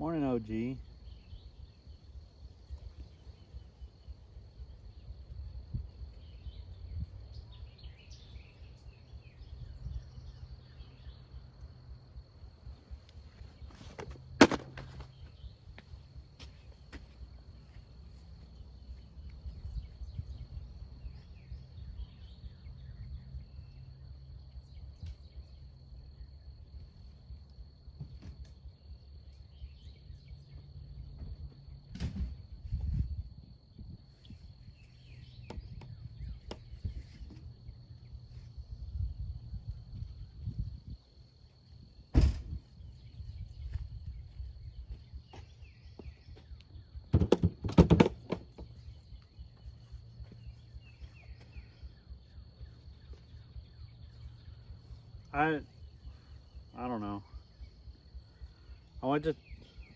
Morning, OG. I don't know.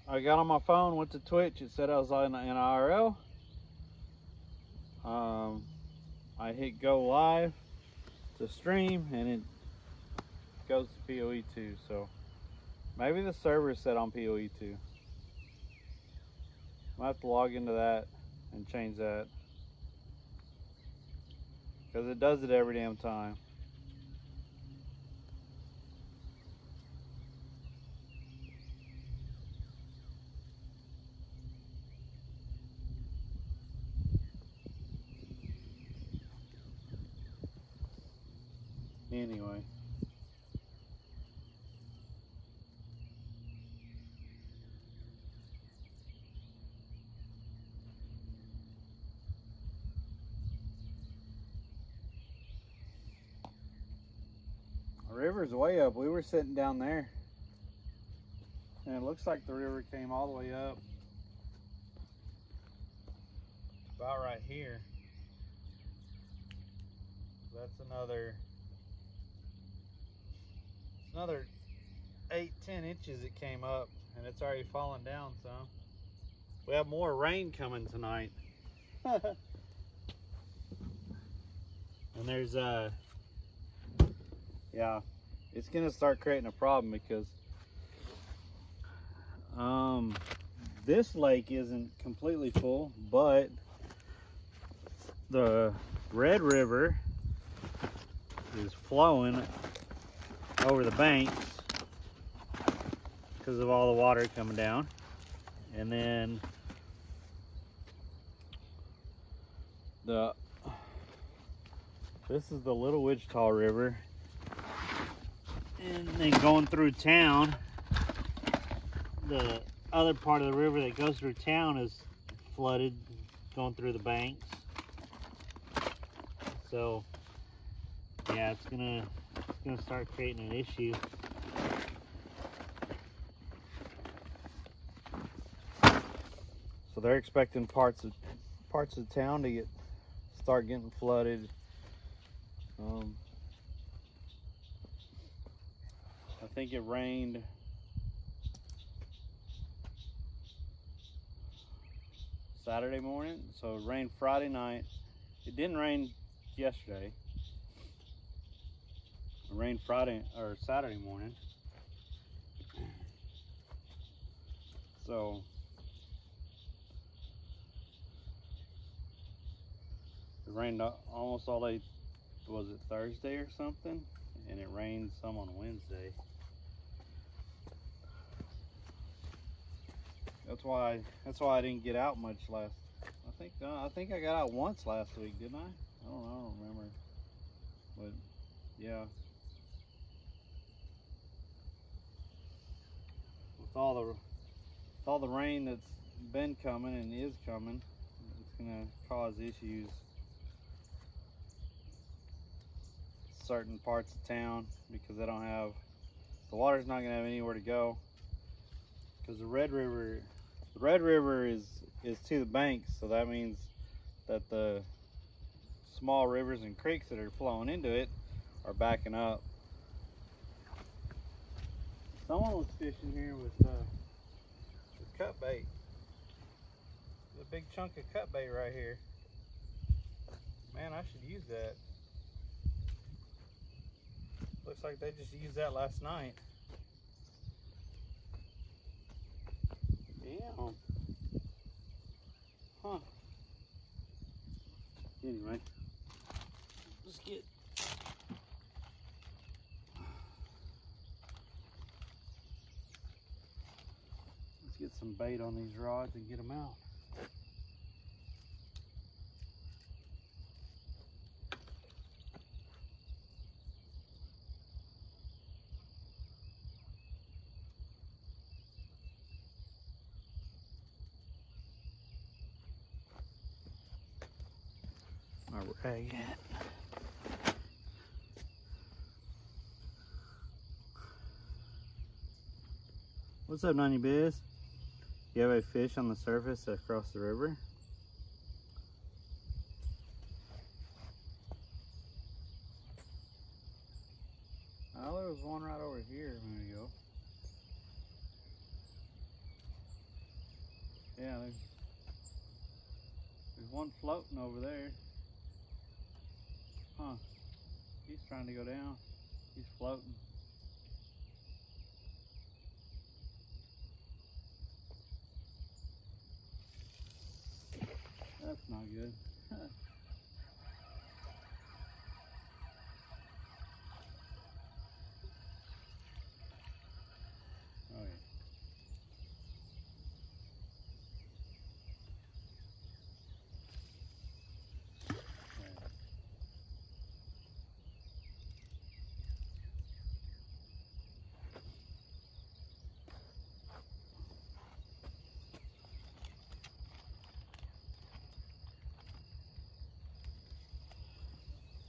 I got on my phone, went to Twitch. It said I was in IRL. I hit go live to stream, and it goes to PoE2. So maybe the server is set on PoE2. I have to log into that and change that, because it does it every damn time. Anyway. The river's way up. We were sitting down there, and it looks like the river came all the way up about right here. That's another 8-10 inches it came up, and it's already fallen down some. We have more rain coming tonight. And there's yeah, it's gonna start creating a problem, because this lake isn't completely full, but the Red River is flowing over the banks because of all the water coming down. And then this is the Little Wichita River, and then going through town, the other part of the river that goes through town is flooded, going through the banks. So yeah, it's gonna start creating an issue. So they're expecting parts of town to start getting flooded. I think it rained Saturday morning, so it rained Friday night. It didn't rain yesterday. It rained Friday or Saturday morning. So it rained almost all day. Was it Thursday or something? And it rained some on Wednesday. That's why I didn't get out much last. I think I got out once last week, didn't I? I don't remember. But yeah, with all the rain that's been coming and is coming, it's gonna cause issues. Certain parts of town, because they don't have, the water's not gonna have anywhere to go, because the Red River is to the banks, so that means that the small rivers and creeks that are flowing into it are backing up. Someone was fishing here with cut bait. A big chunk of cut bait right here. Man, I should use that. Looks like they just used that last night. Damn. Huh. Anyway, let's get some bait on these rods and get them out. My rag hat. What's up, Nani Biz? You have a fish on the surface across the river? Oh, there was one right over here a minute ago. Yeah, there's one floating over there. Huh. He's trying to go down. He's floating. That's not good. Oh yeah.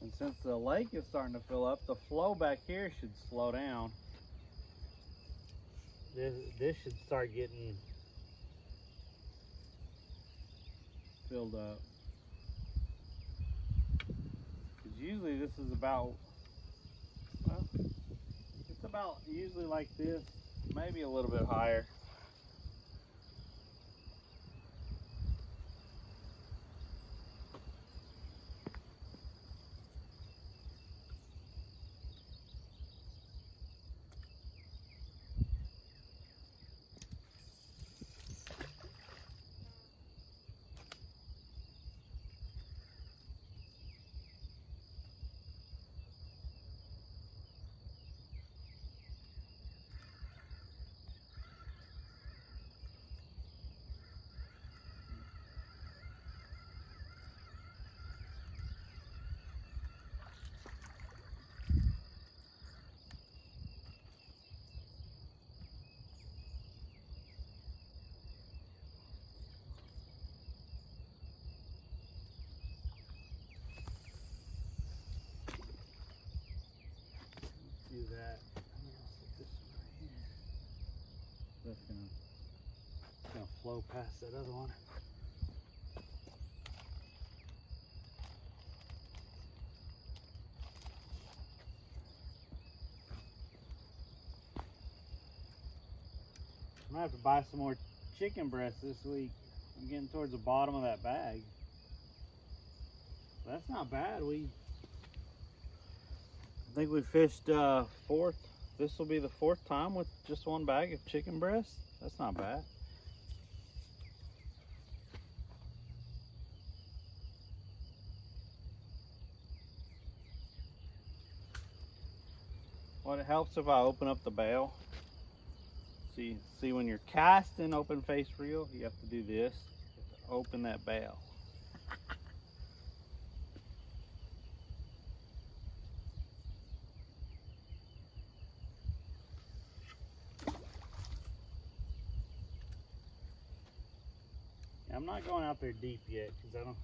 And since the lake is starting to fill up, the flow back here should slow down. This should start getting filled up. Because usually this is about, well, it's about usually like this, maybe a little bit higher. Do that. I'm gonna stick this one right here. That's gonna flow past that other one. I'm gonna have to buy some more chicken breasts this week. I'm getting towards the bottom of that bag. That's not bad. I think we fished fourth. This will be the fourth time with just one bag of chicken breasts. That's not bad. What it helps if I open up the bail. See when you're casting open face reel, you have to do this. You have to open that bail. I'm not going out there deep yet because I'm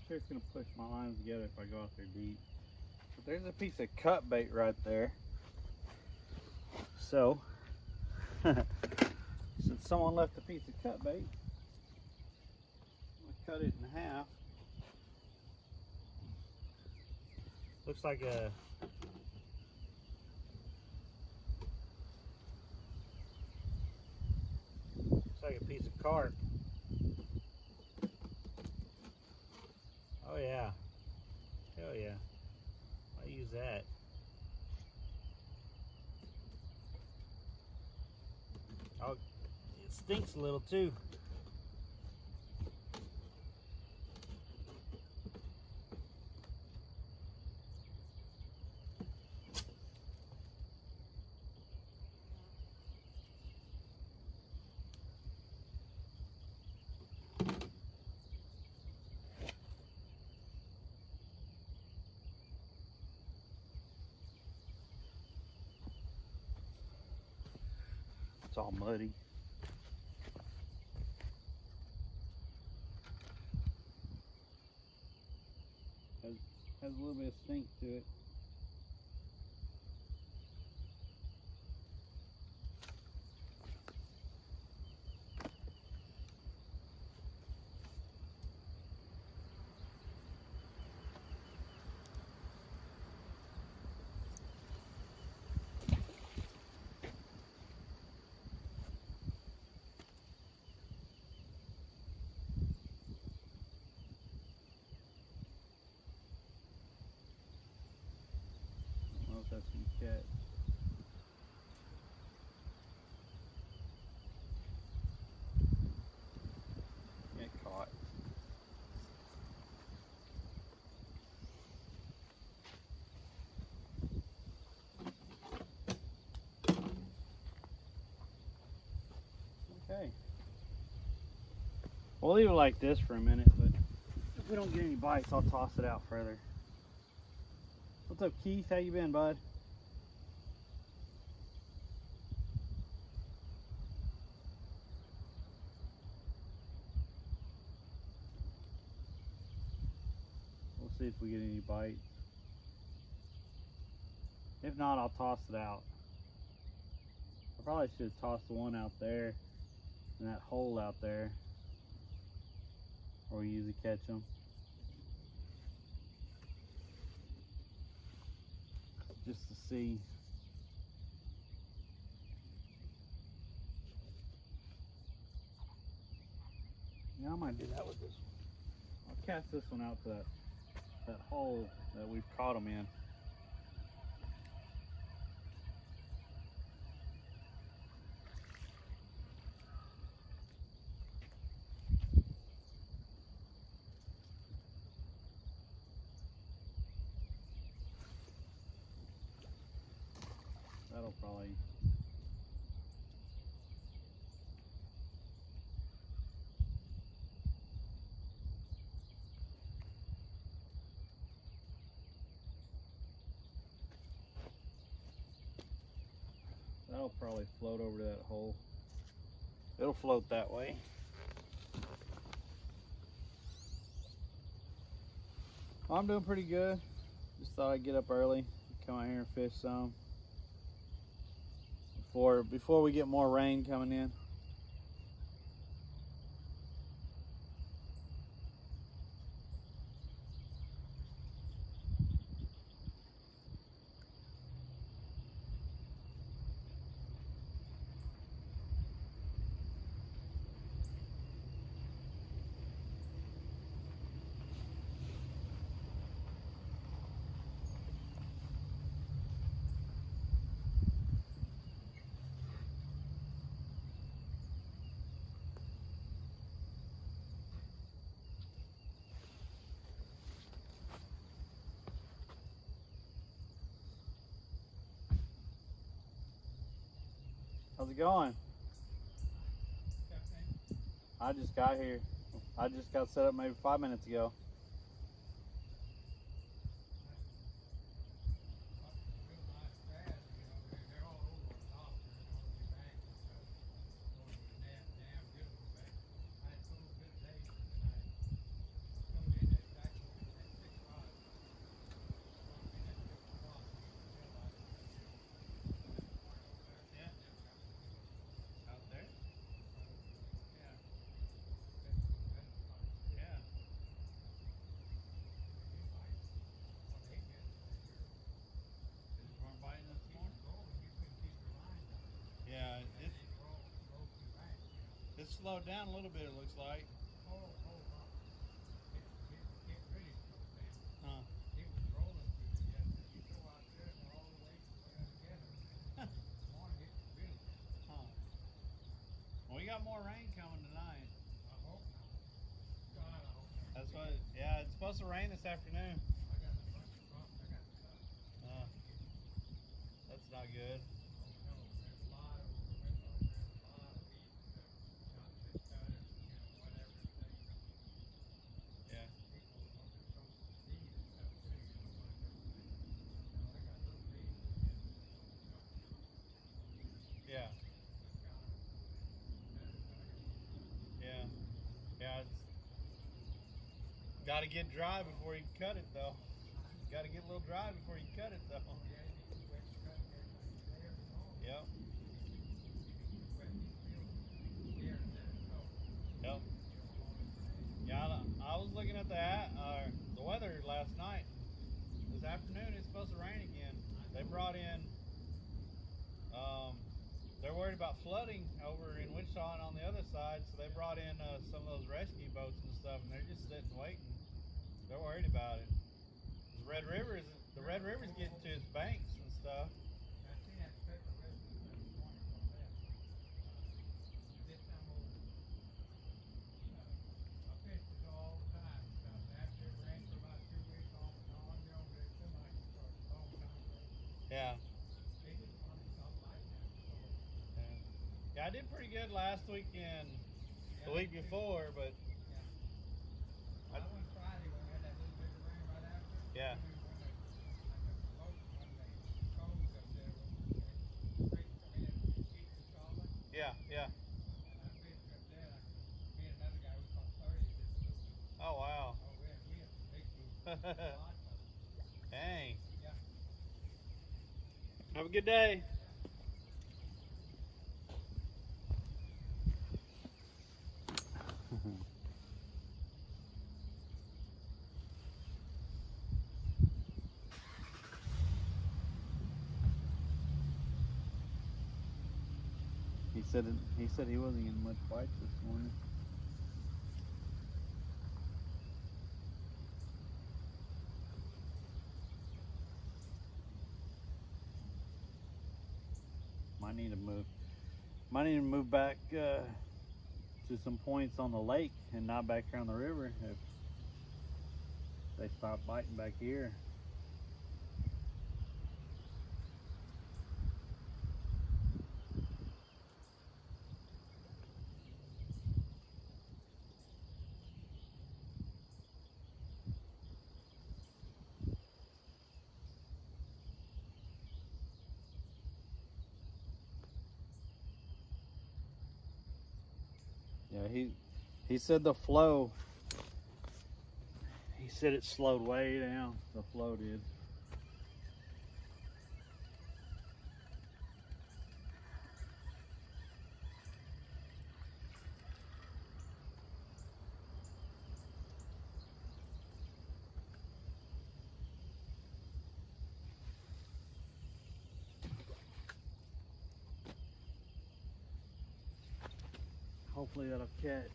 sure it's gonna push my lines together if I go out there deep. But there's a piece of cut bait right there. So since someone left a piece of cut bait, I'm gonna cut it in half. Looks like a piece of carp. Oh yeah. Hell yeah. I use that. stinks a little too. It's all muddy. Has a little bit of stink to it. I don't know if that's gonna catch. Get caught. Okay. We'll leave it like this for a minute, but if we don't get any bites, I'll toss it out further. What's up, Keith? How you been, bud? We'll see if we get any bites. If not, I'll toss it out. I probably should have tossed the one out there in that hole out there where we usually catch them. Just to see. Yeah, I might do that with this one. I'll cast this one out to that hole that we've caught them in. That'll probably. That'll probably float over to that hole. It'll float that way. Well, I'm doing pretty good. Just thought I'd get up early, come out here and fish some before we get more rain coming in. How's it going? I just got here. I just got set up maybe 5 minutes ago. It slowed down a little bit, it looks like. It really slowed down. Huh. It was rolling through the yesterday. You go out there and all the waves together. This morning it really did. Huh. Well, we got got more rain coming tonight. I hope not. God, I hope not. That's what. Yeah, it's supposed to rain this afternoon. I got a bunch of crops I got to cut. That's not good. Oh no, there's a lot over the window. There's a lot of weeds that not been cut or whatever thing. Yeah. People want to sow some seed and stuff too. Put everything. I got little weeds in the end of the junk truck. Yeah. Just got them. Haven't dug them Yeah. yet. Yeah. It's got to get dry before you cut it, though. Huh? Got to get a little dry before you cut it, though. Oh yeah, you need to quit cutting everything today or tomorrow. Yep. You need to quit these fields here and let it soak. Yep. While it rains. Yeah. I was looking at the weather last night. This afternoon it's supposed to rain again. They brought in. They're worried about flooding over in Wichita and on the other side, so they brought in some of those rescue boats and stuff, and they're just sitting waiting. They're worried about it. The Red River's getting to its banks and stuff. I seen that paper written this morning from that. This time over. I fishes all the time and stuff. After it rained for about 2 weeks off and on, but it seemed like it was a long time ago. Yeah. They just finally stopped biting after so long. Yeah, I did pretty good last weekend, the week before, but Yeah. I went Friday when we had that little bit of rain right after. Yeah. When I took the boat, when the coves up there, when the creek come in and eat the solid. yeah. And I fished up there. Me and another guy, we caught 30 this week. Oh wow. Oh, we had some big boots. Lots of them. Dang. Yeah. Have a good day. He said he wasn't getting much bites this morning. Might need to move back to some points on the lake and not back here on the river if they stop biting back here. Yeah, he said the flow. He said it slowed way down. The flow did. Hopefully that'll catch.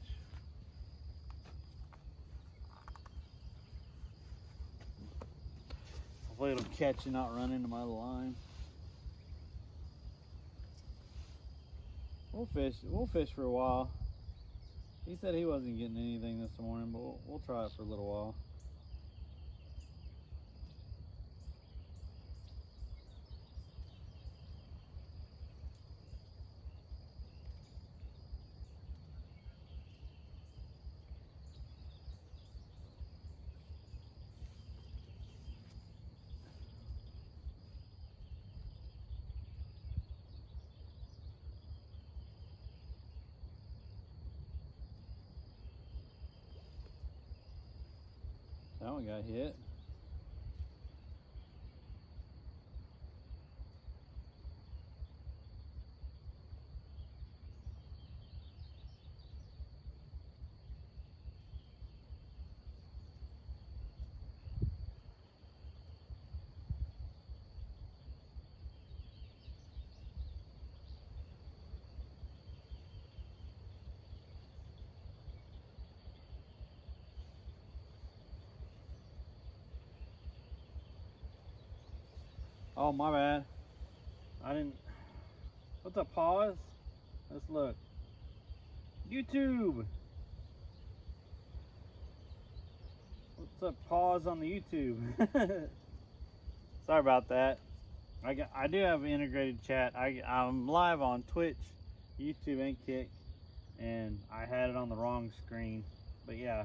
Hopefully it'll catch and not run into my line. We'll fish for a while. He said he wasn't getting anything this morning, but we'll try it for a little while. That one got hit. Oh, my bad. I didn't. What's a pause? Let's look. YouTube. What's up? Pause on the YouTube. Sorry about that. I do have an integrated chat. I'm live on Twitch, YouTube, and Kick, and I had it on the wrong screen. But yeah,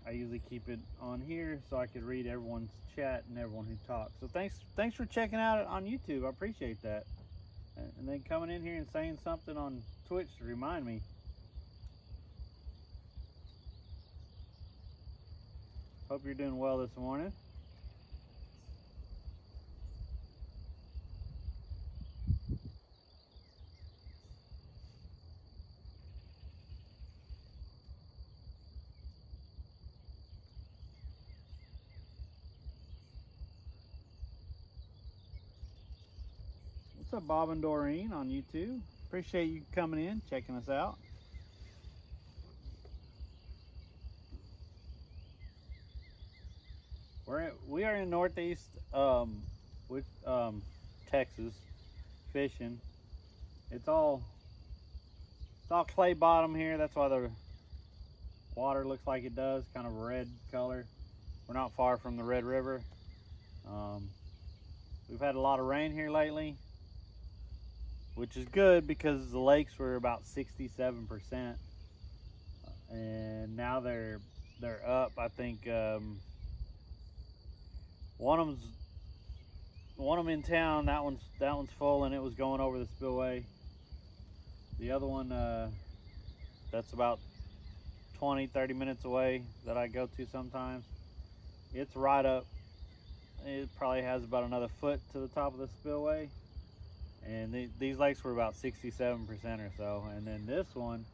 I usually keep it on here so I could read everyone's chat and everyone who talks. So thanks for checking out on YouTube. I appreciate that. And then coming in here and saying something on Twitch to remind me. Hope you're doing well this morning. What's up, Bob and Doreen on YouTube? Appreciate you coming in, checking us out. We are in Northeast with Texas fishing. It's all clay bottom here. That's why the water looks like it does, kind of a red color. We're not far from the Red River. We've had a lot of rain here lately, which is good because the lakes were about 67%, and now they're up. I think one of them in town. That one's full, and it was going over the spillway. The other one, that's about 20-30 minutes away, that I go to sometimes. It's right up. It probably has about another foot to the top of the spillway. And these lakes were about 67% or so. And then this one,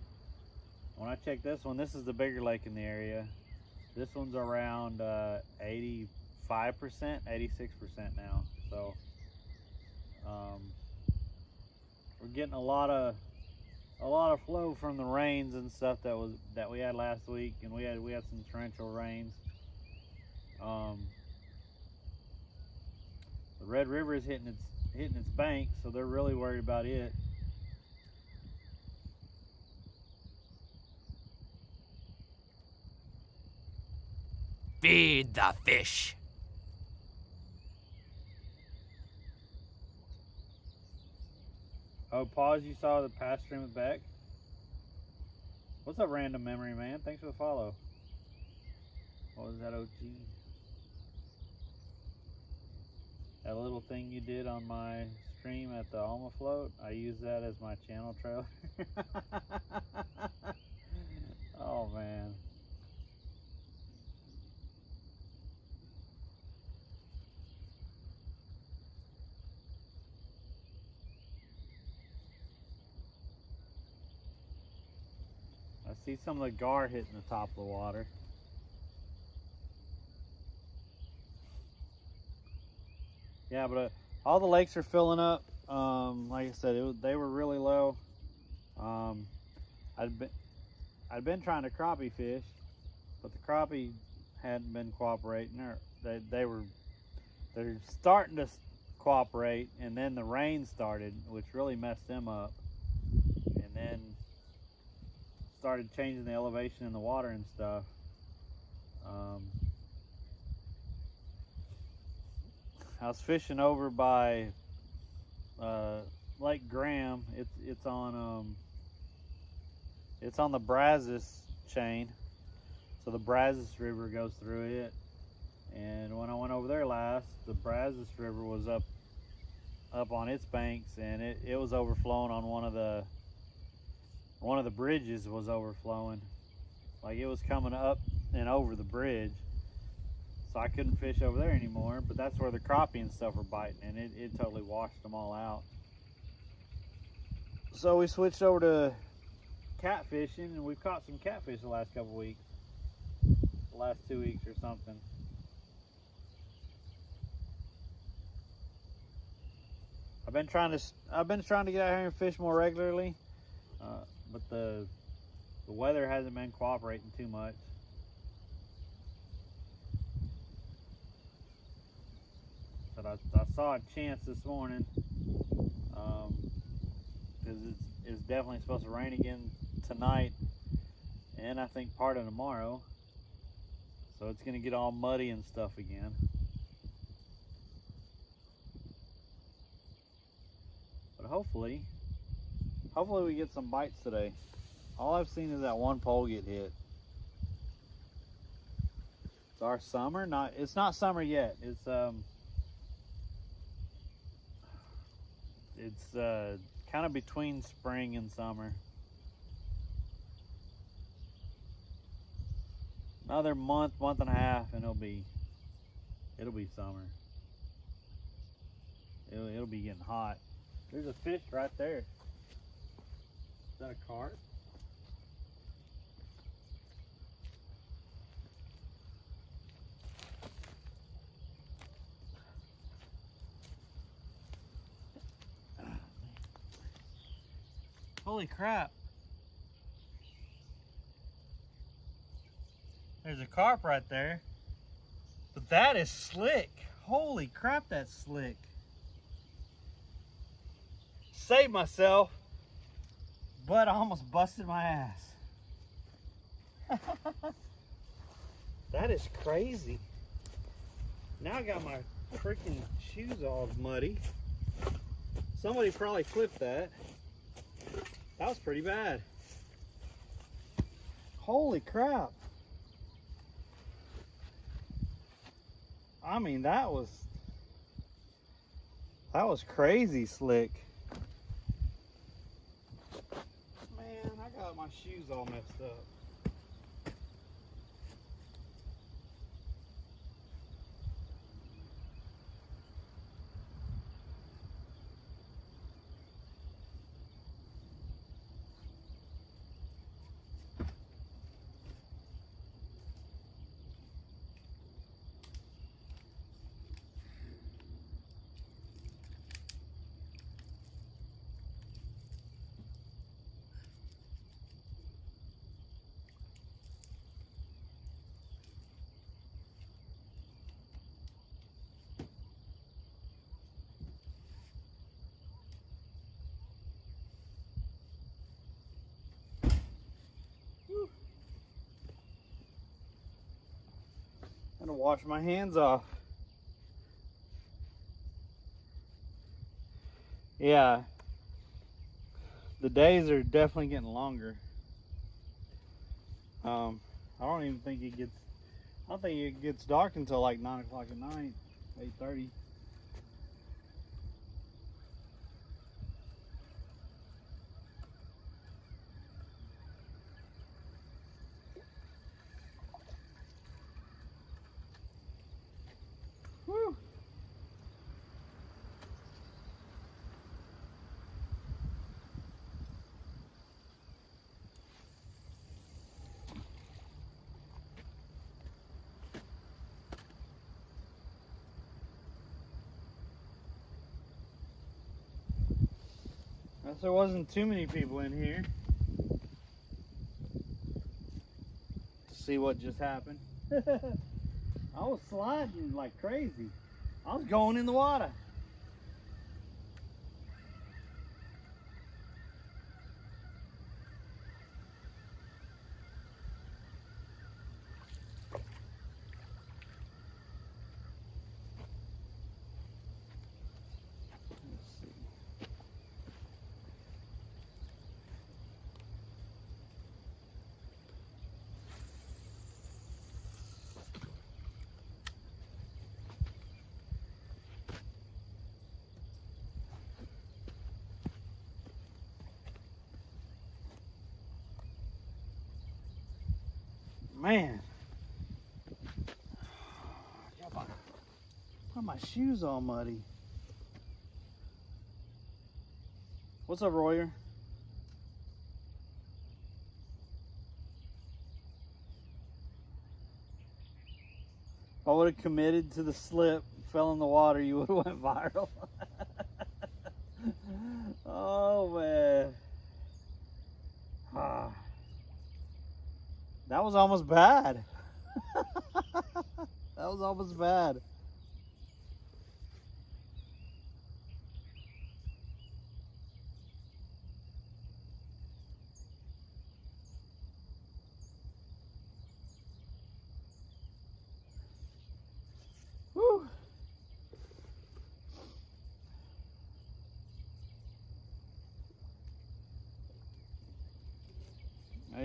when I checked this one, this is the bigger lake in the area. This one's around 85%, 86% now. So we're getting a lot of flow from the rains and stuff that we had last week, and we had some torrential rains. The Red River is hitting its bank, so they're really worried about it. Feed the fish. Oh, pause, you saw the past stream with Beck? What's up, Random Memory Man? Thanks for the follow. What was that, OG? That little thing you did on my stream at the Alma Float, I use that as my channel trailer. Oh, man. I see some of the gar hitting the top of the water. Yeah, but all the lakes are filling up. Like I said, they were really low. I'd been trying to crappie fish, but the crappie hadn't been cooperating. They're starting to cooperate, and then the rain started, which really messed them up. And then started changing the elevation in the water and stuff. I was fishing over by Lake Graham. It's on the Brazos chain, so the Brazos River goes through it. And when I went over there last, the Brazos River was up on its banks, and it was overflowing on one of the bridges was overflowing. Like, it was coming up and over the bridge. So I couldn't fish over there anymore, but that's where the crappie and stuff were biting, and it totally washed them all out. So we switched over to catfishing, and we've caught some catfish the last couple weeks. The last 2 weeks or something. I've been trying to get out here and fish more regularly, but the weather hasn't been cooperating too much. But I saw a chance this morning, because it's definitely supposed to rain again tonight and I think part of tomorrow. So it's gonna get all muddy and stuff again. But hopefully we get some bites today. All I've seen is that one pole get hit. It's our summer. It's not summer yet. It's kind of between spring and summer. Another month and a half, and it'll be summer. It'll be getting hot. There's a fish right there. Is that a carp? Holy crap. There's a carp right there. But that is slick. Holy crap, that's slick. Saved myself, but I almost busted my ass. That is crazy. Now I got my freaking shoes all muddy. Somebody probably clipped that. That was pretty bad. Holy crap. I mean, that was crazy slick. Man, I got my shoes all messed up. I'm gonna wash my hands off. Yeah, the days are definitely getting longer. I don't even think it gets. I don't think it gets dark until like 9 o'clock at night, 8:30. Woo! Guess there wasn't too many people in here to see what just happened. I was sliding like crazy. I was going in the water. Let's see. Man, got my shoes all muddy. What's up, Royer? If I would have committed to the slip, fell in the water, you would have went viral. Oh man. Ah. That was almost bad. That was almost bad.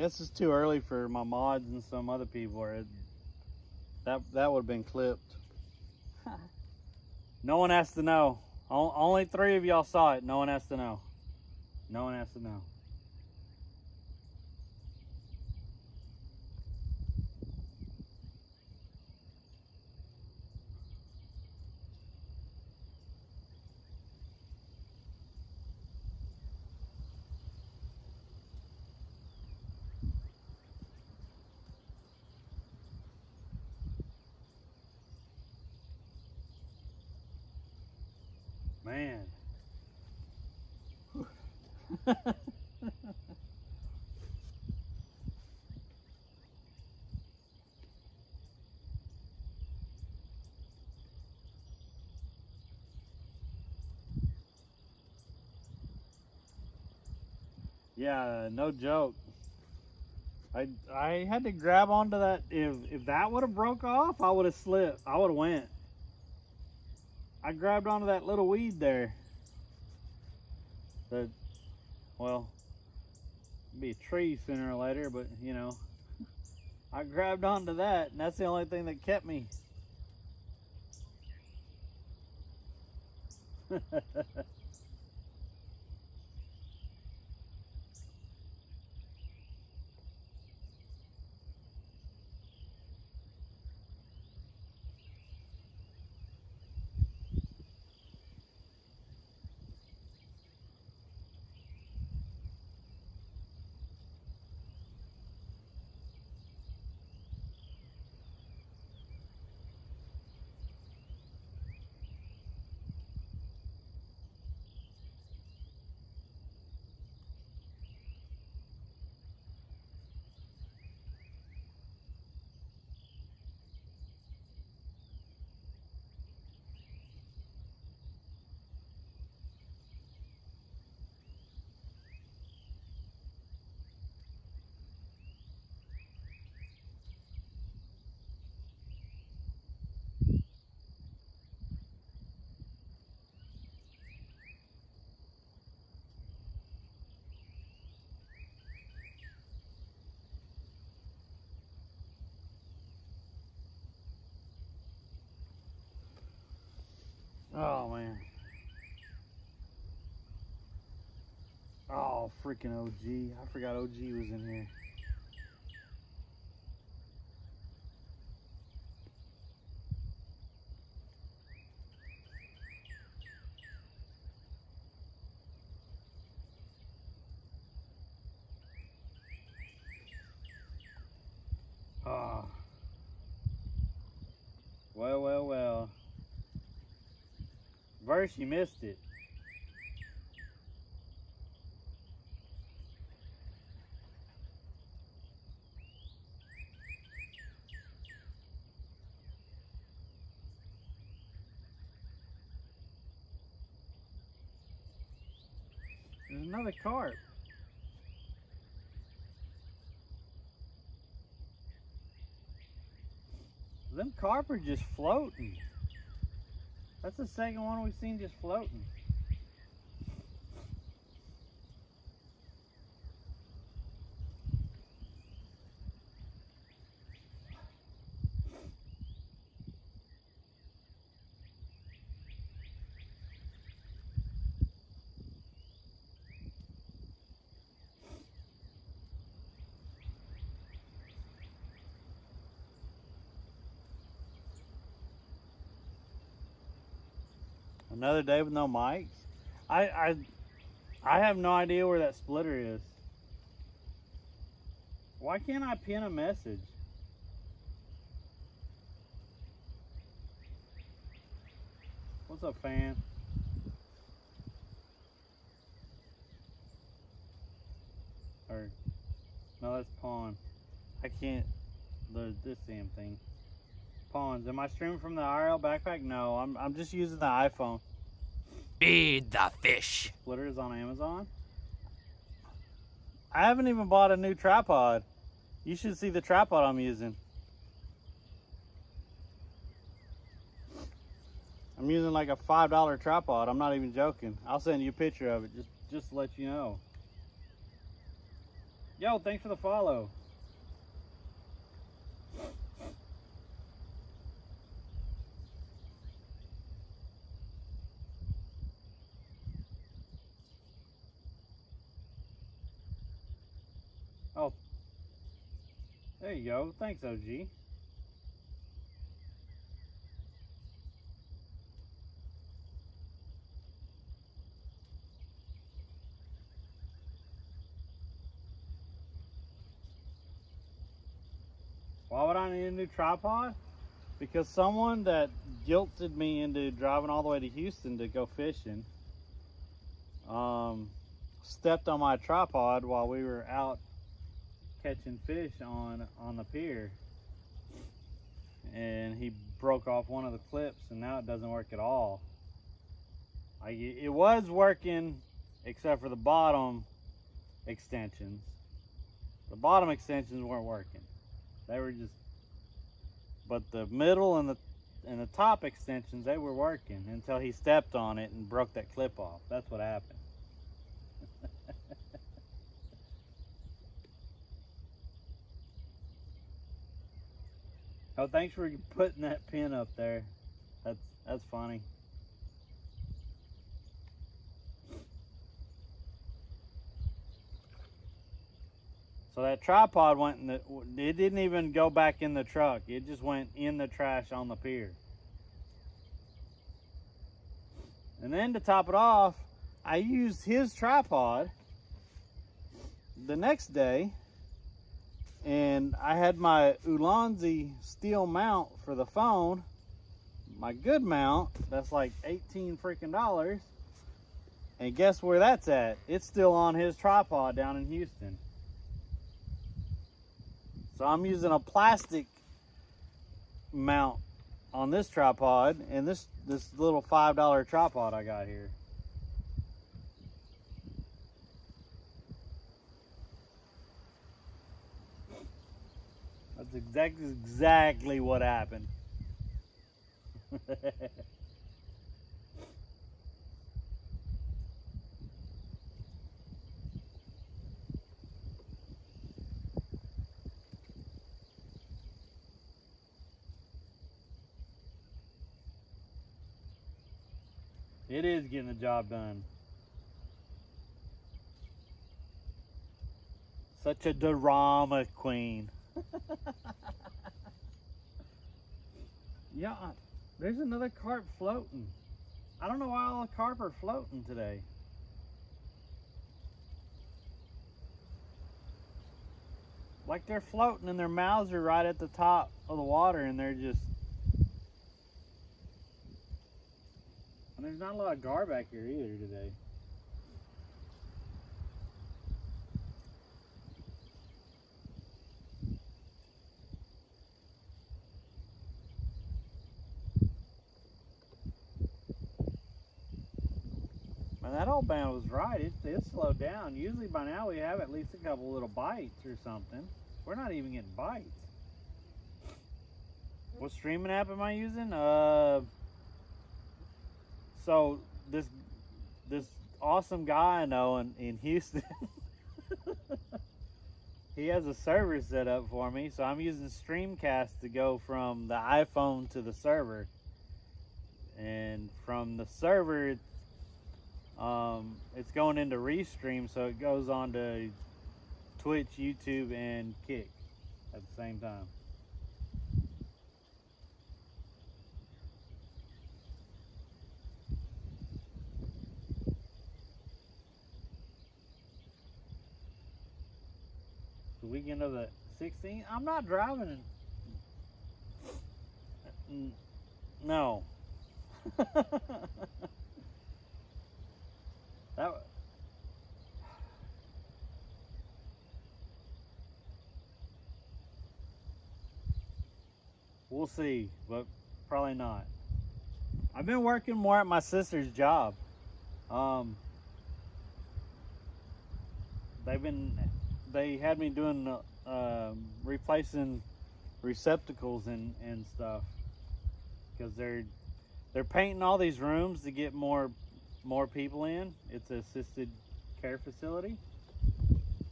guess it's too early for my mods and some other people. Or that would have been clipped. No one has to know. Only 3 of y'all saw it. No one has to know. No one has to know. Man. Yeah, no joke. I had to grab onto that. If that would have broke off, I would have slipped. I would have went. I grabbed onto that little weed there. That, well, be a tree sooner or later, but you know, I grabbed onto that, and that's the only thing that kept me. Oh man. Oh, freaking OG. I forgot OG was in here. Ah. Well, well, well. Verse, you missed it. There's another carp. Them carp are just floating. That's the second one we've seen just floating. Another day with no mics. I have no idea where that splitter is. Why can't I pin a message? What's up, fan? Or no, that's pawn. I can't. This damn thing. Pawns. Am I streaming from the IRL backpack? No, I'm just using the iPhone. Feed the fish. Splitter is on Amazon. I haven't even bought a new tripod. You should see the tripod I'm using. I'm using like a $5 tripod. I'm not even joking. I'll send you a picture of it just to let you know. Yo, thanks for the follow. Oh, there you go. Thanks, OG. Why would I need a new tripod? Because someone that guilted me into driving all the way to Houston to go fishing stepped on my tripod while we were out catching fish on the pier, and he broke off one of the clips, and now it doesn't work at all. It was working except for the bottom extensions. The bottom extensions weren't working. They were just, but the middle and the top extensions, they were working until he stepped on it and broke that clip off. That's what happened. Oh, thanks for putting that pin up there. That's funny. So that tripod went in it didn't even go back in the truck. It just went in the trash on the pier. And then to top it off, I used his tripod the next day, and I had my Ulanzi steel mount for the phone, my good mount, that's like 18 freaking dollars. And guess where that's at? It's still on his tripod down in Houston. So I'm using a plastic mount on this tripod and this little $5 tripod I got here. That's exactly what happened. It is getting the job done. Such a drama queen. Yeah, there's another carp floating. I don't know why all the carp are floating today. Like they're floating and their mouths are right at the top of the water, and they're just... And there's not a lot of gar back here either today. Man, that old man was right. It slowed down. Usually by now we have at least a couple little bites or something. We're not even getting bites. What streaming app am I using? So this awesome guy I know in Houston, he has a server set up for me. So I'm using Streamcast to go from the iPhone to the server, and from the server, it's going into Restream, so it goes on to Twitch, YouTube, and Kick at the same time. The weekend of the 16th, I'm not driving. No. That. We'll see, but probably not. I've been working more at my sister's job. They had me doing replacing receptacles and stuff, because they're painting all these rooms to get more people in. It's an assisted care facility.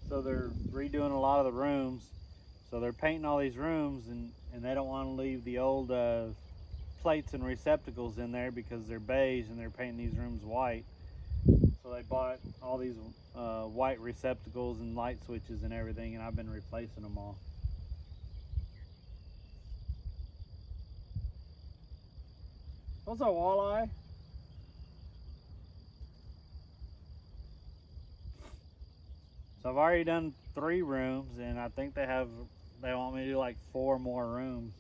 so they're redoing a lot of the rooms. So they're painting all these rooms, and they don't want to leave the old plates and receptacles in there because they're beige, and they're painting these rooms white. So they bought all these white receptacles and light switches and everything, and I've been replacing them all. What's up, walleye? So I've already done 3 rooms, and I think they want me to do like 4 more rooms.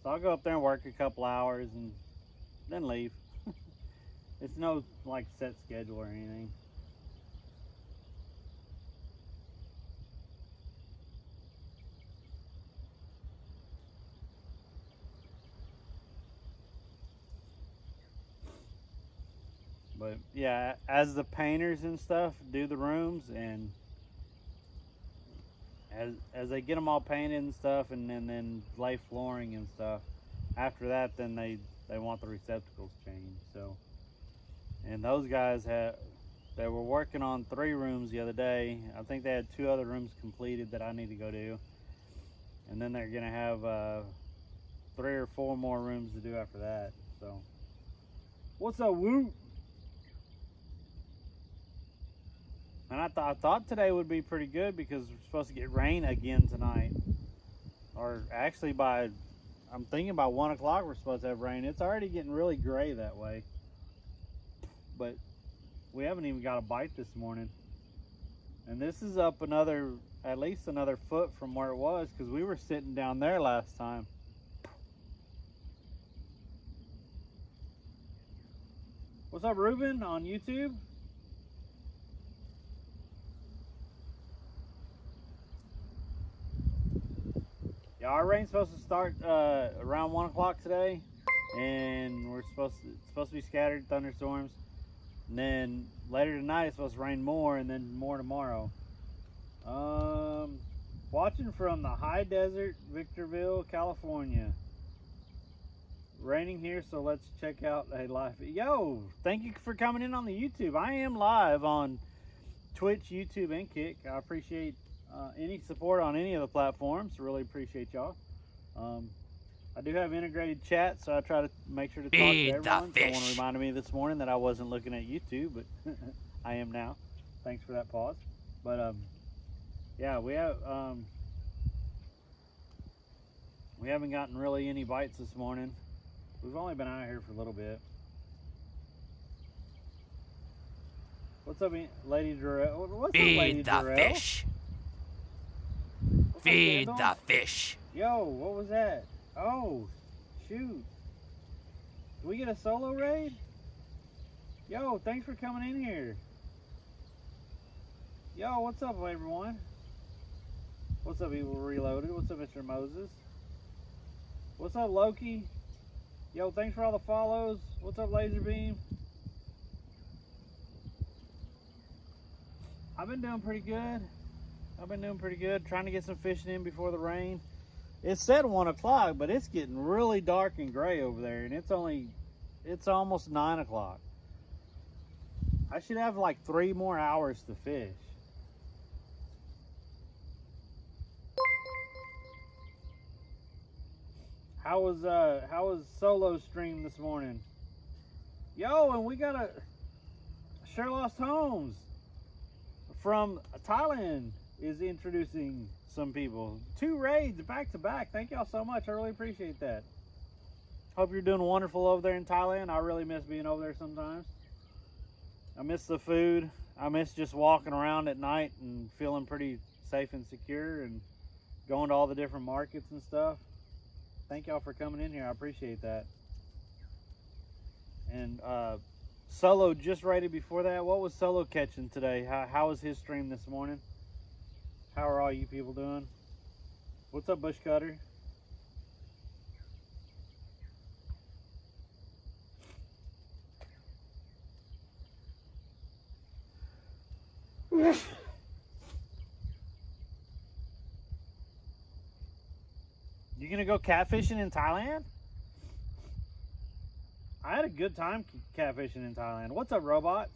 So I'll go up there and work a couple hours and then leave. It's no like set schedule or anything. But yeah, as the painters and stuff do the rooms, and as they get them all painted and stuff, and then lay flooring and stuff, after that, then they want the receptacles changed. So, and those guys they were working on 3 rooms the other day. I think they had 2 other rooms completed that I need to go do, and then they're gonna have 3 or 4 more rooms to do after that. So, what's up, Woot? And I thought today would be pretty good because we're supposed to get rain again tonight. Or actually I'm thinking by 1 o'clock we're supposed to have rain. It's already getting really gray that way. But we haven't even got a bite this morning. And this is up at least another foot from where it was, because we were sitting down there last time. What's up, Ruben, on YouTube? Yeah, our rain's supposed to start around 1 o'clock today, and it's supposed to be scattered thunderstorms. And then later tonight it's supposed to rain more, and then more tomorrow. Watching from the high desert, Victorville, California. Raining here, so let's check out a live. Yo, thank you for coming in on the YouTube. I am live on Twitch, YouTube, and Kick. I appreciate any support on any of the platforms. Really appreciate y'all. I do have integrated chat, so I try to make sure to talk to everyone. Someone reminded me this morning that I wasn't looking at YouTube, but I am now. Thanks for that pause. But yeah, we haven't gotten really any bites this morning. We've only been out here for a little bit. What's up, Lady Durrell? What's up, Lady Durrell? Feed the fish. Feed the fish. Yo, what was that? Oh, shoot. Did we get a solo raid? Yo, thanks for coming in here. Yo, what's up, everyone? What's up, Evil Reloaded? What's up, Mr. Moses? What's up, Loki? Yo, thanks for all the follows. What's up, Laserbeam? I've been doing pretty good. Trying to get some fishing in before the rain. It said 1 o'clock, but it's getting really dark and gray over there, and it's almost 9 o'clock. I should have like 3 more hours to fish. How was solo stream this morning? Yo, and we got a Sure Lost Homes from Thailand is introducing some people. 2 raids back to back. Thank y'all so much. I really appreciate that. Hope you're doing wonderful over there in Thailand. I really miss being over there sometimes. I miss the food. I miss just walking around at night and feeling pretty safe and secure and going to all the different markets and stuff. Thank y'all for coming in here. I appreciate that. And Solo just rated before that. What was Solo catching today? How was his stream this morning? How are all you people doing? What's up, Bush Cutter? You gonna go catfishing in Thailand? I had a good time catfishing in Thailand. What's up, robots?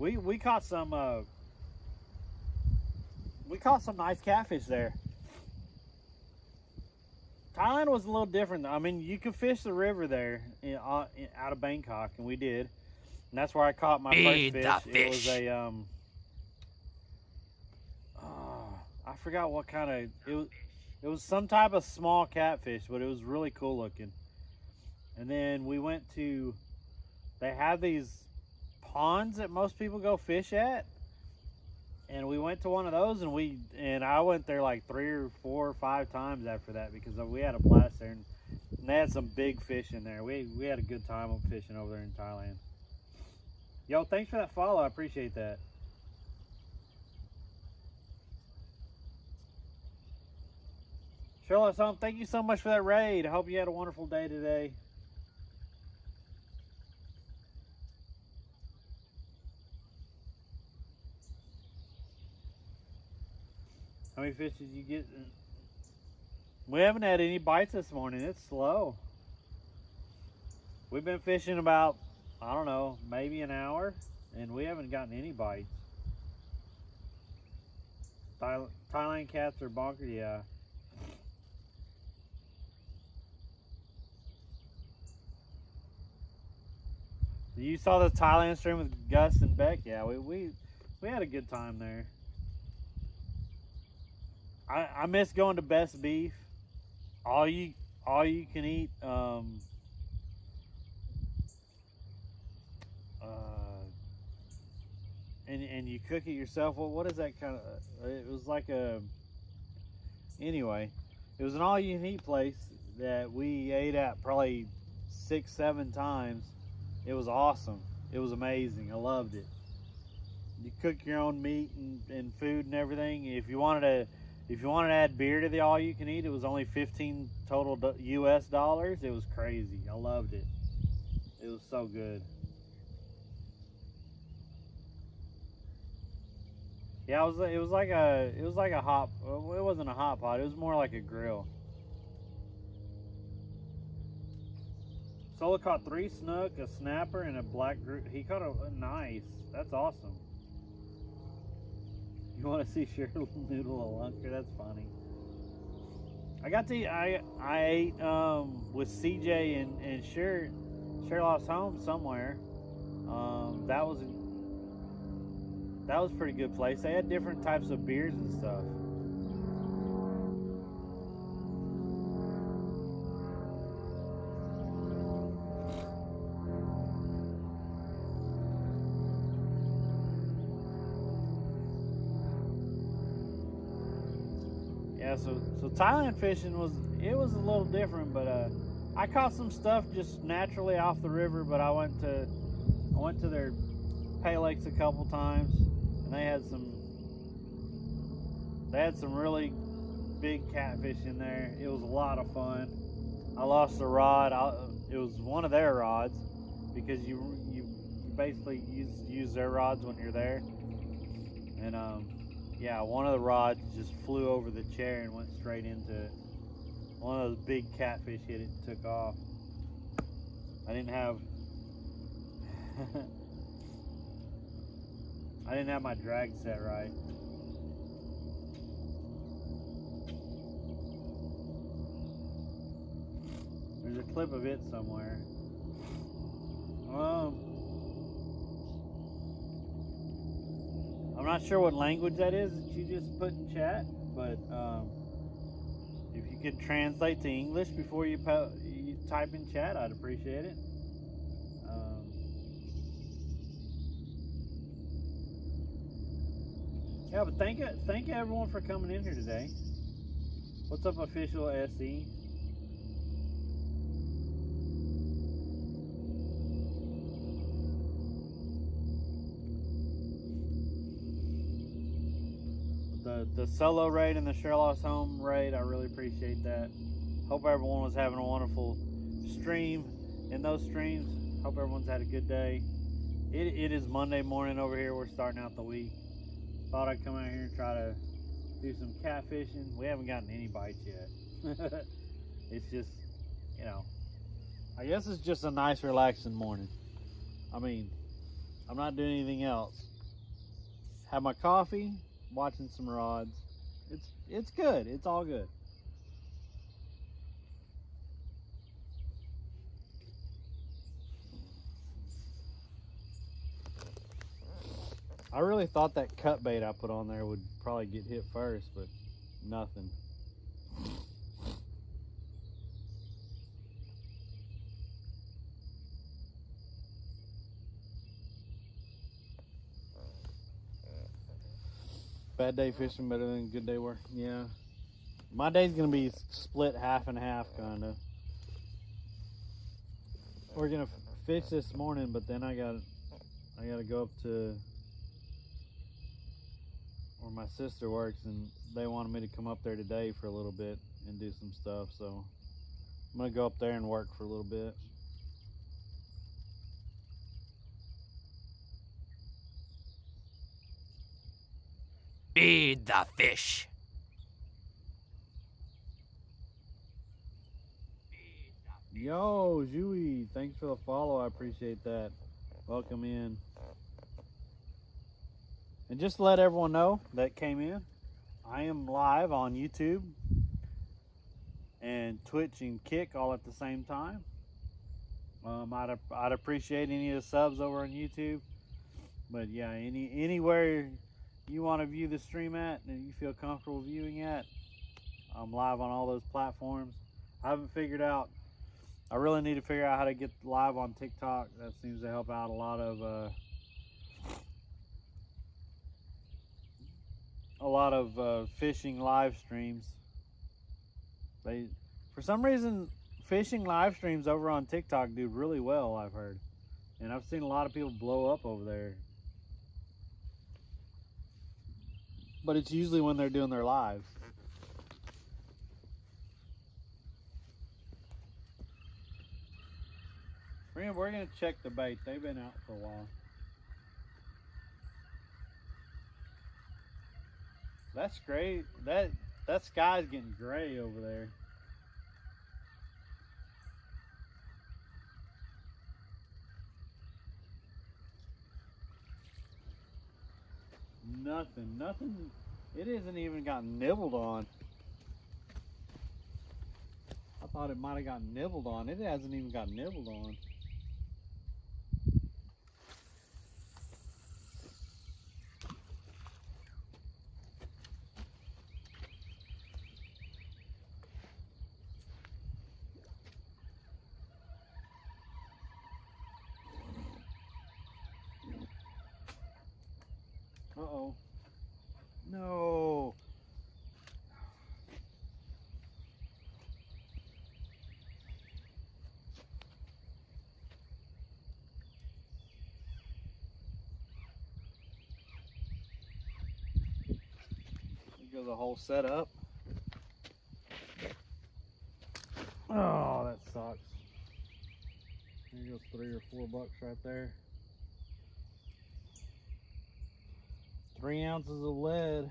We caught some nice catfish there. Thailand was a little different. I mean, you could fish the river there out of Bangkok, and we did. And that's where I caught my Feed first the fish. It was fish. a I forgot what kind of it was. It was some type of small catfish, but it was really cool looking. And then we went to. They have these ponds that most people go fish at, and we went to one of those, and I went there like 3 or 4 or 5 times after that because we had a blast there, and they had some big fish in there. We had a good time fishing over there in Thailand. Yo, thanks for that follow. I appreciate that. Sherlock Holmes, thank you so much for that raid. I hope you had a wonderful day today. How many fish did you get? We haven't had any bites this morning. It's slow. We've been fishing about, I don't know, maybe an hour, and we haven't gotten any bites. Thailand cats are bonkers, yeah. You saw the Thailand stream with Gus and Beck? Yeah, we had a good time there. I miss going to Best Beef. All you can eat. And you cook it yourself. What is that kind of? It was like a. Anyway, it was an all you can eat place that we ate at probably 6, 7 times. It was awesome. It was amazing. I loved it. You cook your own meat and food and everything. If you wanted to add beer to the all you can eat, it was only 15 total US dollars. It was crazy. I loved it. It was so good. Yeah, it was like a hot. Well, it wasn't a hot pot. It was more like a grill. Solo caught 3 snook, a snapper, and a black group. He caught a nice. That's awesome. You want to see Cheryl noodle a lunker? That's funny. I got to. I ate with CJ and Sherlock's home somewhere. That was a pretty good place. They had different types of beers and stuff. Yeah, so Thailand fishing was a little different, but I caught some stuff just naturally off the river. But I went to their pay lakes a couple times, and they had some really big catfish in there. It was a lot of fun. I lost a rod. It was one of their rods because you basically use their rods when you're there, and yeah, one of the rods just flew over the chair and went straight into it. One of those big catfish hit it and took off. I didn't have my drag set right. There's a clip of it somewhere. I'm not sure what language that is that you just put in chat, but if you could translate to English before you type in chat, I'd appreciate it. Yeah, but thank you everyone for coming in here today. What's up, official SE? The solo raid and the Sherlock's home raid, I really appreciate that. Hope everyone was having a wonderful stream in those streams. Hope everyone's had a good day. It is Monday morning over here. We're starting out the week. Thought I'd come out here and try to do some catfishing. We haven't gotten any bites yet. It's just, I guess it's just a nice relaxing morning. I mean, I'm not doing anything else. have my coffee, watching some rods. It's good. It's all good. I really thought that cut bait I put on there would probably get hit first, but nothing. Bad day fishing better than good day work. Yeah. My day's gonna be split half and half, kinda. We're gonna fish this morning, but then I gotta go up to where my sister works, and they wanted me to come up there today for a little bit and do some stuff. So I'm gonna go up there and work for a little bit. Feed the fish. Yo, Zooey, thanks for the follow. I appreciate that. Welcome in. And just to let everyone know that came in, I am live on YouTube and Twitch and Kick all at the same time. I'd appreciate any of the subs over on YouTube. But yeah, anywhere you want to view the stream at and you feel comfortable viewing at, I'm live on all those platforms. I haven't figured out. I really need to figure out how to get live on TikTok. That seems to help out a lot of fishing live streams. For some reason, fishing live streams over on TikTok do really well, I've heard. And I've seen a lot of people blow up over there. But it's usually when they're doing their live. We're going to check the bait. They've been out for a while. That's great. That sky's getting gray over there. Nothing. It hasn't even gotten nibbled on. I thought it might have gotten nibbled on. It hasn't even got nibbled on. Uh-oh. No. There goes the whole setup. Oh, that sucks. There goes $3 or $4 right there. 3 ounces of lead.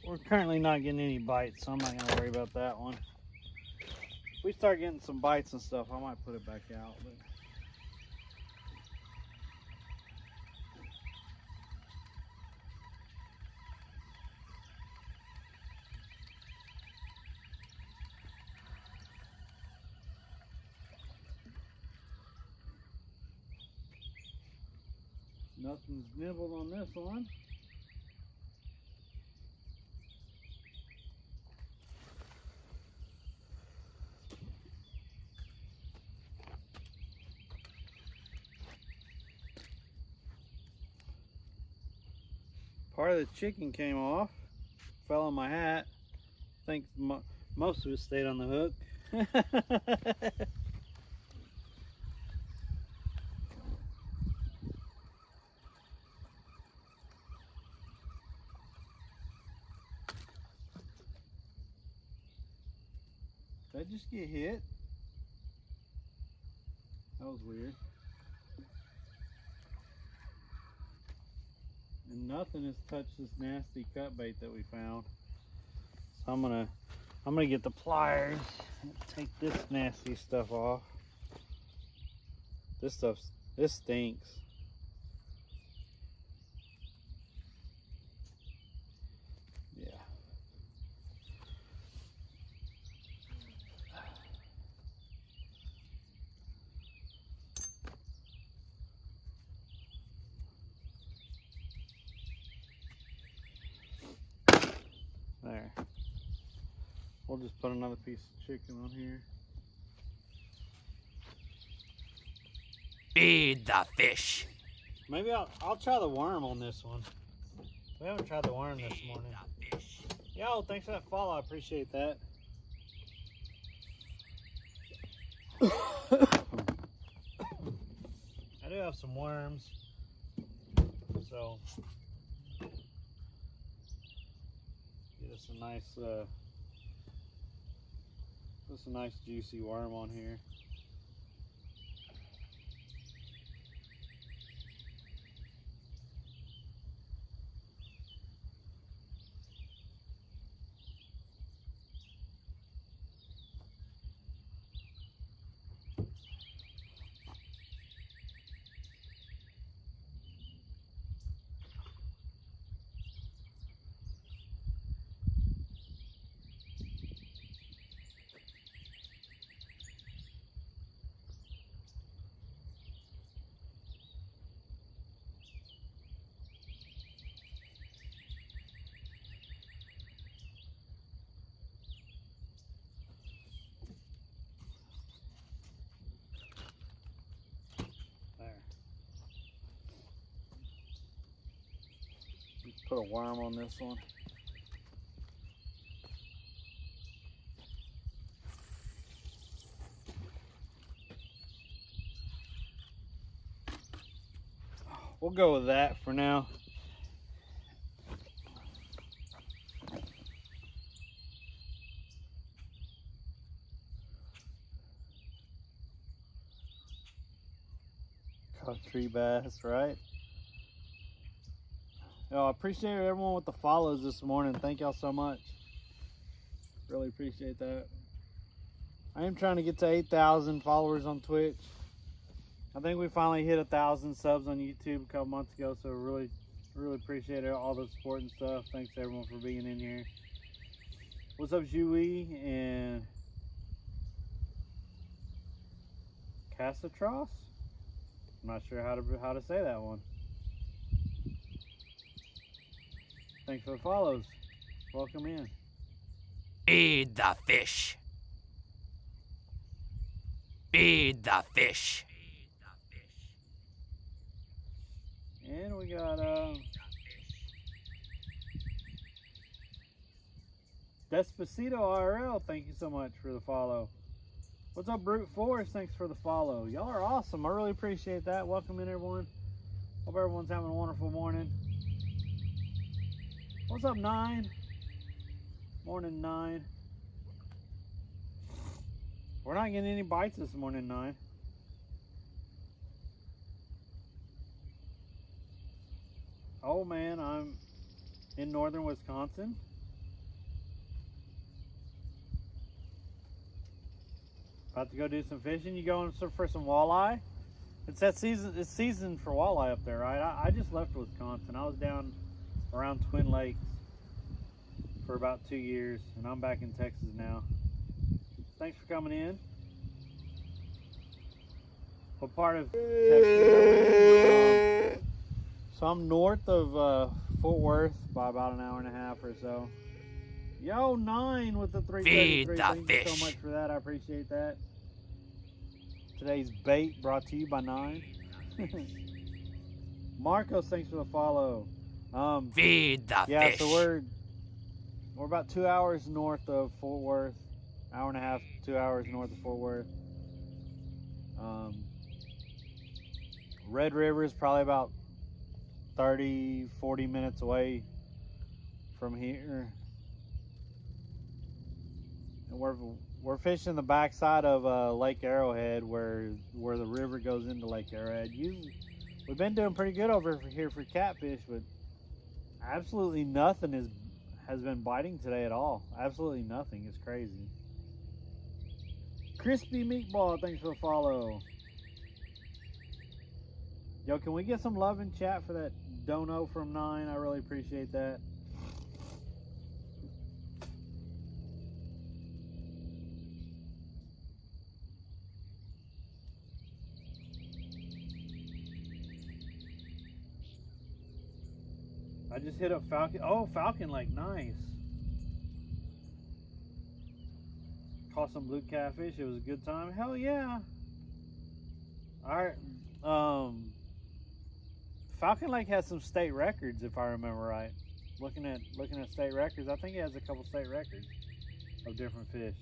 We're currently not getting any bites, so I'm not gonna worry about that one. If we start getting some bites and stuff, I might put it back out. But nothing's nibbled on this one. Part of the chicken came off, fell on my hat. I think most of it stayed on the hook. I just get hit? That was weird. And nothing has touched this nasty cut bait that we found. So I'm gonna get the pliers and take this nasty stuff off. This stinks. Yeah. There. We'll just put another piece of chicken on here. Feed the fish. Maybe I'll try the worm on this one. We haven't tried the worm this Feed morning. the fish. Yo, thanks for that follow. I appreciate that. I do have some worms, so get us a nice juicy worm on here. There. Just put a worm on this one. We'll go with that for now. Caught 3 bass, right? Yo, I appreciate everyone with the follows this morning. Thank y'all so much. Really appreciate that. I am trying to get to 8,000 followers on Twitch. I think we finally hit 1,000 subs on YouTube a couple months ago, so really appreciate all the support and stuff. Thanks everyone for being in here. What's up, Jui and Casatros? I'm not sure how to say that one. Thanks for the follows. Welcome in. Feed the fish. Feed the fish. And we got Despacito RL, thank you so much for the follow. What's up, Brute Force? Thanks for the follow. Y'all are awesome. I really appreciate that. Welcome in, everyone. Hope everyone's having a wonderful morning. What's up, 9? Morning, 9. We're not getting any bites this morning, 9. Oh man, I'm in northern Wisconsin. About to go do some fishing. You going for some walleye? It's that season. It's season for walleye up there, right? I just left Wisconsin. I was down around Twin Lakes for about 2 years, and I'm back in Texas now. Thanks for coming in. What part of Texas? So I'm north of Fort Worth by about an hour and a half or so. Yo, 9 with the 333. Feed the Thank you so fish. much for that. I appreciate that. Today's bait brought to you by 9. Marcos, thanks for the follow. Feed the Yeah, fish. so we're about 2 hours north of Fort Worth. Hour and a half, 2 hours north of Fort Worth. Red River is probably about 30, 40 minutes away from here. And we're fishing the backside of Lake Arrowhead, where the river goes into Lake Arrowhead. We've been doing pretty good over here for catfish, but absolutely nothing has been biting today at all. Absolutely nothing. It's crazy. Crispy Meatball, thanks for the follow. Yo, can we get some love in chat for that dono from 9? I really appreciate that. I just hit up Falcon. Oh, Falcon Lake, nice. Caught some blue catfish. It was a good time. Hell yeah. Alright. Falcon Lake has some state records, if I remember right. Looking at state records, I think it has a couple state records of different fish.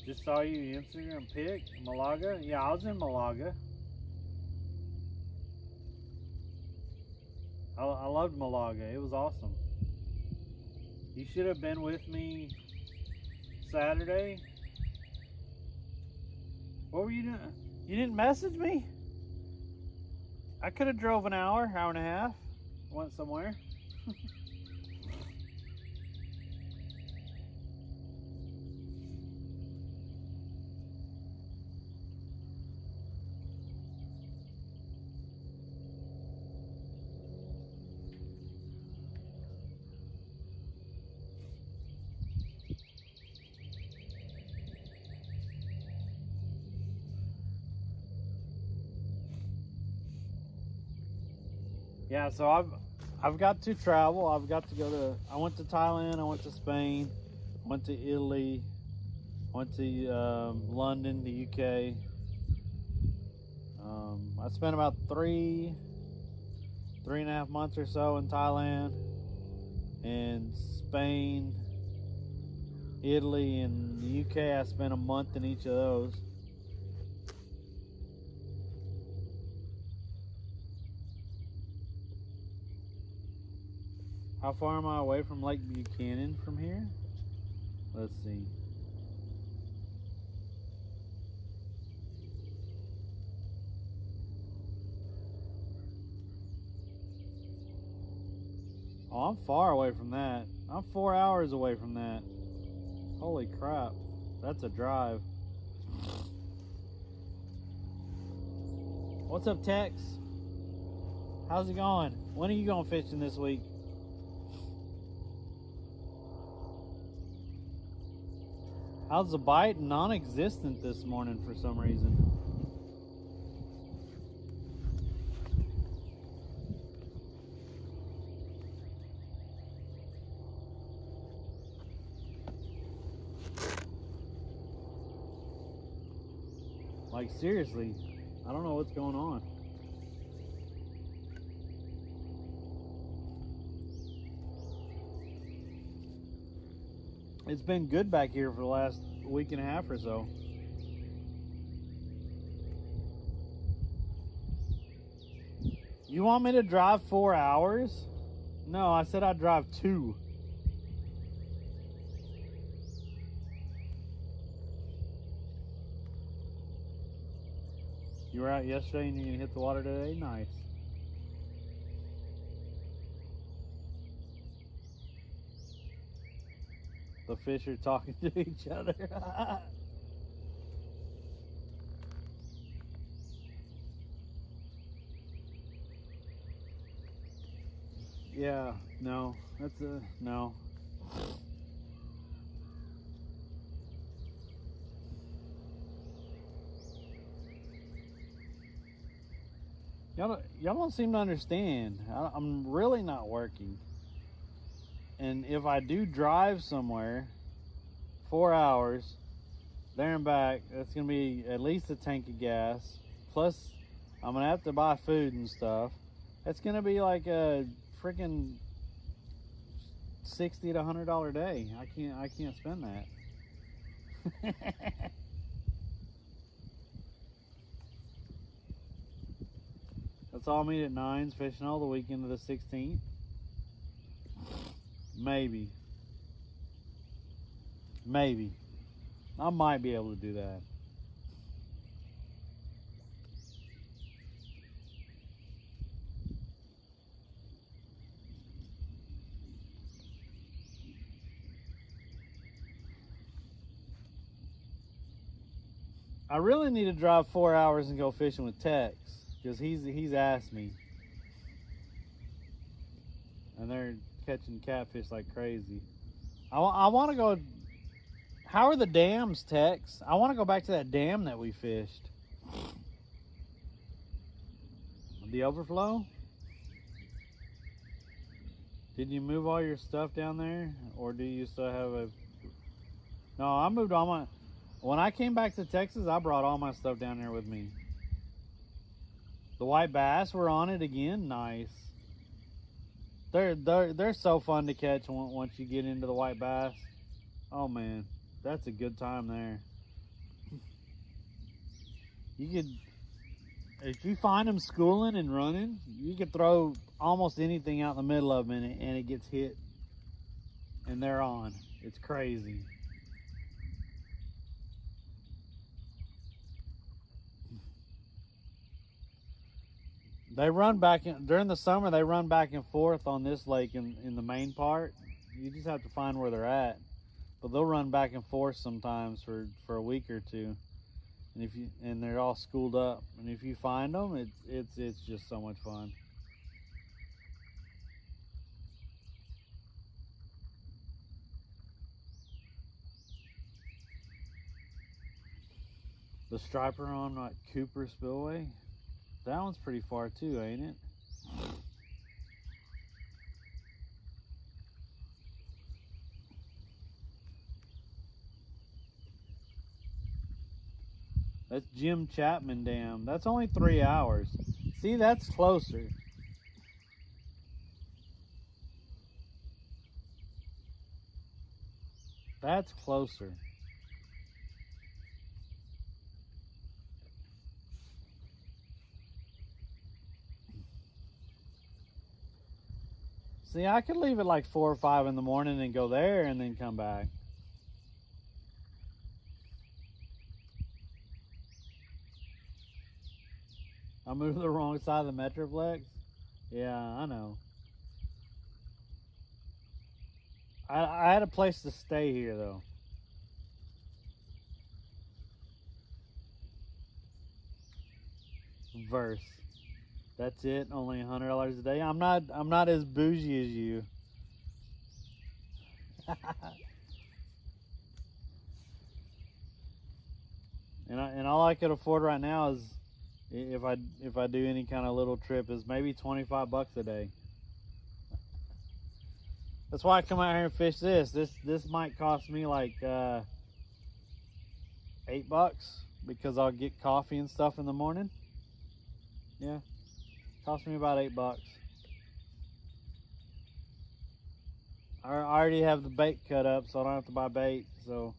Just saw you Instagram pic, Malaga. Yeah, I was in Malaga. I loved Malaga. It was awesome. You should have been with me Saturday. What were you doing? You didn't message me? I could have drove an hour and a half. Went somewhere. Yeah, so I've got to travel. I've got to go to. I went to Thailand. I went to Spain. Went to Italy. Went to London, the UK. I spent about 3.5 months or so in Thailand, and Spain, Italy, and the UK. I spent a month in each of those. How far am I away from Lake Buchanan from here? Let's see. Oh, I'm far away from that. I'm 4 hours away from that. Holy crap. That's a drive. What's up, Tex? How's it going? When are you going fishing this week? How's the bite? Non-existent this morning for some reason. Like, seriously, I don't know what's going on. It's been good back here for the last week and a half or so. You want me to drive 4 hours? No, I said I'd drive 2. You were out yesterday and you're gonna hit the water today? Nice. The fish are talking to each other. Yeah, no, that's a no. Y'all don't seem to understand. I'm really not working. And if I do drive somewhere 4 hours there and back, that's gonna be at least a tank of gas. Plus, I'm gonna have to buy food and stuff. That's gonna be like a freaking $60 to $100 day. I can't spend that. Let's all meet at 9's fishing all the weekend of the 16th. Maybe. Maybe. I might be able to do that. I really need to drive 4 hours and go fishing with Tex, because he's asked me. And they're catching catfish like crazy. I want to go. How are the dams, Tex? I want to go back to that dam that we fished. The overflow? Did you move all your stuff down there? Or do you still have a... No, I moved all my... When I came back to Texas, I brought all my stuff down there with me. The white bass were on it again. Nice. They're so fun to catch once you get into the white bass. Oh man, that's a good time there. You could, if you find them schooling and running, you could throw almost anything out in the middle of them and it gets hit, and they're on. It's crazy. They run back during the summer. They run back and forth on this lake in the main part. You just have to find where they're at, but they'll run back and forth sometimes for a week or two. And they're all schooled up. And if you find them, it's just so much fun. The striper on like Cooper Spillway. That one's pretty far too, ain't it? That's Jim Chapman Dam. That's only 3 hours. See, that's closer. That's closer. See, I could leave at like 4 or 5 in the morning and go there and then come back. I moved to the wrong side of the Metroplex. Yeah, I know. I had a place to stay here though. Verse. That's it. Only $100 a day. I'm not as bougie as you. and all I could afford right now is if I do any kind of little trip is maybe $25 a day. That's why I come out here and fish this. This might cost me like $8 because I'll get coffee and stuff in the morning. Yeah. Cost me about $8. I already have the bait cut up, so I don't have to buy bait. So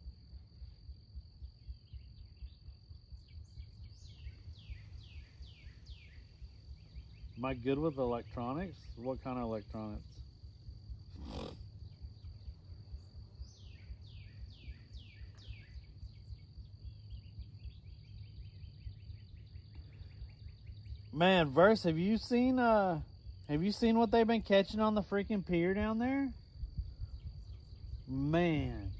am I good with electronics? What kind of electronics? Man, Verse, have you seen what they've been catching on the freaking pier down there? Man.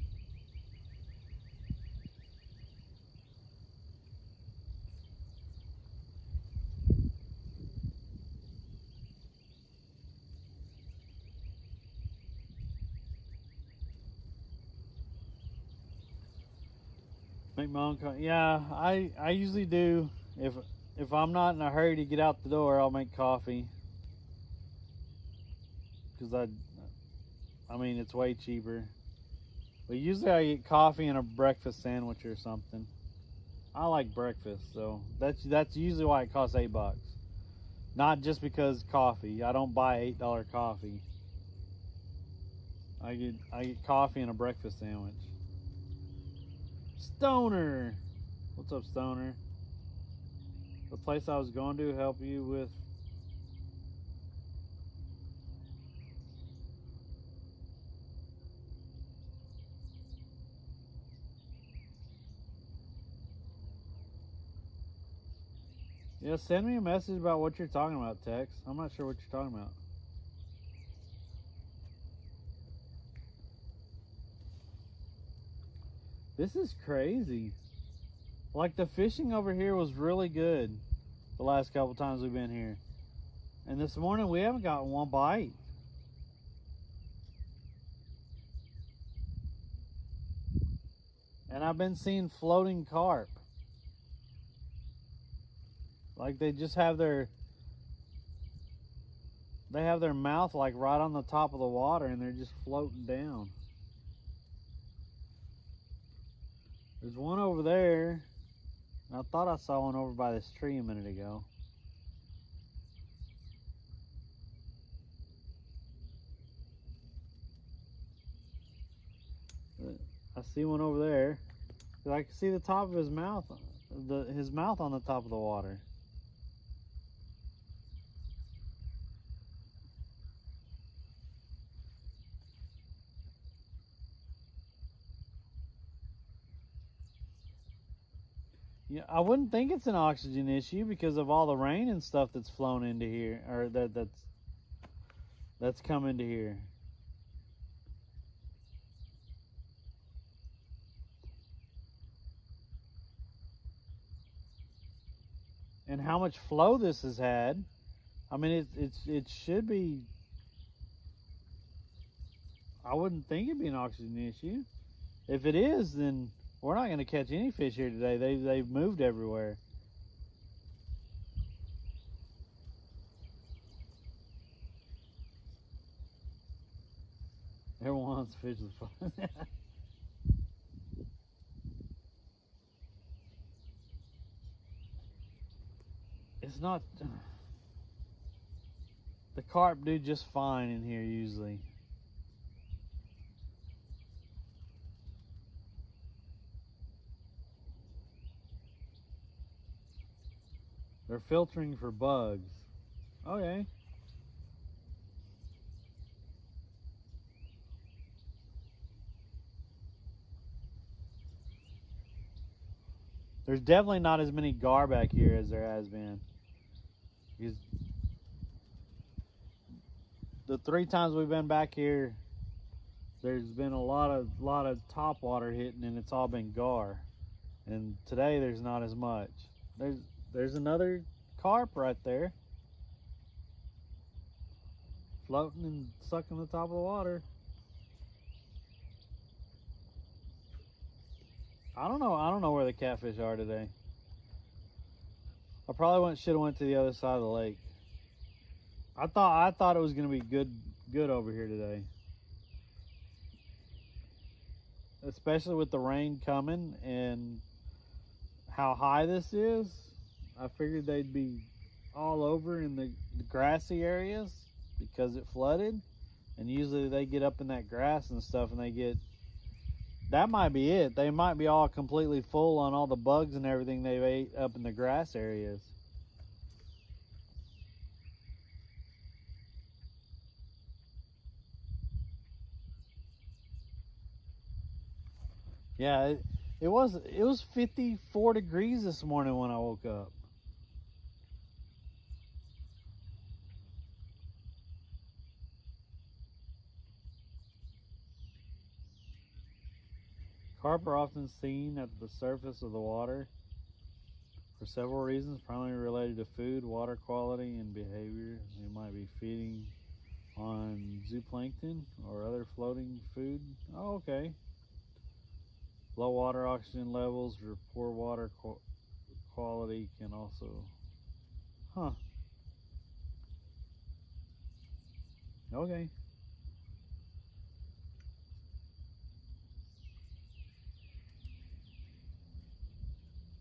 Make my own yeah, I usually do. If I'm not in a hurry to get out the door, I'll make coffee. Because I mean, it's way cheaper. But usually I get coffee and a breakfast sandwich or something. I like breakfast, so that's usually why it costs $8. Not just because coffee. I don't buy $8 coffee. I get coffee and a breakfast sandwich. Stoner! What's up, Stoner? The place I was going to help you with Yeah, send me a message about what you're talking about, Tex. I'm not sure what you're talking about. This is crazy. Like, the fishing over here was really good the last couple times we've been here. And this morning we haven't gotten one bite. And I've been seeing floating carp. Like, they just have their mouth like right on the top of the water and they're just floating down. There's one over there. I thought I saw one over by this tree a minute ago. I see one over there. I can see the top of his mouth, his mouth on the top of the water. Yeah, I wouldn't think it's an oxygen issue because of all the rain and stuff that's flown into here, or that's come into here. And how much flow this has had. I mean, it should be. I wouldn't think it'd be an oxygen issue. If it is, then we're not going to catch any fish here today. They've moved everywhere. Everyone wants to fish with fun. It's not. The carp do just fine in here usually. They're filtering for bugs. Okay. There's definitely not as many gar back here as there has been. Because the 3 times we've been back here, there's been a lot of top water hitting, and it's all been gar. And today there's not as much. There's another carp right there, floating and sucking the top of the water. I don't know where the catfish are today. I probably should have went to the other side of the lake. I thought it was gonna be good over here today. Especially with the rain coming and how high this is. I figured they'd be all over in the grassy areas because it flooded. And usually they get up in that grass and stuff and they get. That might be it. They might be all completely full on all the bugs and everything they've ate up in the grass areas. Yeah, it was 54 degrees this morning when I woke up. Carp are often seen at the surface of the water for several reasons, primarily related to food, water quality, and behavior. They might be feeding on zooplankton or other floating food. Oh, okay. Low water oxygen levels or poor water quality can also. Huh. Okay.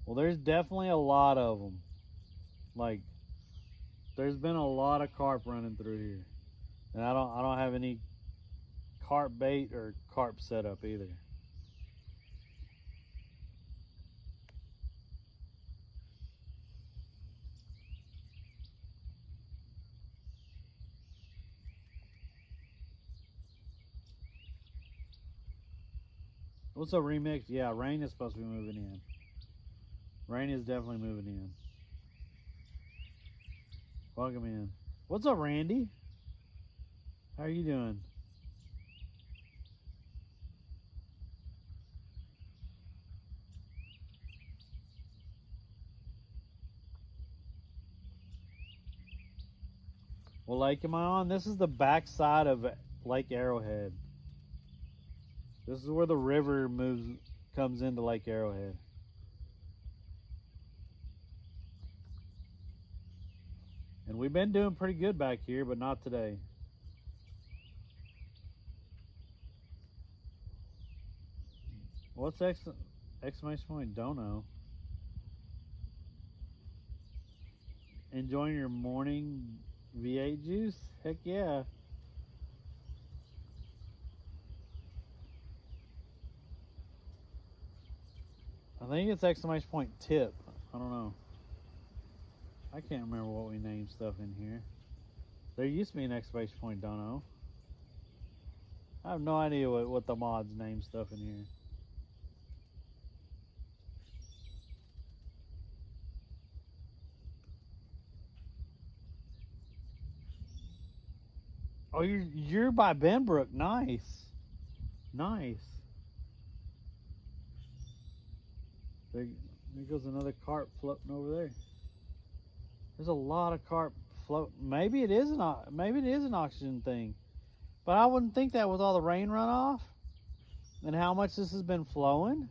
Well, there's definitely a lot of them. Like, there's been a lot of carp running through here, and I don't have any carp bait or carp setup either. What's a remix? Yeah, rain is supposed to be moving in. Rain is definitely moving in. Welcome in. What's up, Randy? How are you doing? What lake am I on? This is the backside of Lake Arrowhead. This is where the river comes into Lake Arrowhead. And we've been doing pretty good back here, but not today. What's exclamation point? Don't know. Enjoying your morning V8 juice? Heck yeah. I think it's exclamation point tip. I don't know. I can't remember what we named stuff in here. There used to be an exclamation point, don't know. I have no idea what the mods name stuff in here. Oh, you're by Benbrook. Nice. Nice. There goes another carp floating over there. There's a lot of carp floating. Maybe it is an oxygen thing, but I wouldn't think that with all the rain runoff and how much this has been flowing.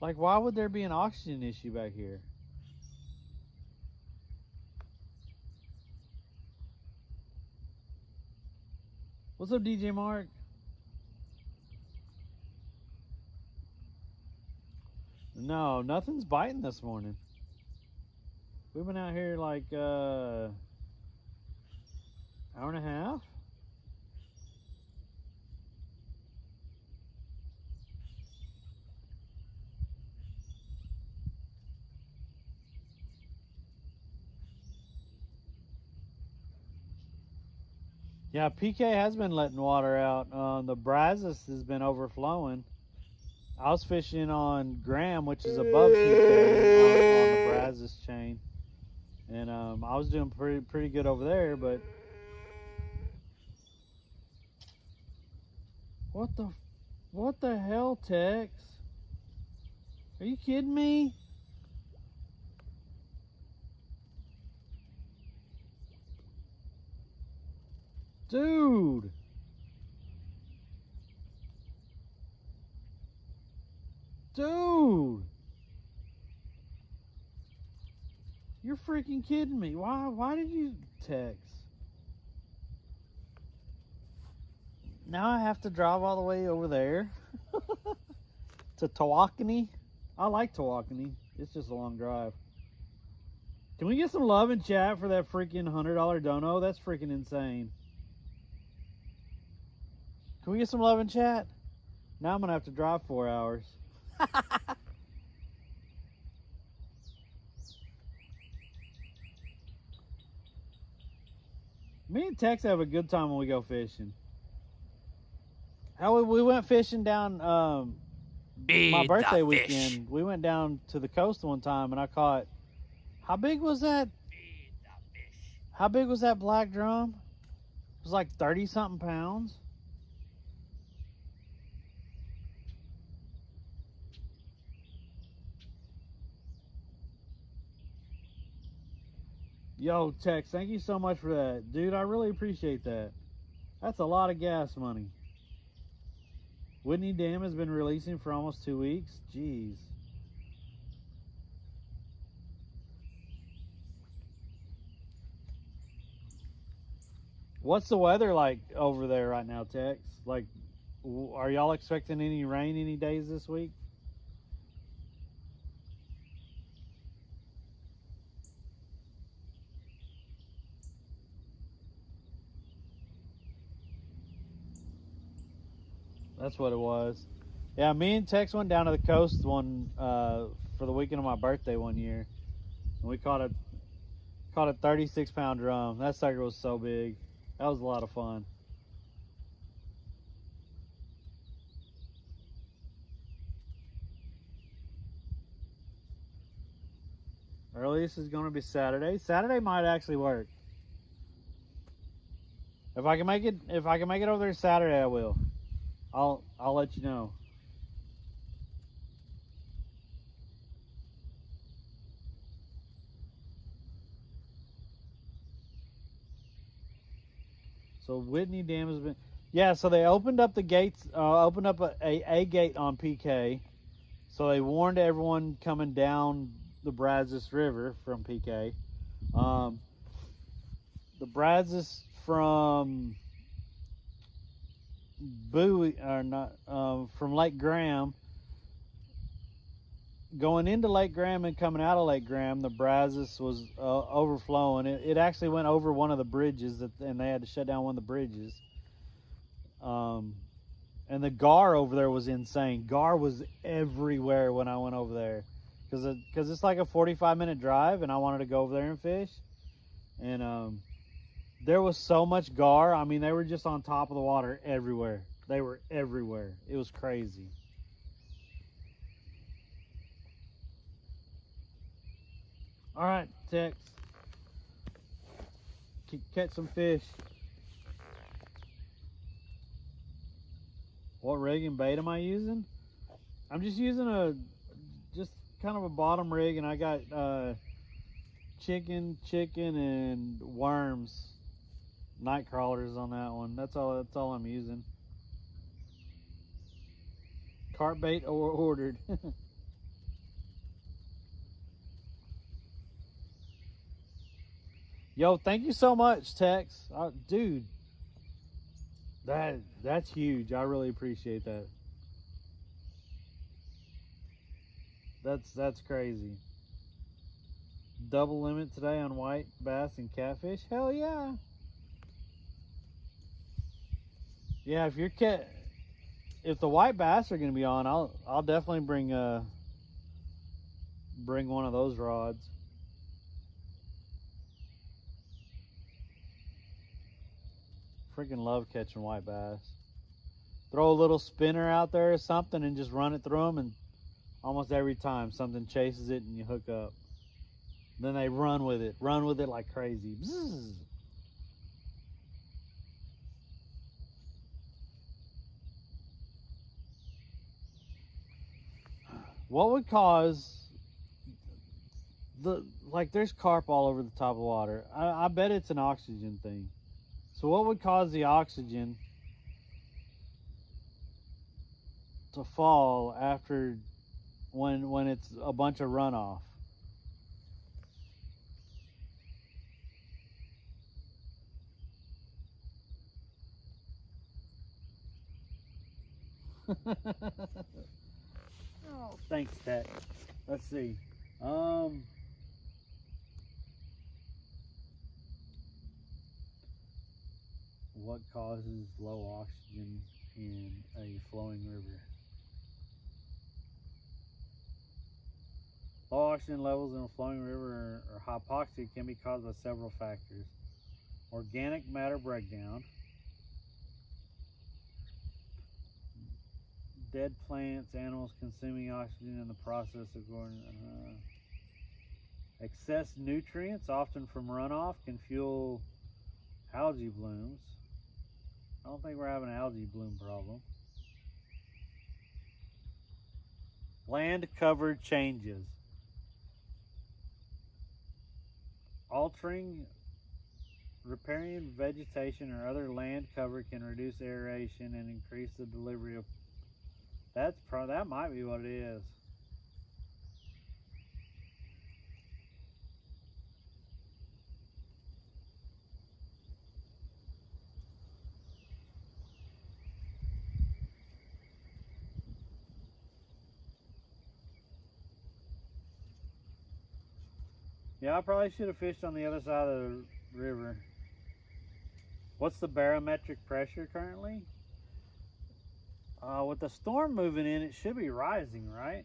Like, why would there be an oxygen issue back here? What's up, DJ Mark? No, nothing's biting this morning. We've been out here like hour and a half. Yeah, PK has been letting water out. The Brazos has been overflowing. I was fishing on Graham, which is above PK on the Brazos chain, and I was doing pretty good over there. But what the hell, Tex? Are you kidding me? Dude. Dude. You're freaking kidding me. Why did you text? Now I have to drive all the way over there to Tawakoni. I like Tawakoni. It's just a long drive. Can we get some love in chat for that freaking $100 dono? That's freaking insane. Can we get some love in chat? Now I'm going to have to drive 4 hours. Me and Tex have a good time when we go fishing. We went fishing down my birthday weekend. We went down to the coast one time and I caught, how big was that? How big was that black drum? It was like 30 something pounds. Yo, Tex, thank you so much for that. Dude, I really appreciate that. That's a lot of gas money. Whitney Dam has been releasing for almost 2 weeks. Jeez. What's the weather like over there right now, Tex? Like, are y'all expecting any rain any days this week? That's what it was. Yeah, me and Tex went down to the coast for the weekend of my birthday one year, and we caught a 36-pound drum. That sucker was so big. That was a lot of fun. Earliest is going to be Saturday. Saturday might actually work. If I can make it over there Saturday, I will. I'll let you know. So Whitney Dam has been, yeah. So they opened up the gates, opened up a gate on PK. So they warned everyone coming down the Brazos River from PK. The Brazos from Bowie or not from Lake Graham, going into Lake Graham and coming out of Lake Graham, the Brazos was overflowing. It actually went over one of the bridges, and they had to shut down one of the bridges. And the gar over there was insane. Gar was everywhere when I went over there, because it's like a 45-minute drive, and I wanted to go over there and fish. And there was so much gar. I mean, they were just on top of the water everywhere. They were everywhere. It was crazy. All right, Tex. Catch some fish. What rig and bait am I using? I'm just using just kind of a bottom rig, and I got chicken, and worms, night crawlers on that one. That's all I'm using. Carp bait ordered. Yo, thank you so much, Tex. Dude, that's huge. I really appreciate that. That's crazy. Double limit today on white bass and catfish. Hell yeah. Yeah, if the white bass are gonna be on, I'll definitely bring one of those rods. Freaking love catching white bass. Throw a little spinner out there or something and just run it through them, and almost every time something chases it and you hook up. Then they run with it like crazy. Bzzz. What would cause there's carp all over the top of the water. I bet it's an oxygen thing. So what would cause the oxygen to fall after when it's a bunch of runoff? Oh, thanks, Ted. Let's see. What causes low oxygen in a flowing river? Low oxygen levels in a flowing river or hypoxia can be caused by several factors. Organic matter breakdown, dead plants, animals consuming oxygen in the process of growing. Excess nutrients, often from runoff, can fuel algae blooms. I don't think we're having an algae bloom problem. Land cover changes. Altering riparian vegetation or other land cover can reduce aeration and increase the delivery of. That might be what it is. Yeah, I probably should have fished on the other side of the river. What's the barometric pressure currently? With the storm moving in, it should be rising, right?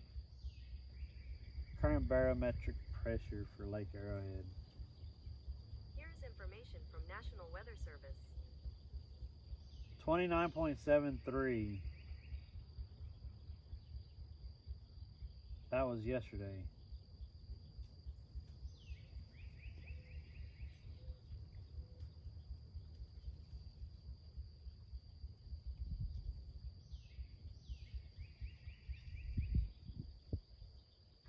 Current barometric pressure for Lake Arrowhead. Here's information from National Weather Service. 29.73. That was yesterday.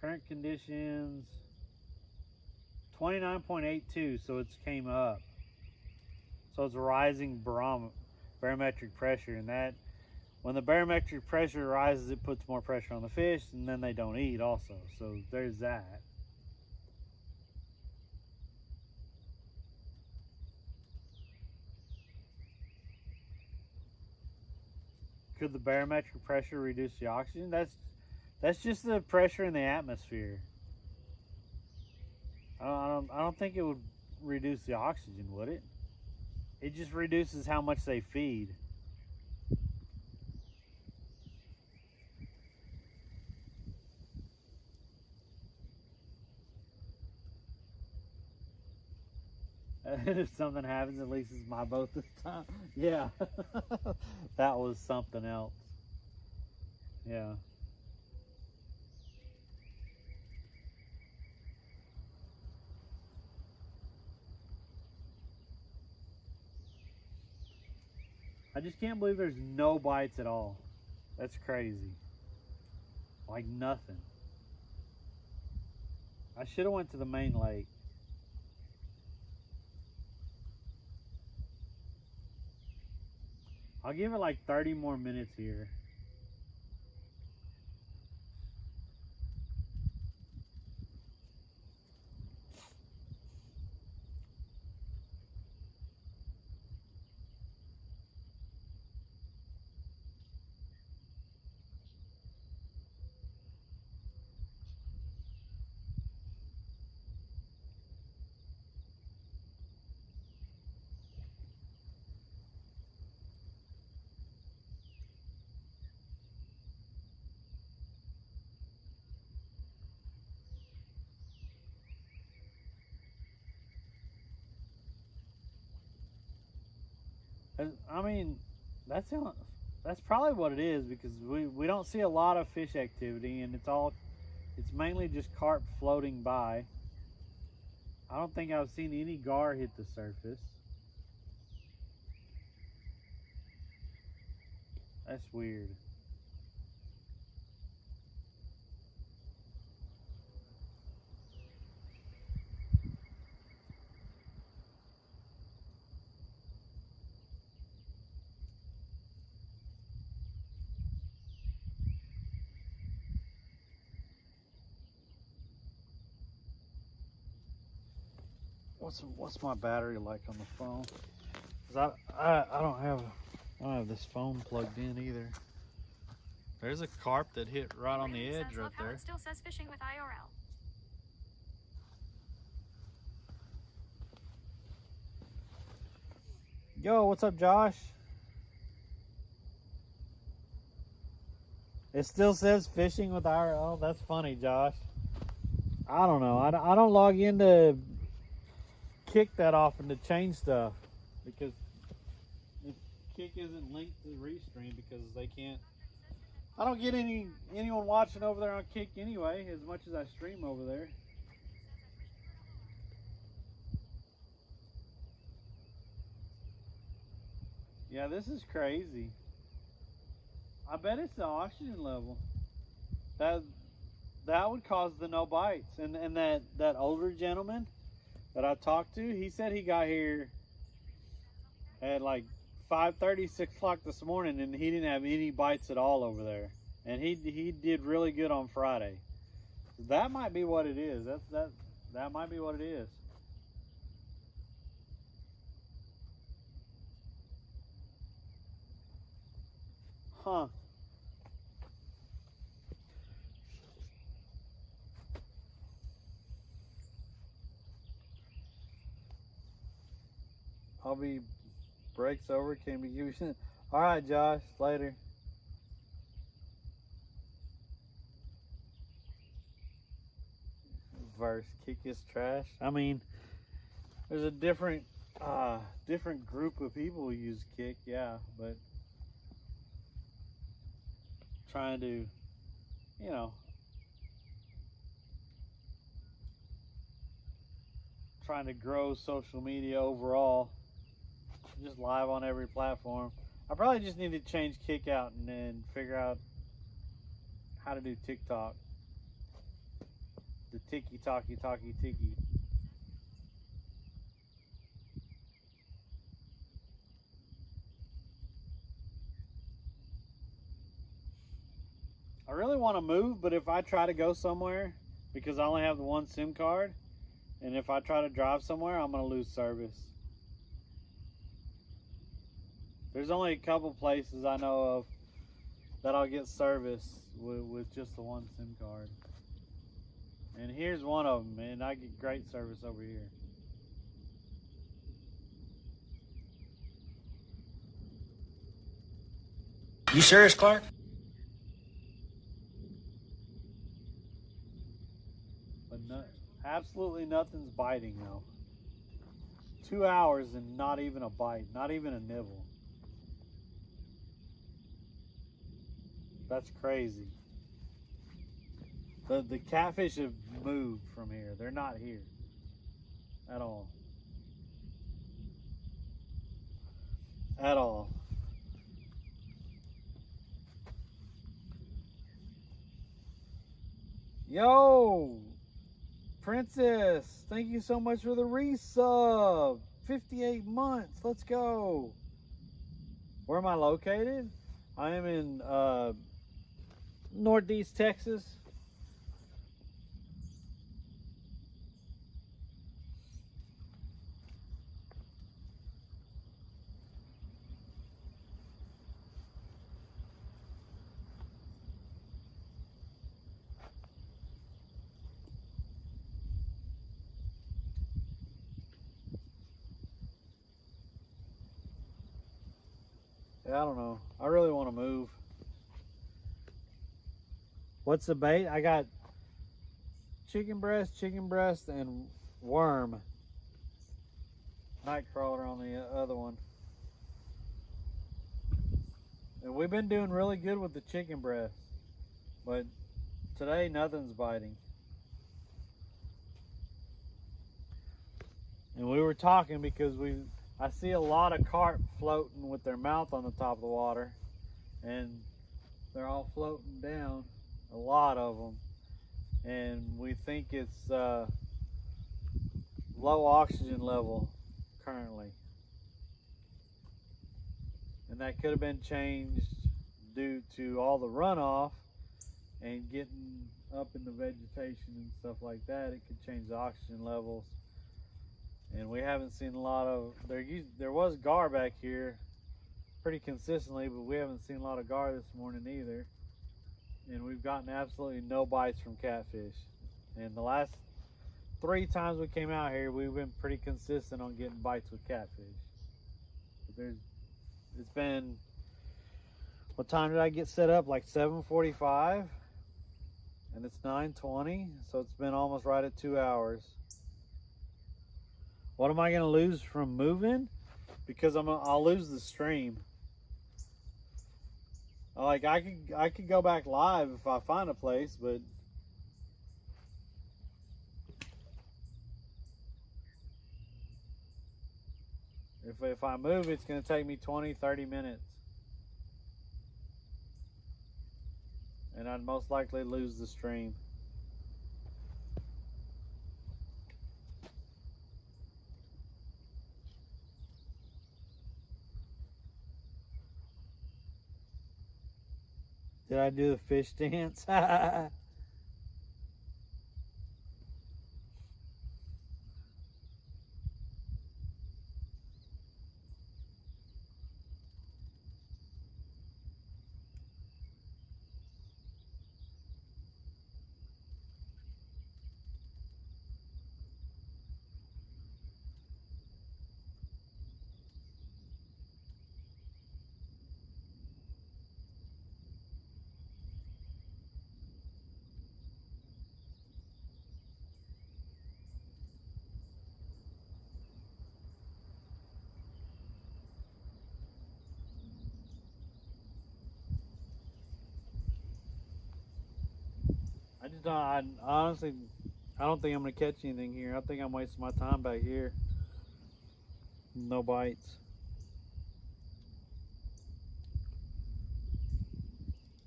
Current conditions 29.82, so it's came up. So it's rising barometric pressure, and that when the barometric pressure rises, it puts more pressure on the fish, and then they don't eat also. So there's that. Could the barometric pressure reduce the oxygen? That's just the pressure in the atmosphere. I don't think it would reduce the oxygen, would it? It just reduces how much they feed. If something happens, at least it's my boat this time. Yeah, that was something else. Yeah. I just can't believe there's no bites at all. That's crazy. Like nothing. I should have went to the main lake. I'll give it like 30 more minutes here. I mean, that's probably what it is, because we don't see a lot of fish activity, and it's mainly just carp floating by. I don't think I've seen any gar hit the surface. That's weird. What's my battery like on the phone? 'Cause I don't have this phone plugged in either. There's a carp that hit right on the edge right there. It still says fishing with IRL. Yo, what's up, Josh? It still says fishing with IRL. That's funny, Josh. I don't know. I don't log into Kick that often to change stuff, because Kick isn't linked to Restream because they can't. I don't get anyone watching over there on Kick anyway, as much as I stream over there. Yeah, this is crazy. I bet it's the oxygen level. That would cause the no bites. And that older gentleman that I talked to, he said he got here at like 5:30, 6 o'clock this morning, and he didn't have any bites at all over there. And he did really good on Friday. That might be what it is. That might be what it is. Huh. I'll be breaks over. Can be using. All right, Josh. Later. Verse Kick is trash. I mean, there's a different group of people who use Kick, yeah, but trying to, you know, trying to grow social media overall, just live on every platform. I probably just need to change Kick out and then figure out how to do TikTok. the tiki talkie talkie tiki. I really want to move, but if I try to go somewhere, because I only have the one SIM card, and if I try to drive somewhere, I'm going to lose service. There's only a couple places I know of that I'll get service with just the one SIM card. And here's one of them, and I get great service over here. You serious, Clark? But no, absolutely nothing's biting though. 2 hours and not even a bite, not even a nibble. That's crazy. The catfish have moved from here. They're not here at all. At all. Yo, Princess, thank you so much for the resub. 58 months. Let's go. Where am I located? I am in Northeast Texas. Yeah, I don't know. I really want to move. What's the bait? I got chicken breast, and worm. Nightcrawler on the other one. And we've been doing really good with the chicken breast. But today, nothing's biting. And we were talking because I see a lot of carp floating with their mouth on the top of the water, and they're all floating down, a lot of them, and we think it's low oxygen level currently, and that could have been changed due to all the runoff and getting up in the vegetation and stuff like that. It could change the oxygen levels. And we haven't seen a lot of, there was gar back here pretty consistently, but we haven't seen a lot of gar this morning either. And we've gotten absolutely no bites from catfish. And the last 3 times we came out here, we've been pretty consistent on getting bites with catfish. But it's been, what time did I get set up? Like 7:45, and it's 9:20, so it's been almost right at 2 hours. What am I going to lose from moving? Because I'll lose the stream. Like I could go back live if I find a place, but if I move, it's going to take me 20-30 minutes. And I'd most likely lose the stream. Did I do the fish dance? I honestly, I don't think I'm going to catch anything here. I think I'm wasting my time back here. No bites.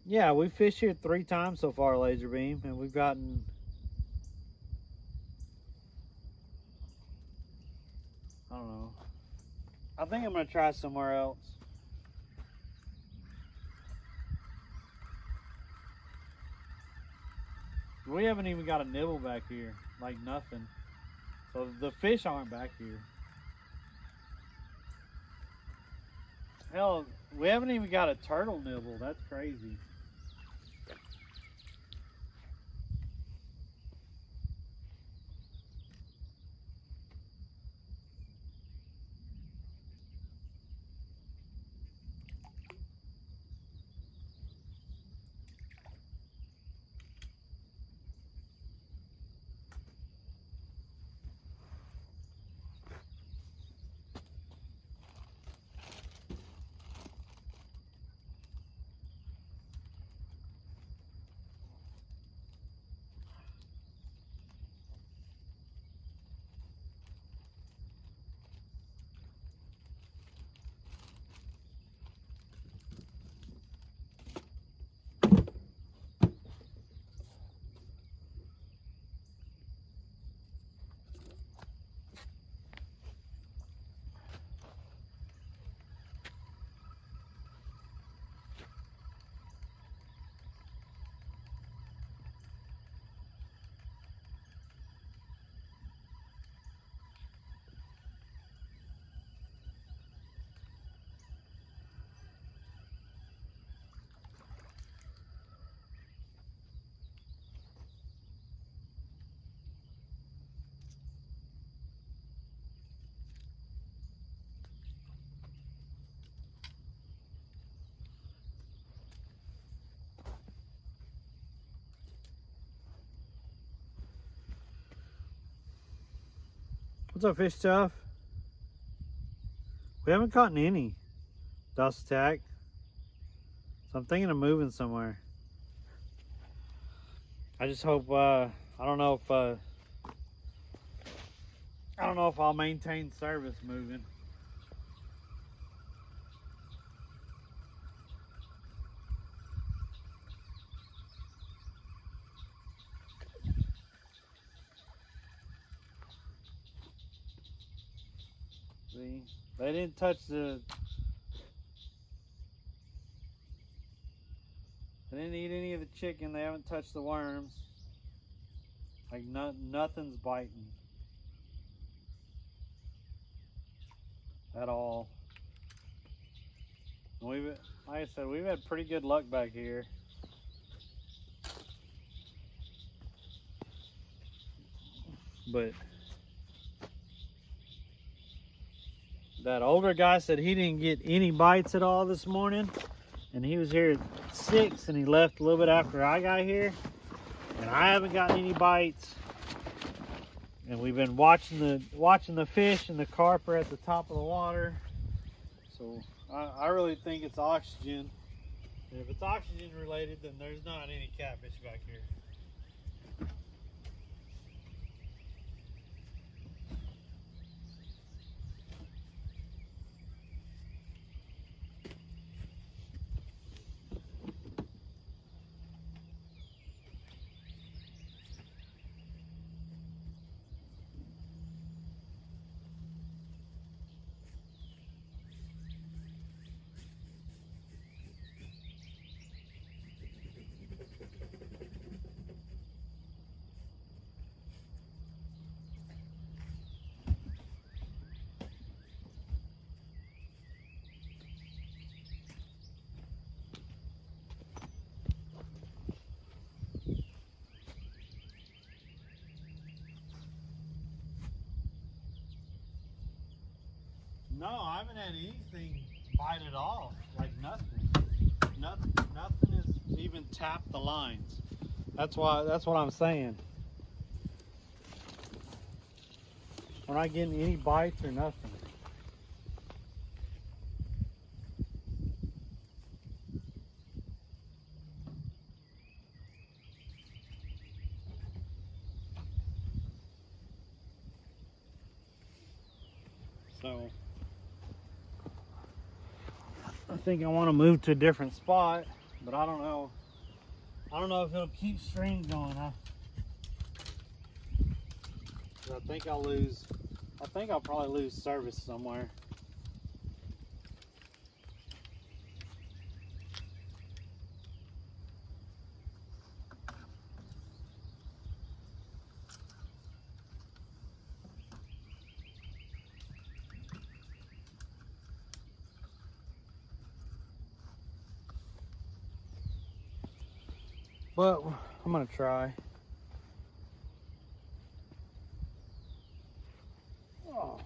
Yeah, we fished here 3 times so far, Laser Beam, and we've gotten I don't know. I think I'm gonna try somewhere else. We haven't even got a nibble back here, like nothing. So the fish aren't back here. Hell, we haven't even got a turtle nibble. That's crazy. What's up, Fish Tough? We haven't caught any dust attack, so I'm thinking of moving somewhere. I just hope. I don't know if I'll maintain service moving. See, they didn't touch the. They didn't eat any of the chicken. They haven't touched the worms. Like nothing's biting at all. And like I said, we've had pretty good luck back here. But that older guy said he didn't get any bites at all this morning, and he was here at 6 and he left a little bit after I got here, and I haven't gotten any bites. And we've been watching the fish, and the carp are at the top of the water. So I really think it's oxygen. And if it's oxygen related, then there's not any catfish back here. No, I haven't had anything bite at all. Like nothing. Nothing has even tapped the lines. That's what I'm saying. We're not getting any bites or nothing. So I think I want to move to a different spot, but I don't know. I don't know if it'll keep stream going. I think I'll lose I think I'll probably lose service somewhere. But I'm gonna try. Oh.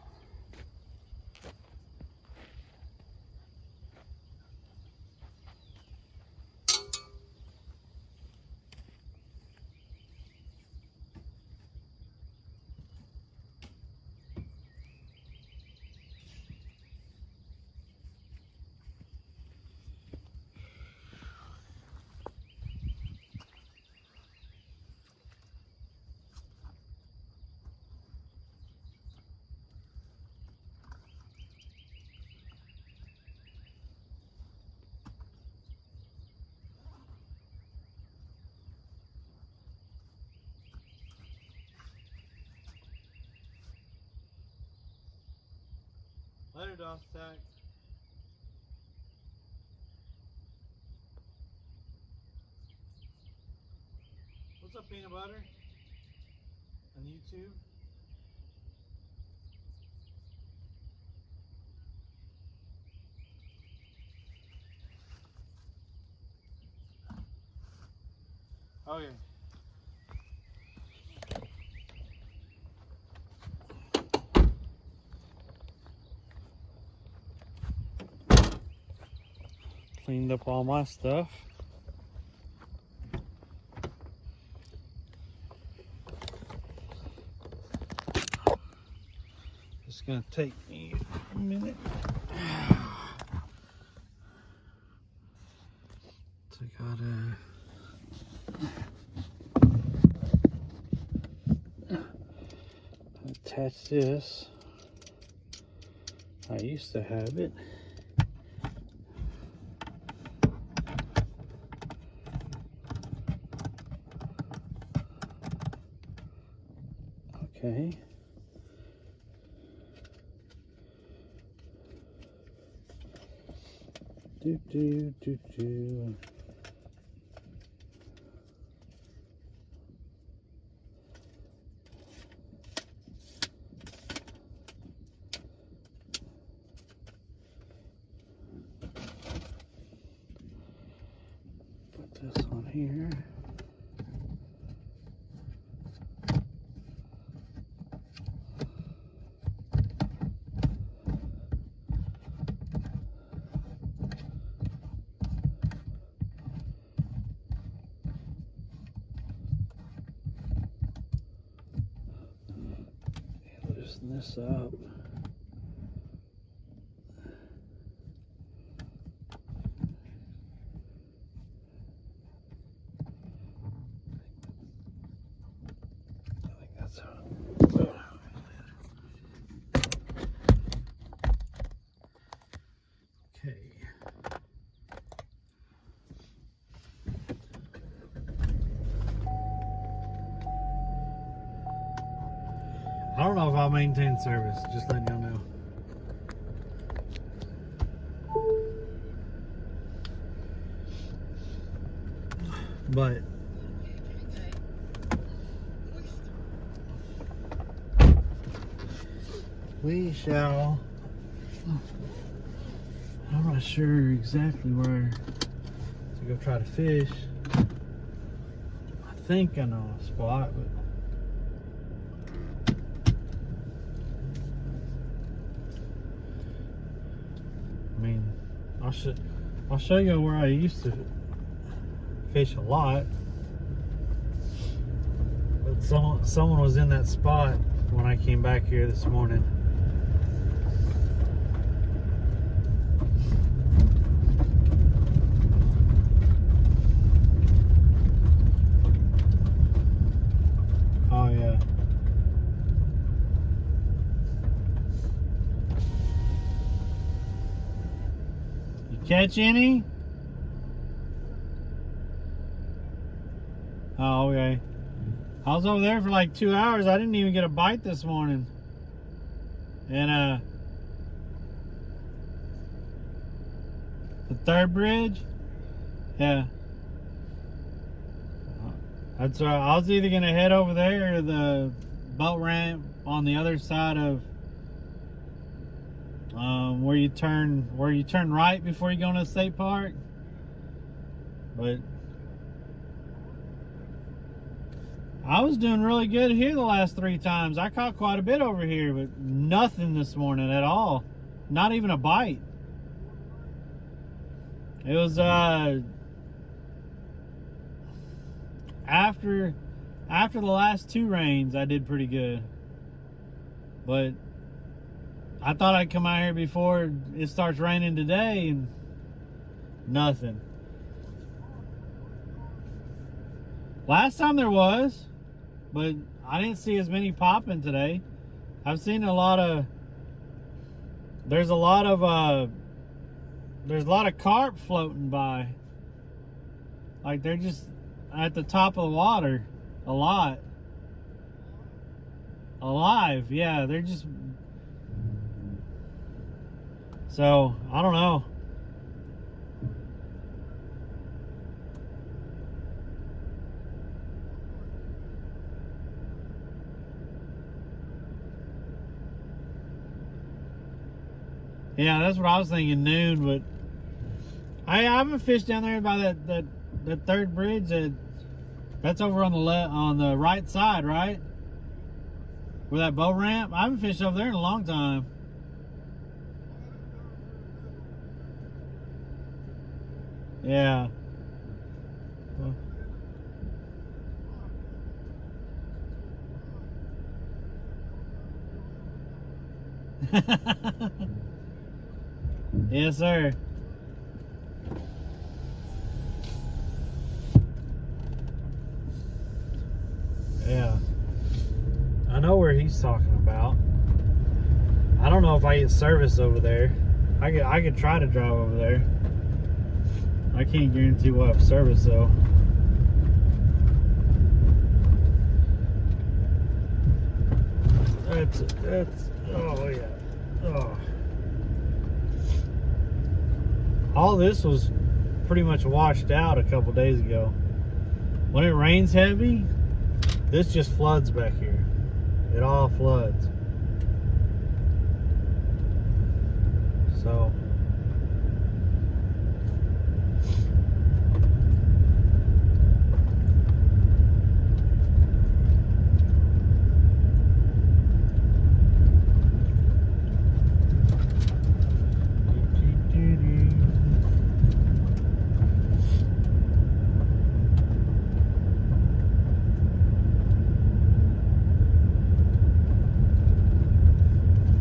Later, Dog Stack. What's up, Peanut Butter? On YouTube? Oh, yeah. Cleaned up all my stuff. It's gonna take me a minute. So I gotta attach this. I used to have it. Okay. Do. Put this on here. Loosen this up. I think that's how. Okay. I don't know if I'll maintain service, just letting y'all know. But we shall. I'm not sure exactly where to go try to fish. I think I know a spot, but I mean, I'll show you where I used to fish a lot. But someone was in that spot when I came back here this morning. Oh yeah. You catch any? Oh, okay. I was over there for like 2 hours. I didn't even get a bite this morning. And the third bridge, yeah. That's right. I was either gonna head over there or the boat ramp on the other side of where you turn right before you go into the state park. But I was doing really good here the last 3 times. I caught quite a bit over here, but nothing this morning at all. Not even a bite. It was after the last 2 rains, I did pretty good. But I thought I'd come out here before it starts raining today, and nothing. Last time there was, but I didn't see as many popping today. I've seen there's a lot of carp floating by. Like they're just at the top of the water a lot. Alive, yeah, they're just. So, I don't know. Yeah, that's what I was thinking, noon, but I haven't fished down there by that third bridge. That's over on the right side, right? Where that boat ramp. I haven't fished over there in a long time. Yeah. Yes, sir. Yeah. I know where he's talking about. I don't know if I get service over there. I could try to drive over there. I can't guarantee we'll have service though. That's oh yeah. Oh. All this was pretty much washed out a couple days ago. When it rains heavy, this just floods back here. It all floods. So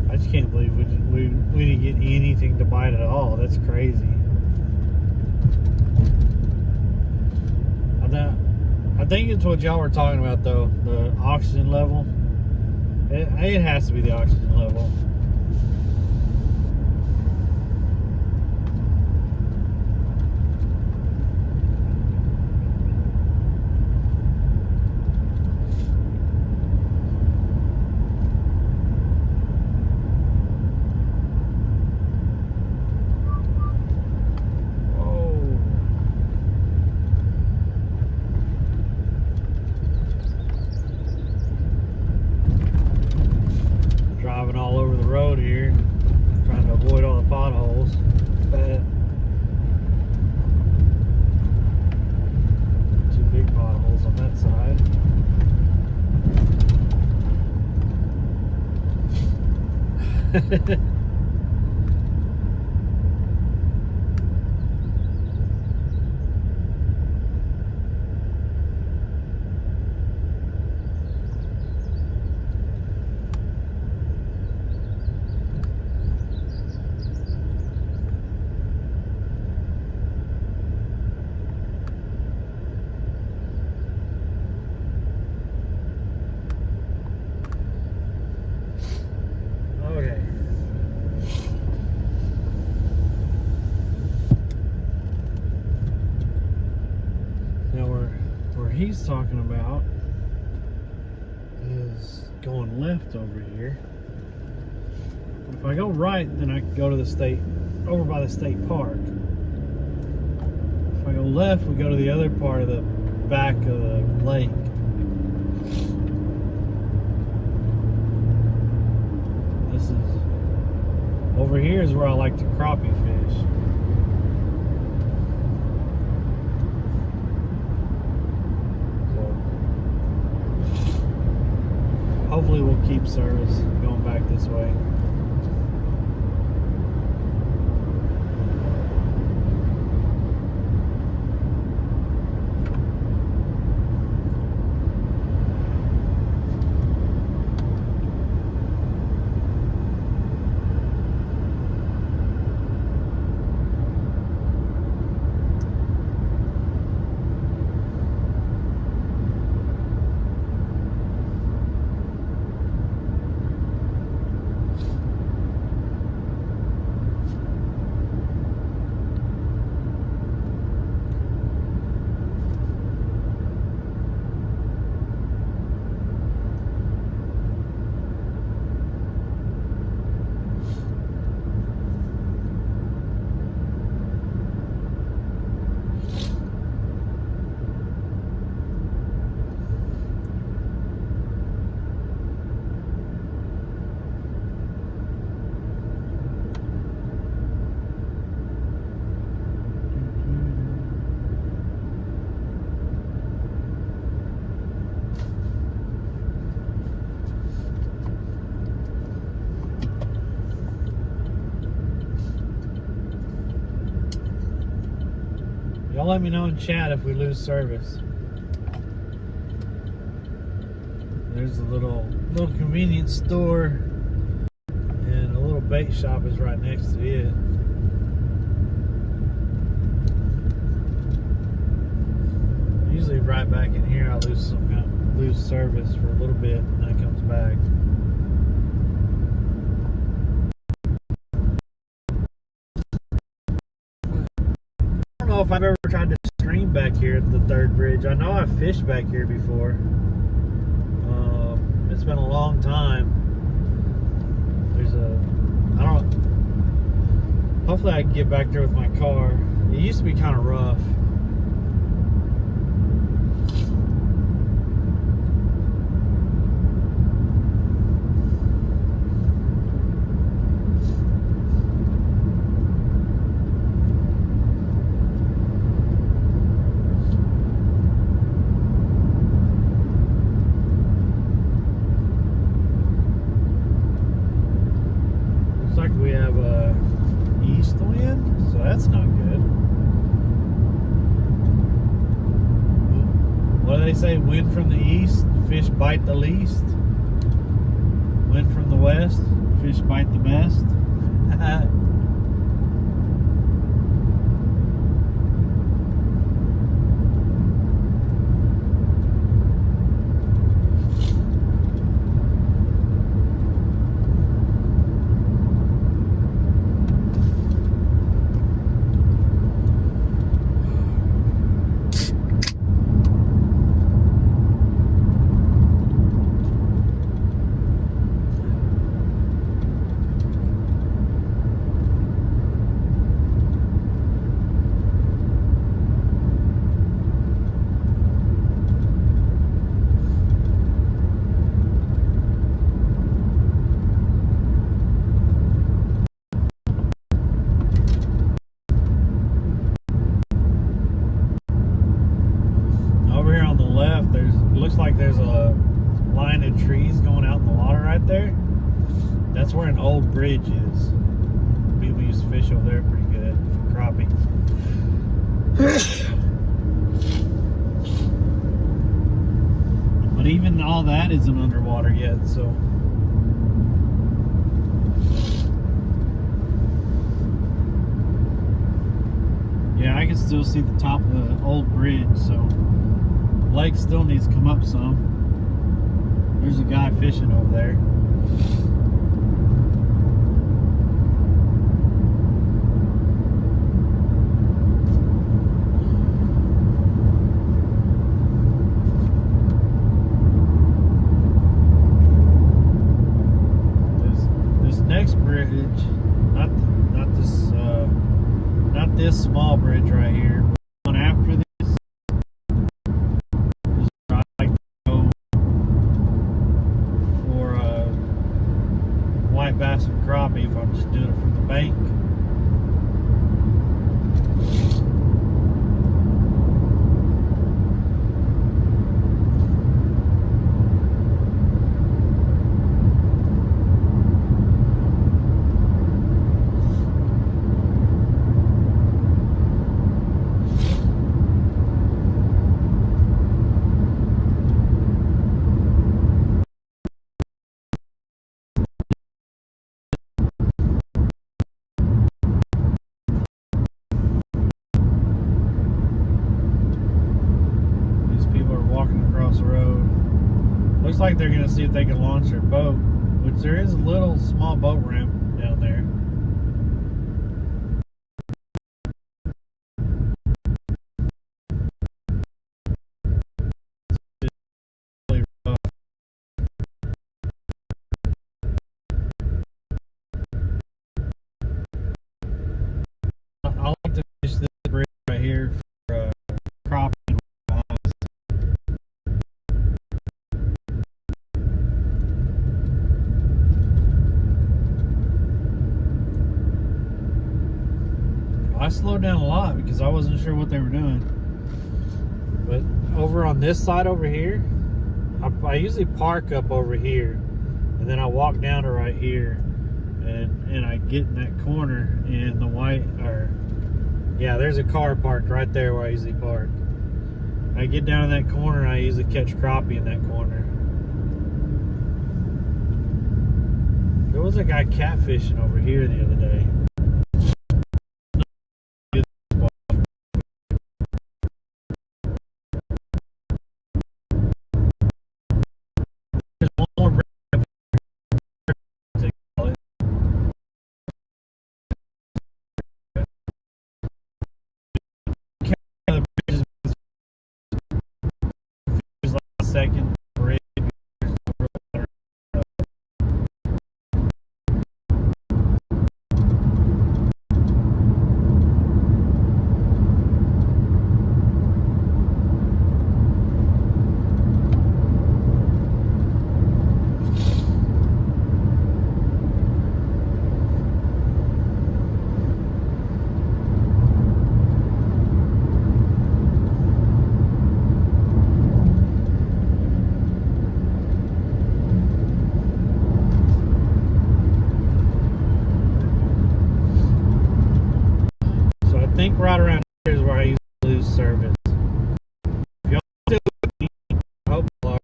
I just can't believe we didn't get anything to bite at all. That's crazy. I think it's what y'all were talking about though, the oxygen level. It has to be the oxygen level. Driving all over the road here, trying to avoid all the potholes. But 2 big potholes on that side. Okay. Now where he's talking about is going left over here. If I go right, then I can go to the state, over by the state park. If I go left, we go to the other part of the back of the lake. This is, over here is where I like to crappie fish. So, hopefully we'll keep service going back this way. Y'all let me know in chat if we lose service. There's a little convenience store and a little bait shop is right next to it. Usually right back in here I lose service for a little bit and then it comes back. I don't know if I've ever tried to stream back here at the third bridge. I know I've fished back here before. It's been a long time. Hopefully I can get back there with my car. It used to be kind of rough. We have a east wind, so that's not good. What do they say? Wind from the east, fish bite the least. Wind from the west, fish bite the best. Looks like there's a line of trees going out in the water right there. That's where an old bridge is. People used to fish over there pretty good for crappie. But even all that isn't underwater yet, so. Yeah, I can still see the top of the old bridge, so. Lake still needs to come up some. There's a guy fishing over there. This next bridge, not this small bridge right here, but one after this is where I like to go for white bass and crappie if I'm just doing it from the bank. Looks like they're gonna see if they can launch their boat, which there is a little small boat ramp down there. I like to fish this bridge right here for crappie. I slowed down a lot because I wasn't sure what they were doing. But over on this side over here, I usually park up over here, and then I walk down to right here, and I get in that corner, and there's a car parked right there where I usually park. I get down in that corner, and I usually catch crappie in that corner. There was a guy catfishing over here the other day. Second bridge. I think right around here is where I used to lose service. If y'all still with me, I hope you are.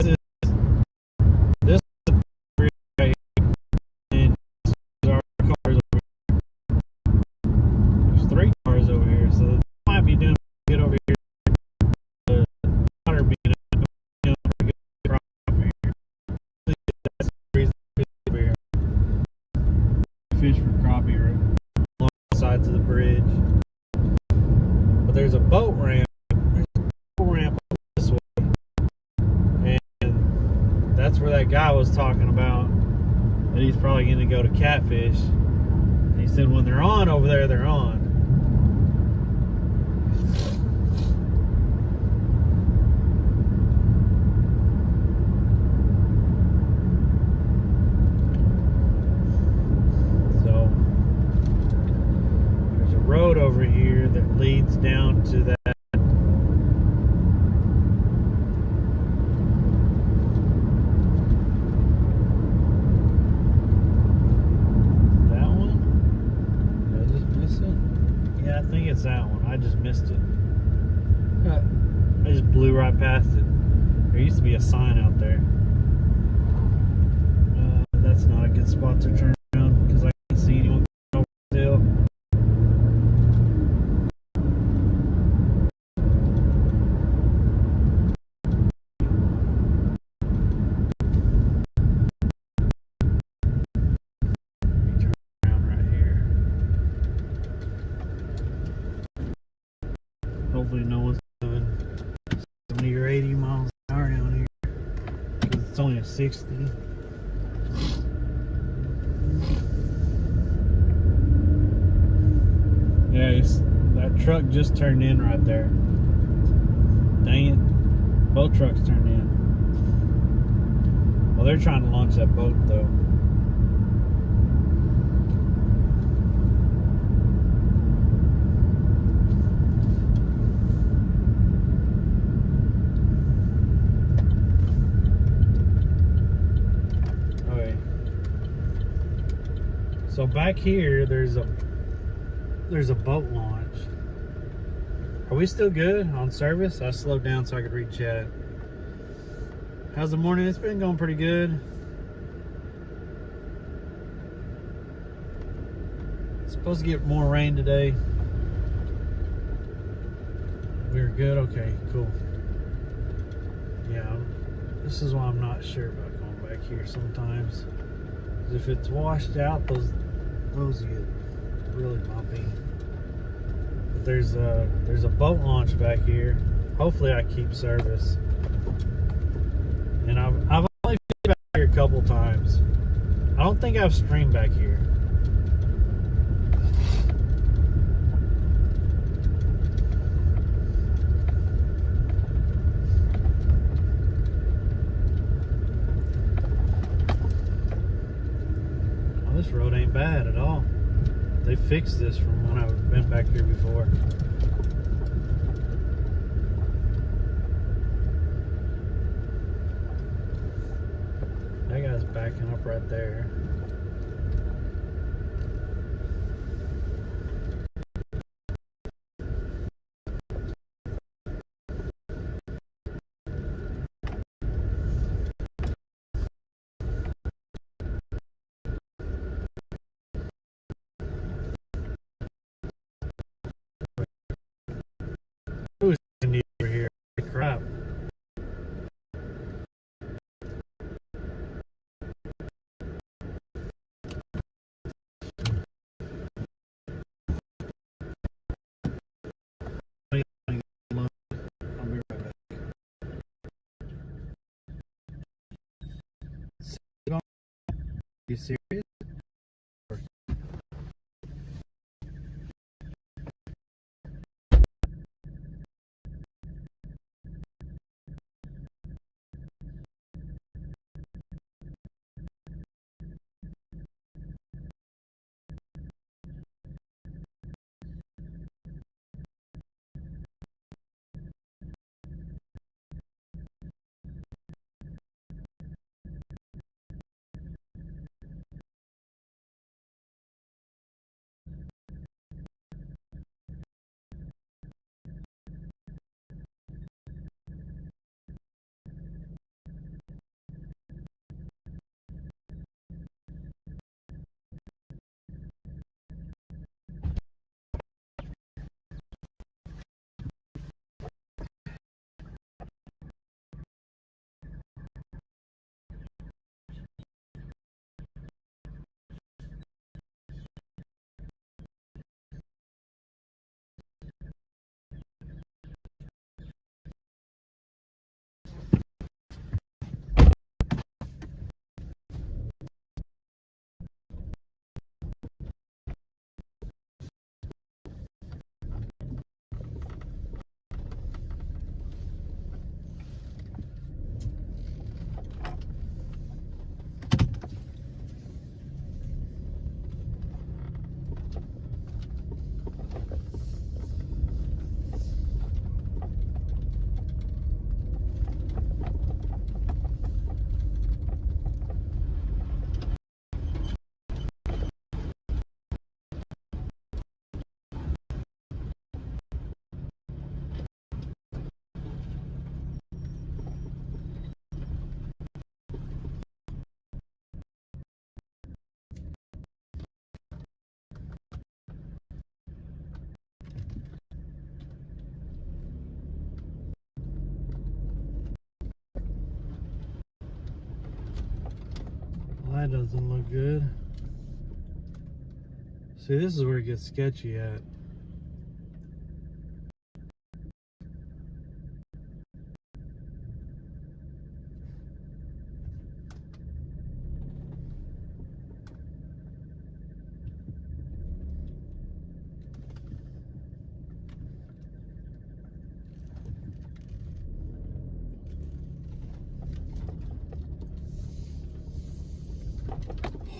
This is the bridge right here, and there are cars over here. There's 3 cars over here, so they might be doing good over here. The water being doing pretty good over here. That's the reason over here. Fish for crappie along the sides of the bridge. But there's a boat ramp. There's a boat ramp this way. And that's where that guy was talking about that he's probably going to go to catfish. And he said when they're on over there, they're on. Road over here that leads down to that one? Did I just miss it? Yeah, I think it's that one. I just missed it. I just blew right past it. There used to be a sign out there. That's not a good spot to turn around because I can't see anyone over the hill. Hopefully no one's doing 70 or 80 miles an hour down here. it's only a 60. Yeah, that truck just turned in right there. Dang it. Both trucks turned in. Well, they're trying to launch that boat, though. Okay. So back here, there's a boat launch. Are we still good on service? I slowed down so I could read chat. How's the morning? It's been going pretty good. It's supposed to get more rain today. We're good? Okay, cool. Yeah, this is why I'm not sure about going back here sometimes. 'Cause if it's washed out, those get really bumpy. But there's a boat launch back here. Hopefully I keep service. And I've only been back here a couple times. I don't think I've streamed back here. Oh, this road ain't bad at all. They fixed this from when I've been back here before. That guy's backing up right there. Who's over here? Crap. I'll be right back. You serious? Well, that doesn't look good. See, this is where it gets sketchy at.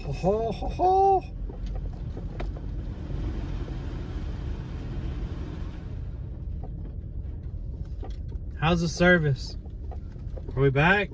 Ho, ho, ho. How's the service? Are we back?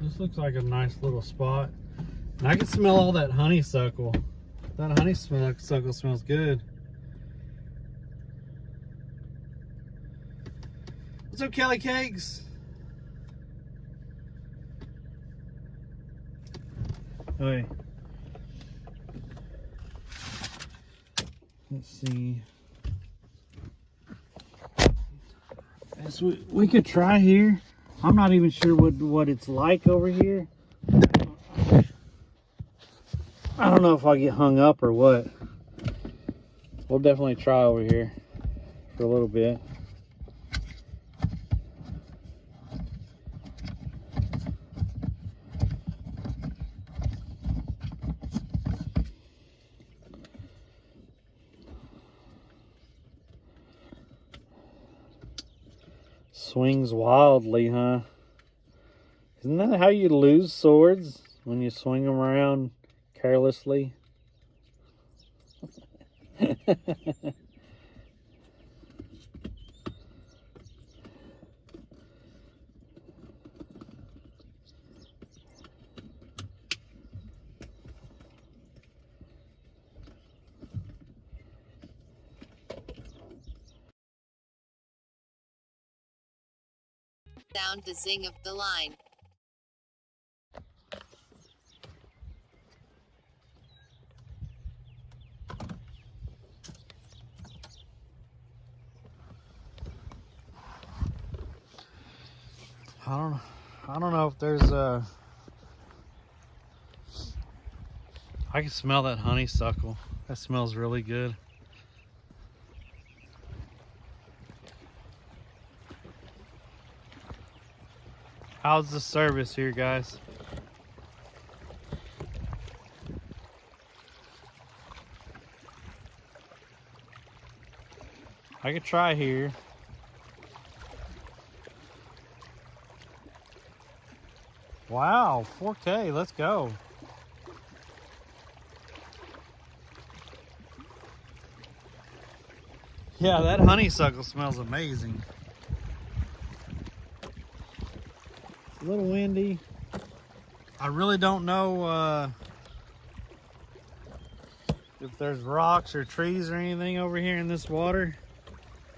This looks like a nice little spot. And I can smell all that honeysuckle. That honeysuckle smells good. What's up, Kelly Cakes? Okay. Let's see. Yes, we could try here. I'm not even sure what it's like over here. I don't know if I'll get hung up or what. We'll definitely try over here for a little bit. Swings wildly, huh? Isn't that how you lose swords? When you swing them around carelessly? Sound the zing of the line. I don't know if there's a. I can smell that honeysuckle. That smells really good. How's the service here, guys? I could try here. Wow, 4K, let's go. Yeah, that honeysuckle smells amazing. It's a little windy. I really don't know if there's rocks or trees or anything over here in this water,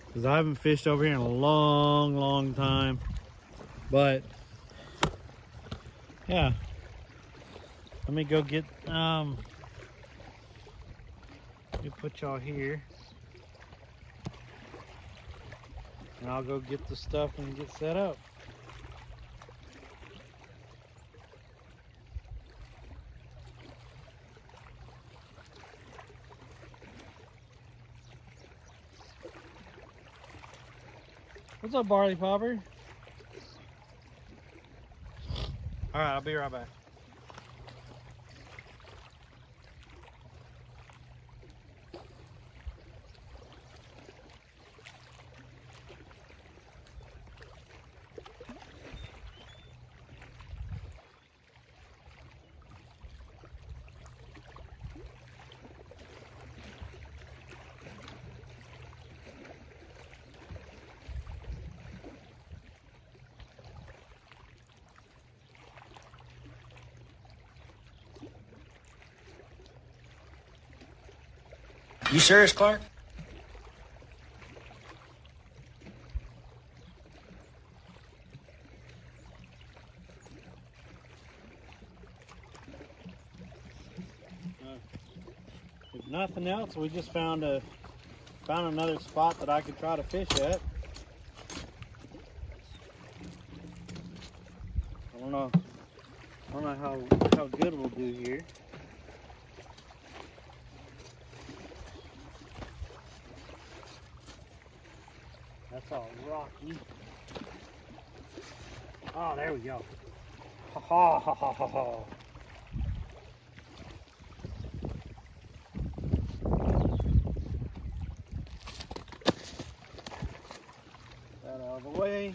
because I haven't fished over here in a long time. But yeah, let me go get let me put y'all here, and I'll go get the stuff and get set up. What's up, Barley Popper? All right, I'll be right back. You serious, Clark? If nothing else, we just found another spot that I could try to fish at. I don't know how good we'll do here. That's all rocky. Oh, there we go. Ha ha ha ha ha ha. That out of the way.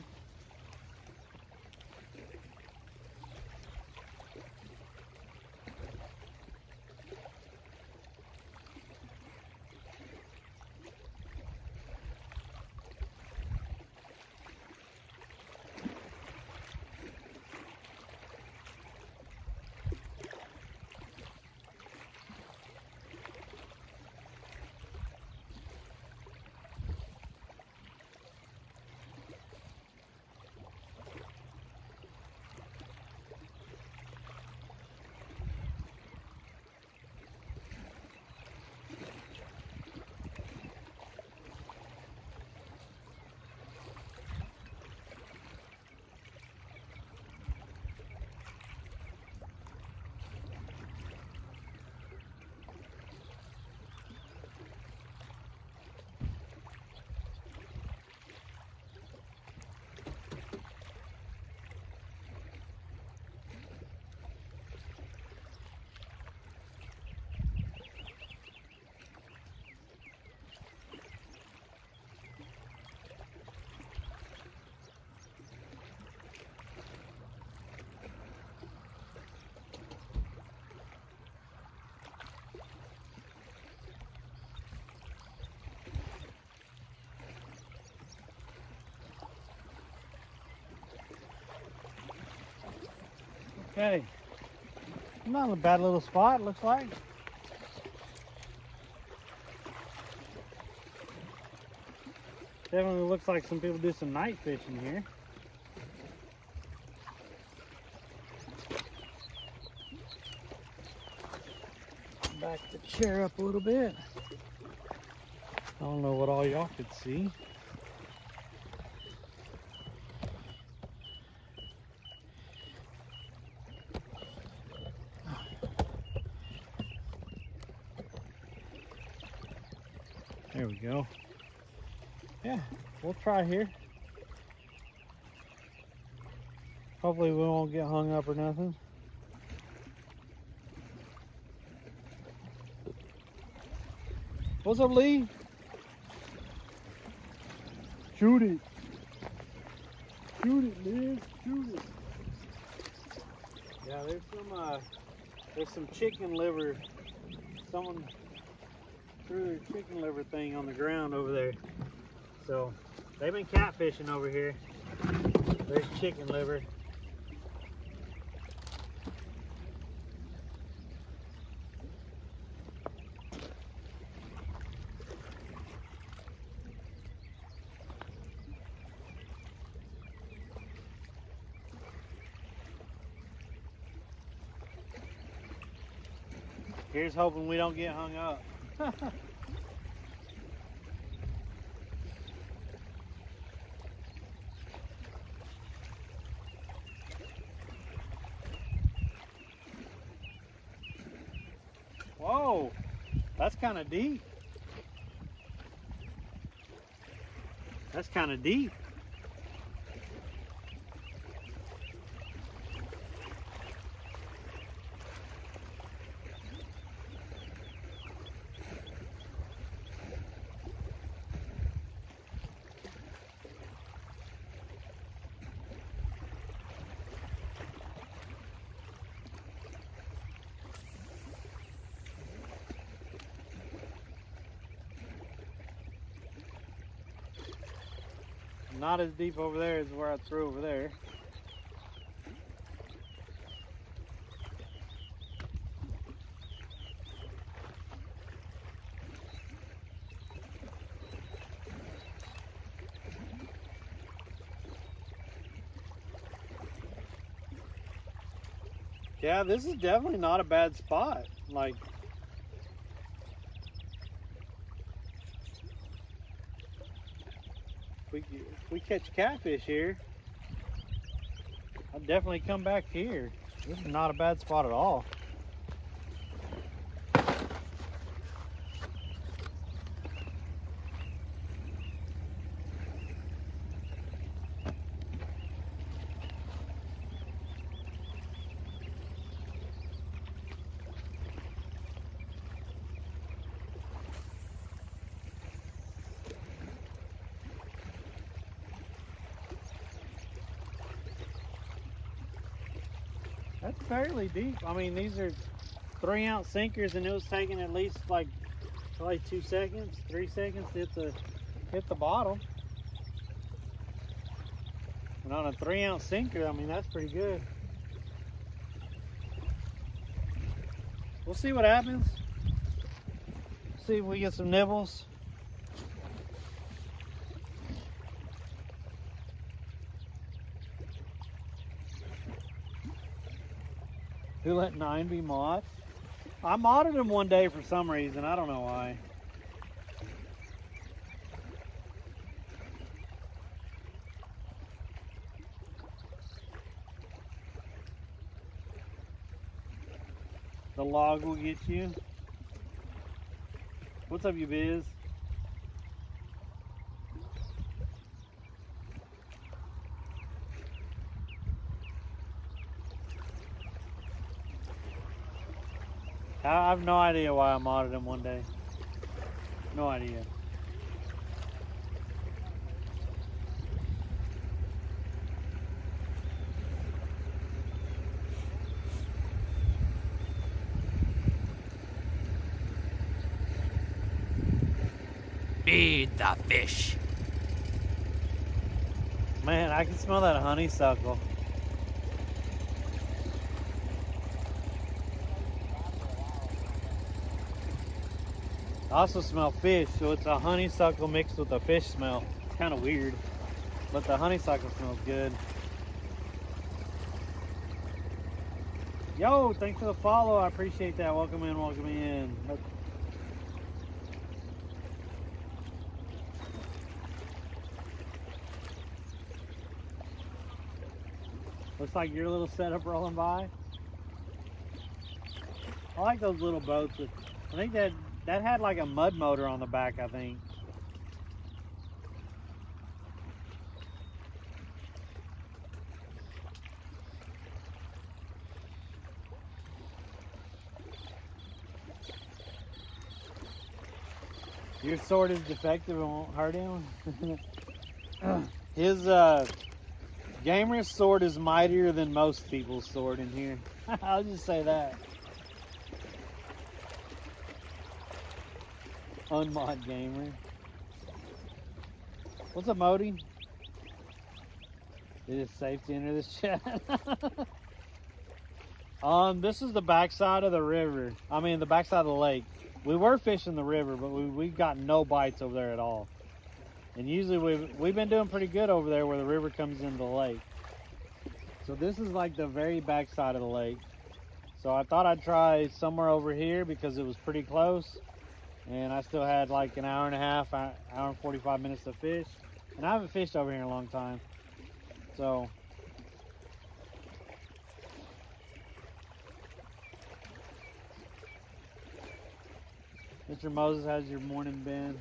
Okay, not a bad little spot, looks like. Definitely looks like some people do some night fishing here. Back the chair up a little bit. I don't know what all y'all could see. There we go. Yeah, we'll try here. Hopefully we won't get hung up or nothing. What's up, Lee? Shoot it. Shoot it, Liz. Shoot it. Yeah, there's some chicken liver. Someone threw their chicken liver thing on the ground over there. So they've been catfishing over here. There's chicken liver. Here's hoping we don't get hung up. Whoa, that's kind of deep. That's kind of deep. Not as deep over there as where I threw over there. Yeah, this is definitely not a bad spot. Like, if we catch catfish here, I'd definitely come back here. This is not a bad spot at all. That's fairly deep. I mean, these are 3-ounce sinkers, and it was taking at least like probably 2 seconds, 3 seconds to hit the bottom. And on a 3-ounce sinker, I mean, that's pretty good. We'll see what happens. See if we get some nibbles. Who let 9 be mod? I modded him one day for some reason. I don't know why. The log will get you. What's up, you biz? I have no idea why I modded him one day. No idea. Feed the fish. Man, I can smell that honeysuckle. I also smell fish, so it's a honeysuckle mixed with a fish smell. It's kind of weird, but the honeysuckle smells good. Yo, thanks for the follow. I appreciate that. Welcome in, welcome in. Looks like your little setup rolling by. I like those little boats. I think that had like a mud motor on the back, I think. Your sword is defective and won't hurt him. His gamer's sword is mightier than most people's sword in here. I'll just say that. Unmod gamer. What's up, Modi? It is safe to enter this chat. This is the backside of the river. I mean, the backside of the lake. We were fishing the river, but we've got no bites over there at all. And usually we've been doing pretty good over there where the river comes into the lake. So this is like the very backside of the lake. So I thought I'd try somewhere over here because it was pretty close. And I still had like an hour and a half, hour and 45 minutes to fish. And I haven't fished over here in a long time. So Mr. Moses, how's your morning been?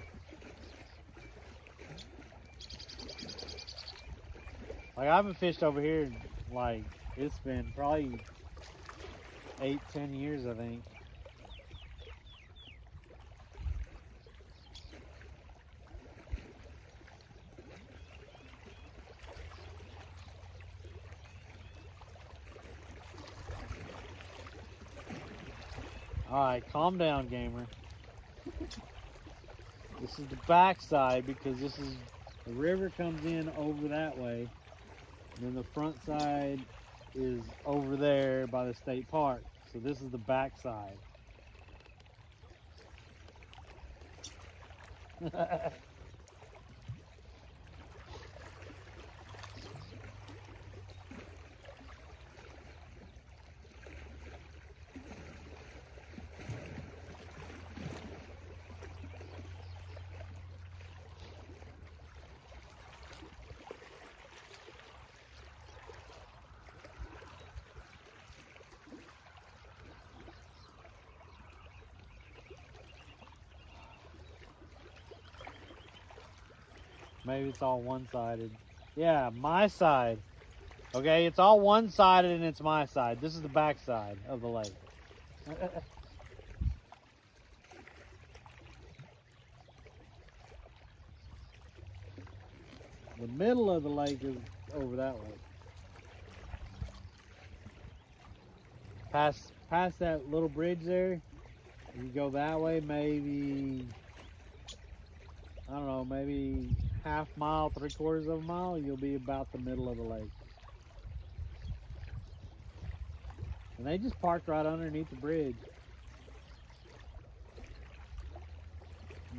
Like, I haven't fished over here, like, it's been probably 8-10 years, I think. Alright, calm down, gamer. This is the backside because the river comes in over that way. And then the front side is over there by the state park. So this is the backside. Maybe it's all one-sided. Yeah, my side. Okay, it's all one-sided and it's my side. This is the back side of the lake. The middle of the lake is over that way. Past that little bridge there, you go that way, maybe, I don't know, maybe half mile, 3/4 of a mile, you'll be about the middle of the lake. And they just parked right underneath the bridge.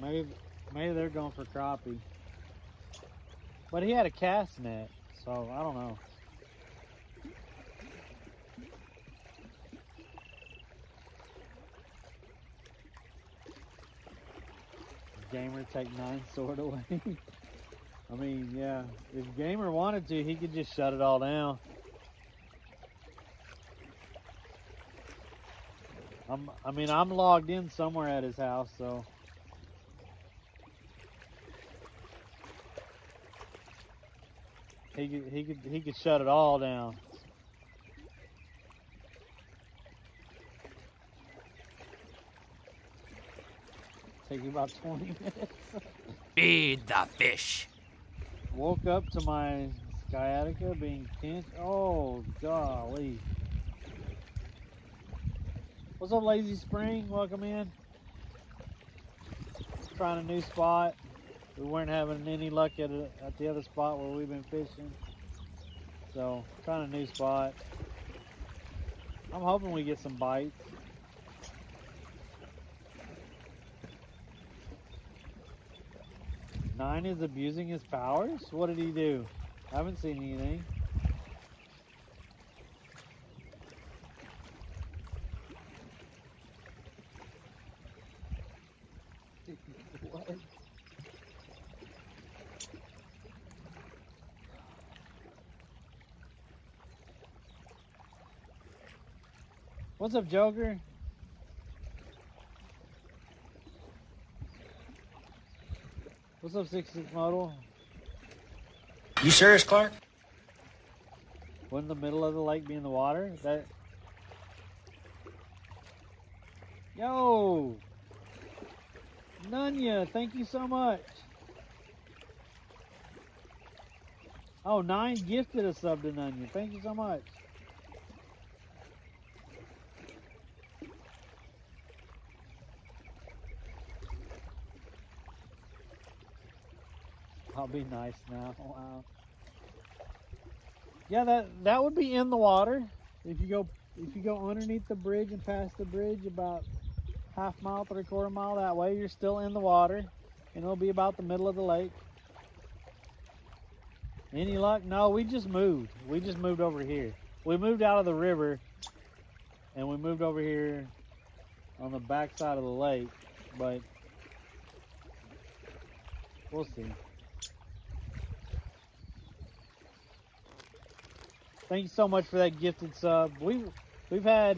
Maybe they're going for crappie. But he had a cast net, so I don't know. Gamer take 9 sword away. I mean, yeah, if Gamer wanted to, he could just shut it all down. I'm logged in somewhere at his house, so. He could shut it all down. Take you about 20 minutes. Feed the fish. Woke up to my sciatica being pinched. Oh, golly. What's up, Lazy Spring? Welcome in. Trying a new spot. We weren't having any luck at the other spot where we've been fishing. So, trying a new spot. I'm hoping we get some bites. Nine is abusing his powers? What did he do? I haven't seen anything. What? What's up, Joker? What's up, 66 Model? You serious, Clark? Wouldn't the middle of the lake be in the water? That. Yo! Nunya, thank you so much. Oh, 9 gifted a sub to Nunya. Thank you so much. I'll be nice now. Wow. Yeah, that would be in the water. If you go underneath the bridge and past the bridge about half mile, 3/4 mile that way, you're still in the water, and it'll be about the middle of the lake. Any luck? No, we just moved. We just moved over here. We moved out of the river, and we moved over here on the back side of the lake, but we'll see. Thank you so much for that gifted sub. We had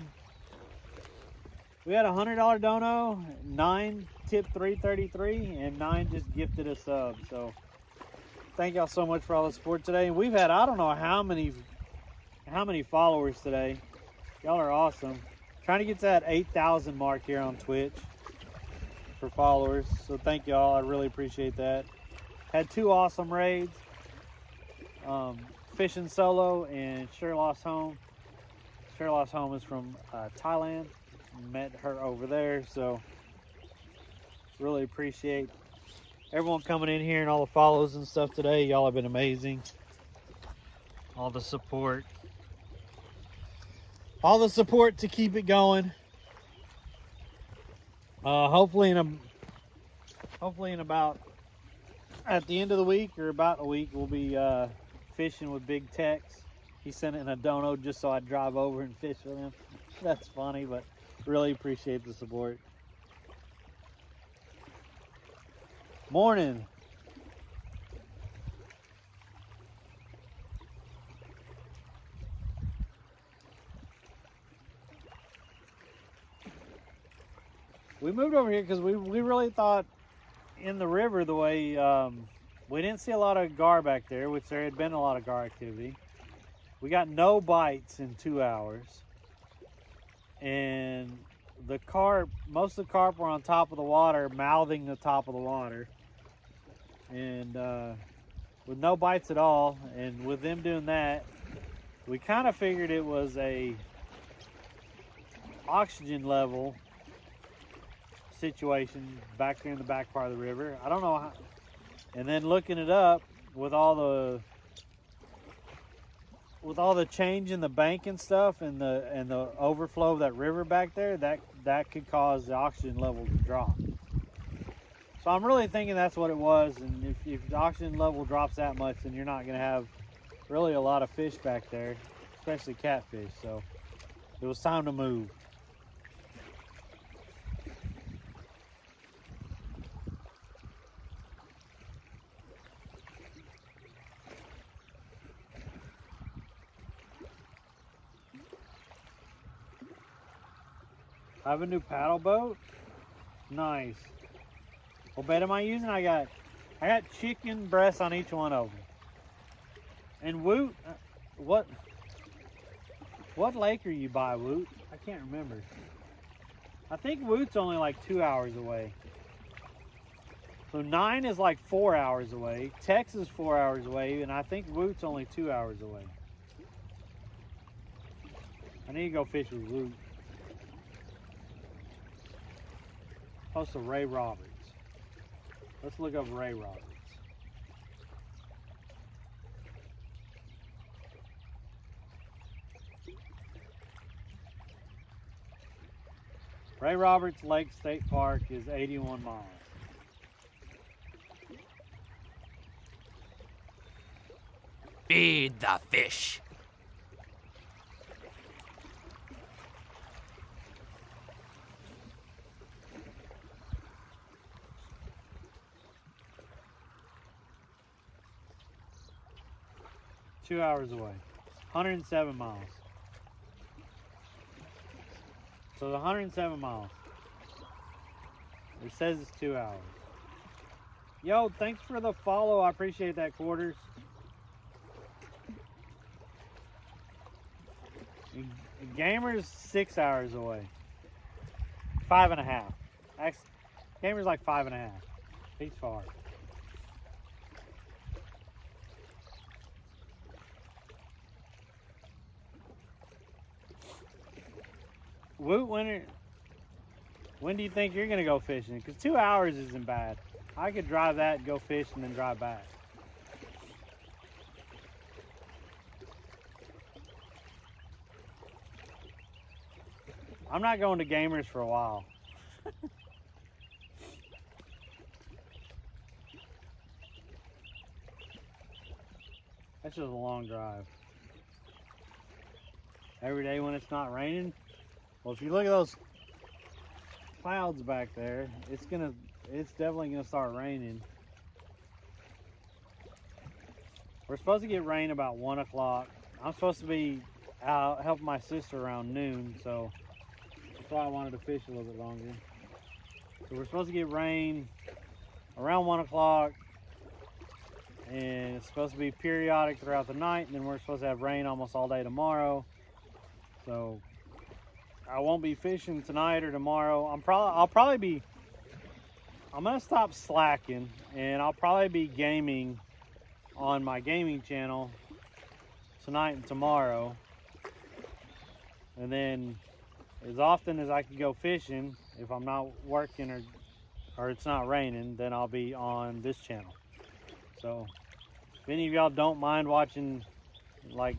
a $100 dono, 9 tip 333, and 9 just gifted a sub. So thank y'all so much for all the support today. And we've had, I don't know how many followers today. Y'all are awesome. Trying to get to that 8,000 mark here on Twitch for followers. So thank y'all. I really appreciate that. Had 2 awesome raids. Fishing Solo and Sure Lost Home. Sure Lost Home is from Thailand. Met her over there, so really appreciate everyone coming in here and all the follows and stuff today. Y'all have been amazing. All the support. All the support to keep it going. Hopefully in about at the end of the week or about a week we'll be fishing with Big Tex. He sent it in a dono just so I'd drive over and fish with him. That's funny, but really appreciate the support. Morning. We moved over here because we really thought in the river the way We didn't see a lot of gar back there, which there had been a lot of gar activity. We got no bites in 2 hours. And the carp, most of the carp were on top of the water, mouthing the top of the water. And with no bites at all, and with them doing that, we kind of figured it was a oxygen level situation back there in the back part of the river. I don't know how. And then looking it up with all the change in the bank and stuff and the overflow of that river back there, that could cause the oxygen level to drop. So I'm really thinking that's what it was. And if the oxygen level drops that much, then you're not going to have really a lot of fish back there, especially catfish. So it was time to move. I have a new paddle boat. Nice. What bait am I using? I got chicken breasts on each one of them. And Woot, what lake are you by, Woot? I can't remember. I think Woot's only like 2 hours away. So 9 is like 4 hours away. Tex is 4 hours away, and I think Woot's only 2 hours away. I need to go fish with Woot. Close to Ray Roberts. Let's look up Ray Roberts. Ray Roberts Lake State Park is 81 miles. Feed the fish. Two hours away. 107 miles. So the 107 miles. It says it's 2 hours. Yo, thanks for the follow. I appreciate that, Quarters. Gamer's 6 hours away. 5.5. Actually, Gamer's like 5.5. He's far. Woot, when do you think you're gonna go fishing? Because 2 hours isn't bad. I could drive that, go fish, and then drive back. I'm not going to Gamers for a while. That's just a long drive. Every day when it's not raining. Well, if you look at those clouds back there, it's definitely gonna start raining. We're supposed to get rain about 1 o'clock. I'm supposed to be out helping my sister around noon, so that's why I wanted to fish a little bit longer. So we're supposed to get rain around 1 o'clock, and it's supposed to be periodic throughout the night, and then we're supposed to have rain almost all day tomorrow. So I won't be fishing tonight or tomorrow. I'm gonna stop slacking, and I'll probably be gaming on my gaming channel tonight and tomorrow. And then as often as I can go fishing, if I'm not working or it's not raining, then I'll be on this channel. So if any of y'all don't mind watching like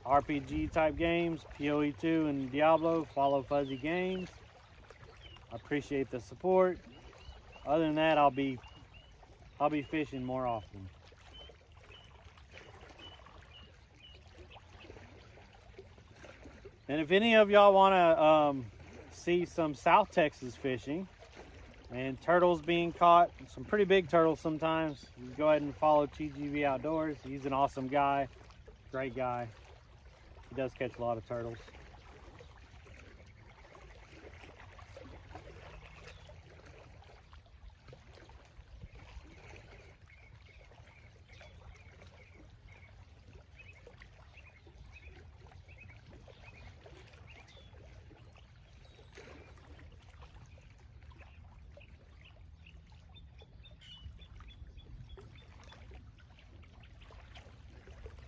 RPG type games, PoE2 and Diablo, follow Phuzzy Games. I appreciate the support. Other than that, I'll be fishing more often. And if any of y'all want to see some South Texas fishing and turtles being caught, some pretty big turtles sometimes, you go ahead and follow TGV Outdoors. He's an awesome guy, great guy. He does catch a lot of turtles.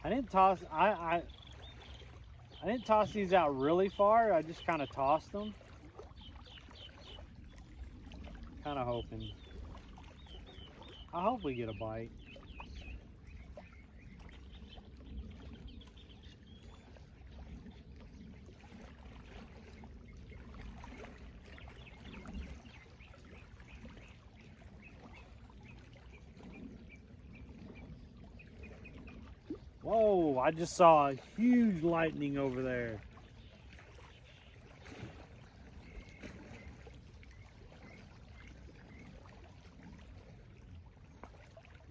I didn't toss. I didn't toss these out really far. I just kind of tossed them. Kind of hoping. I hope we get a bite. Whoa, I just saw a huge lightning over there.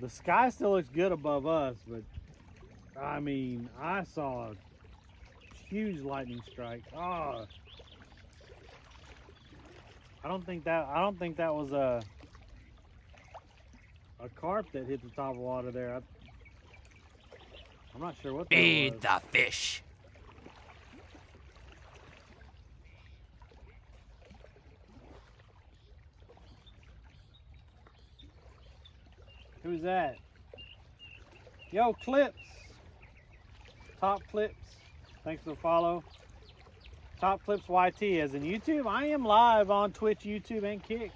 The sky still looks good above us, but I mean, I saw a huge lightning strike. Oh, I don't think that was a carp that hit the top of the water there. I'm not sure what that Feed was. the fish. Who's that? Yo, Clips. Top Clips. Thanks for the follow. Top Clips YT as in YouTube. I am live on Twitch, YouTube, and Kick.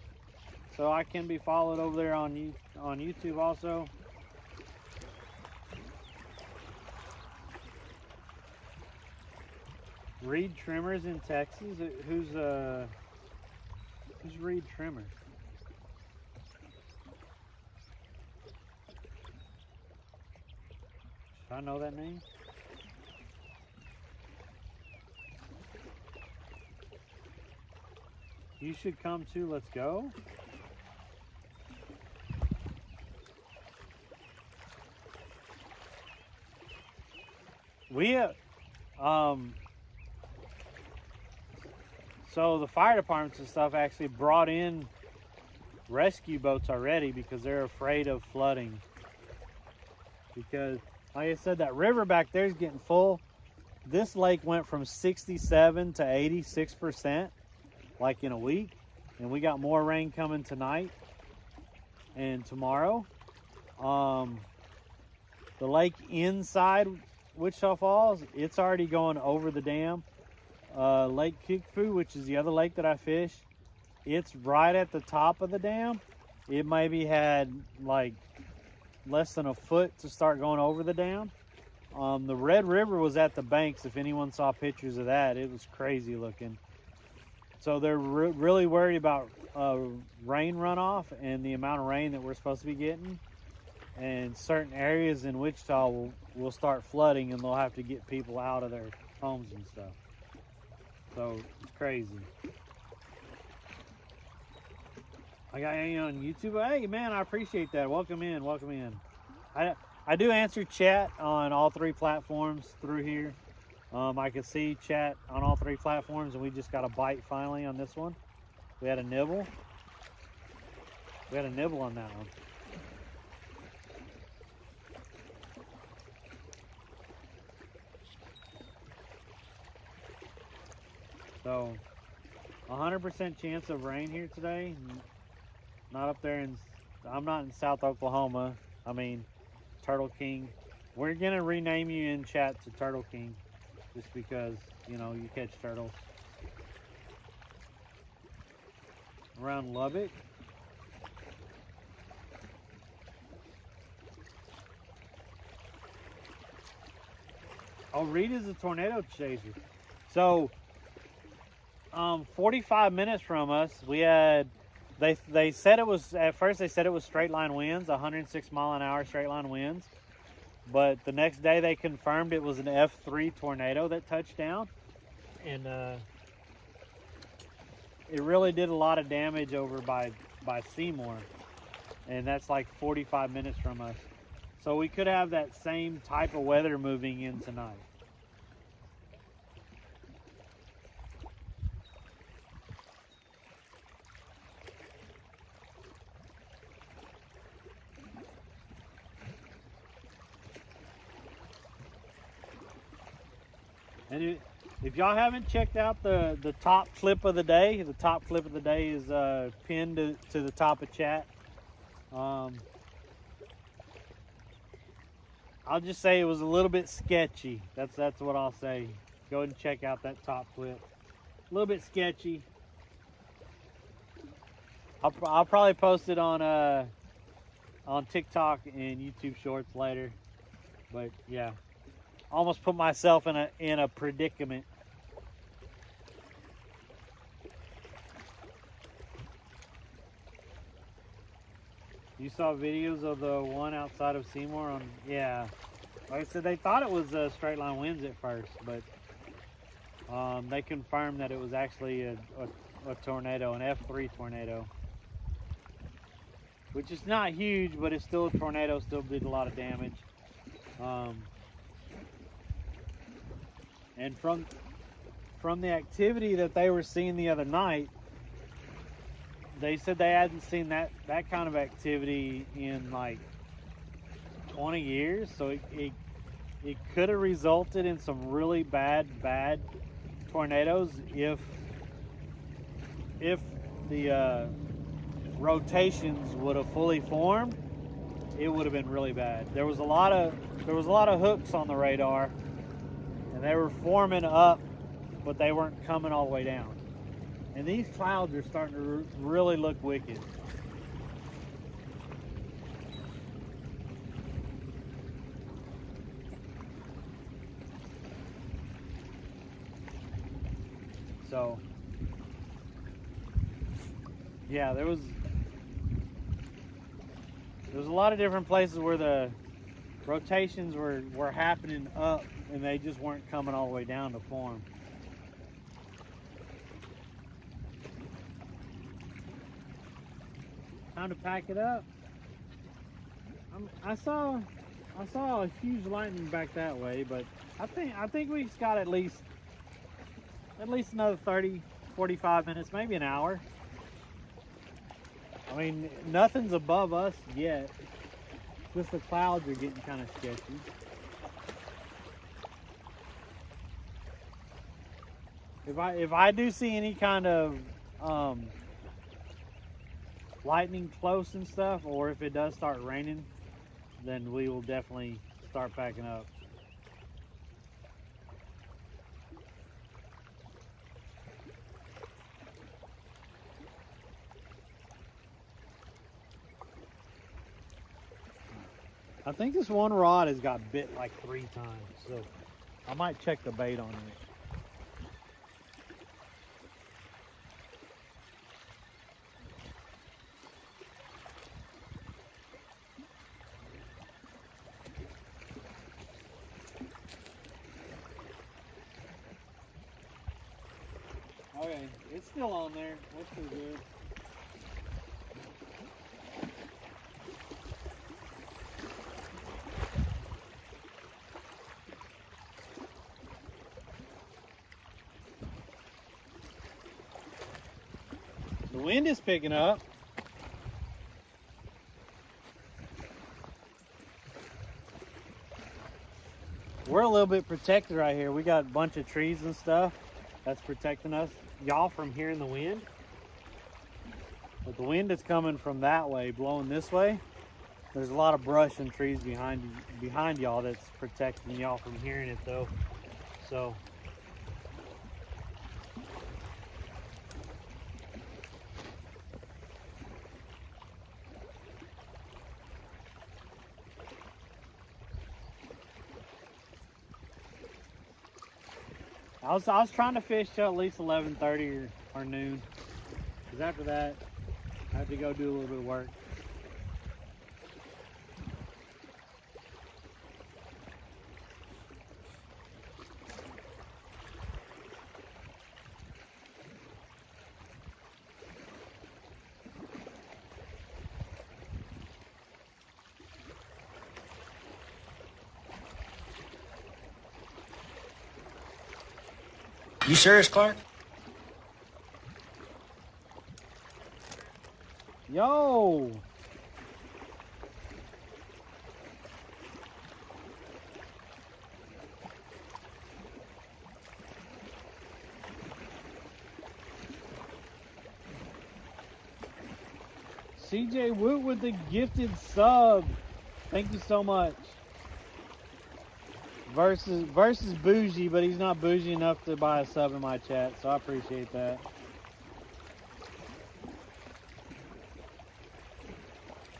So I can be followed over there on YouTube also. Reed Trimmers in Texas. Who's Reed Trimmers? Should I know that name? You should come too. Let's go. We so the fire departments and stuff actually brought in rescue boats already because they're afraid of flooding. Because, like I said, that river back there is getting full. This lake went from 67 to 86%, like in a week. And we got more rain coming tonight and tomorrow. The lake inside Wichita Falls, it's already going over the dam. Lake Kickapoo, which is the other lake that I fish, it's right at the top of the dam. It maybe had like less than a foot to start going over the dam. The Red River was at the banks. If anyone saw pictures of that, it was crazy looking. So they're really worried about rain runoff and the amount of rain that we're supposed to be getting. And certain areas in Wichita will start flooding, and they'll have to get people out of their homes and stuff. So it's crazy. I got you on YouTube. Hey man, I appreciate that. Welcome in, welcome in. I do answer chat on all three platforms through here. I can see chat on all three platforms, and we just got a bite finally on this one. We had a nibble. We had a nibble on that one. So, 100% chance of rain here today. Not up there I'm not in South Oklahoma. I mean, Turtle King. We're gonna rename you in chat to Turtle King, just because, you know, you catch turtles. Around Lubbock. Oh, Reed is a tornado chaser. So, 45 minutes from us, we had, they said it was, at first they said it was straight line winds, 106 mile an hour straight line winds. But the next day they confirmed it was an F3 tornado that touched down. And it really did a lot of damage over by Seymour. And that's like 45 minutes from us. So we could have that same type of weather moving in tonight. And if y'all haven't checked out the top clip of the day, the top clip of the day is pinned to the top of chat. I'll just say it was a little bit sketchy. That's what I'll say. Go ahead and check out that top clip. A little bit sketchy. I'll probably post it on TikTok and YouTube Shorts later. But yeah, almost put myself in a predicament. You saw videos of the one outside of Seymour on, yeah. Like I said, they thought it was straight line winds at first, but they confirmed that it was actually a tornado, an F3 tornado. Which is not huge, but it's still a tornado, still did a lot of damage. And from the activity that they were seeing the other night, they said they hadn't seen that kind of activity in like 20 years. So it could have resulted in some really bad tornadoes if the rotations would have fully formed. It would have been really bad. There was a lot of hooks on the radar, and they were forming up, but they weren't coming all the way down. And these clouds are starting to really look wicked. So, yeah, there was a lot of different places where the rotations were happening up, and they just weren't coming all the way down to form. Time to pack it up. I saw a huge lightning back that way, but I think we just got at least another 30, 45 minutes, maybe an hour. I mean, nothing's above us yet. Just the clouds are getting kind of sketchy. If I do see any kind of lightning close and stuff, or if it does start raining, then we will definitely start packing up. I think this one rod has got bit like 3 times, so I might check the bait on it. Okay, it's still on there. That's pretty good. The wind is picking up. We're a little bit protected right here. We got a bunch of trees and stuff that's protecting us, y'all, from hearing the wind. But the wind is coming from that way, blowing this way. There's a lot of brush and trees behind y'all that's protecting y'all from hearing it though. So I was trying to fish till at least 11:30 or noon, because after that I have to go do a little bit of work. You serious, Clark? Yo! CJ Woot with the gifted sub. Thank you so much. Versus bougie, but he's not bougie enough to buy a sub in my chat, so I appreciate that.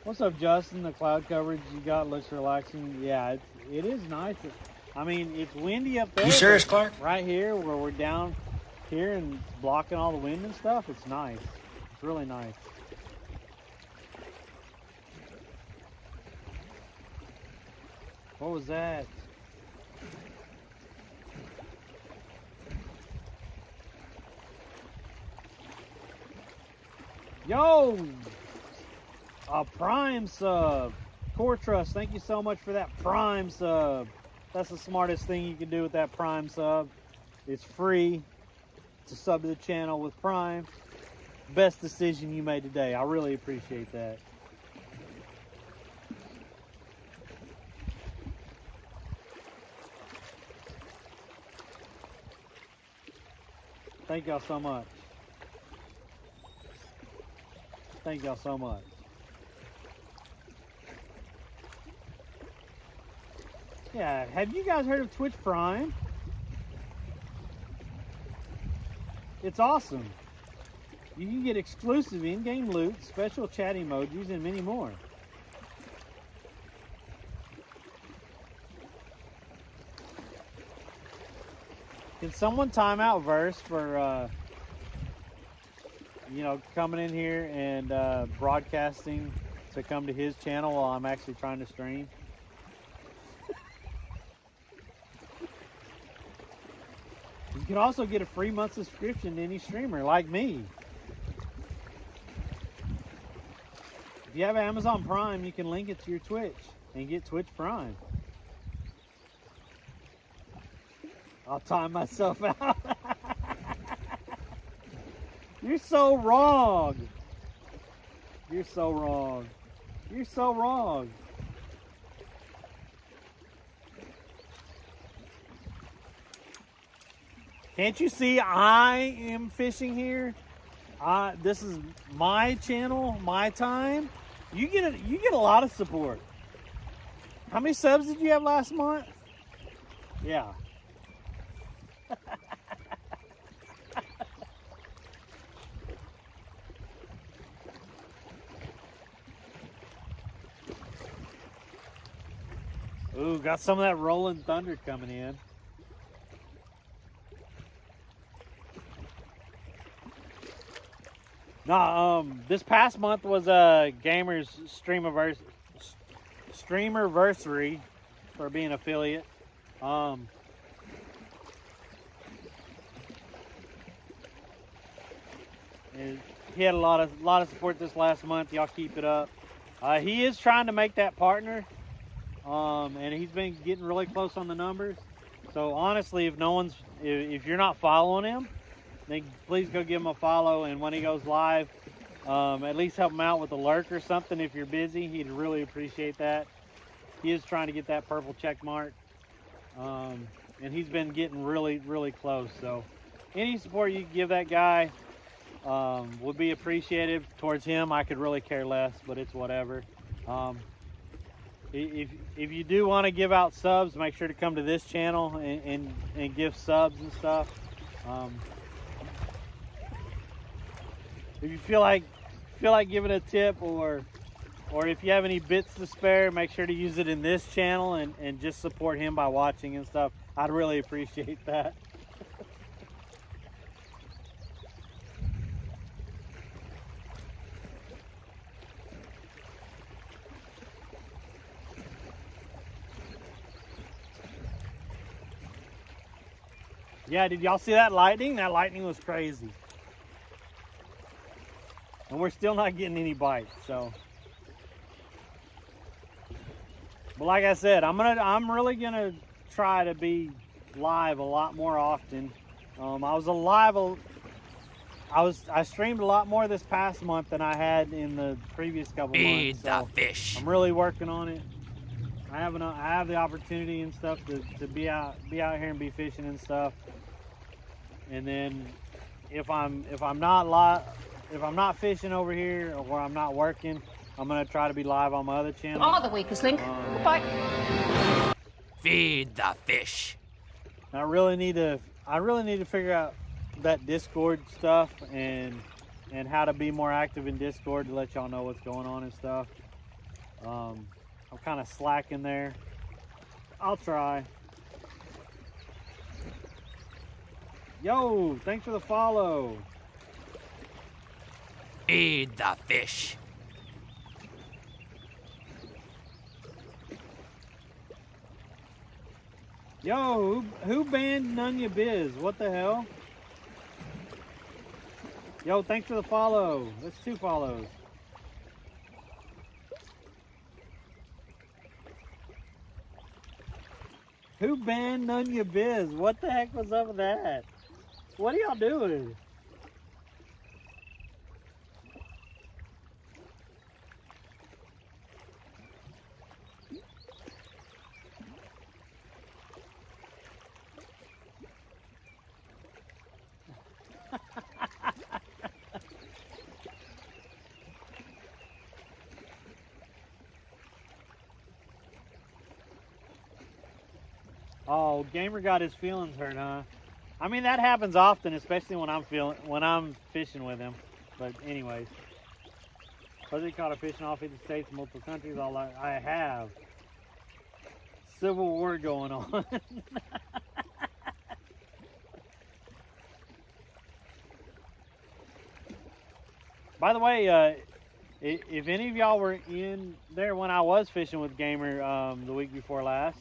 What's up, Justin? The cloud coverage you got looks relaxing. Yeah, it is nice. I mean, it's windy up there. You serious, Clark? Right here, where we're down here and it's blocking all the wind and stuff, it's nice. It's really nice. What was that? Yo! A Prime sub. Core Trust, thank you so much for that Prime sub. That's the smartest thing you can do with that Prime sub. It's free to sub to the channel with Prime. Best decision you made today. I really appreciate that. Thank y'all so much. Thank y'all so much. Yeah, have you guys heard of Twitch Prime? It's awesome. You can get exclusive in-game loot, special chat emojis, and many more. Can someone time out Verse for you know, coming in here and broadcasting to come to his channel while I'm actually trying to stream? You can also get a free month subscription to any streamer like me. If you have Amazon Prime, you can link it to your Twitch and get Twitch Prime. I'll time myself out. You're so wrong. You're so wrong. You're so wrong. Can't you see I am fishing here? This is my channel, my time. You get a lot of support. How many subs did you have last month? Yeah. Ooh, got some of that rolling thunder coming in. No, this past month was a gamer's streamerversary for being affiliate. He had a lot of support this last month. Y'all keep it up. He is trying to make that partner, and he's been getting really close on the numbers. So honestly, if you're not following him, then please go give him a follow. And when he goes live, at least help him out with a lurk or something. If you're busy, he'd really appreciate that. He is trying to get that purple check mark, and he's been getting really, really close. So any support you can give that guy would be appreciated. Towards him, I could really care less, but it's whatever. If you do want to give out subs, make sure to come to this channel and give subs and stuff. If you feel like giving a tip, or if you have any bits to spare, make sure to use it in this channel and just support him by watching and stuff. I'd really appreciate that. Yeah, did y'all see that lightning? That lightning was crazy. And we're still not getting any bites, so. But like I said, I'm really gonna try to be live a lot more often. I streamed a lot more this past month than I had in the previous couple Feed months. So the fish. I'm really working on it. I have the opportunity and stuff to be out here and be fishing and stuff. And then if I'm not fishing over here or I'm not working, I'm gonna try to be live on my other channel. Are the weakest link. Goodbye. Feed the fish. I really need to figure out that Discord stuff and how to be more active in Discord to let y'all know what's going on and stuff. I'm kind of slacking there. I'll try. Yo, thanks for the follow. Feed the fish. Yo, who banned Nunya Biz? What the hell? Yo, thanks for the follow. That's 2 follows. Who banned Nunya Biz? What the heck was up with that? What are y'all doing? Oh, Gamer got his feelings hurt, huh? I mean, that happens often, especially when I'm fishing with him. But anyways, Phuzzy caught a fish in all 50 states, multiple countries. I have civil war going on. By the way, if any of y'all were in there when I was fishing with Gamer the week before last,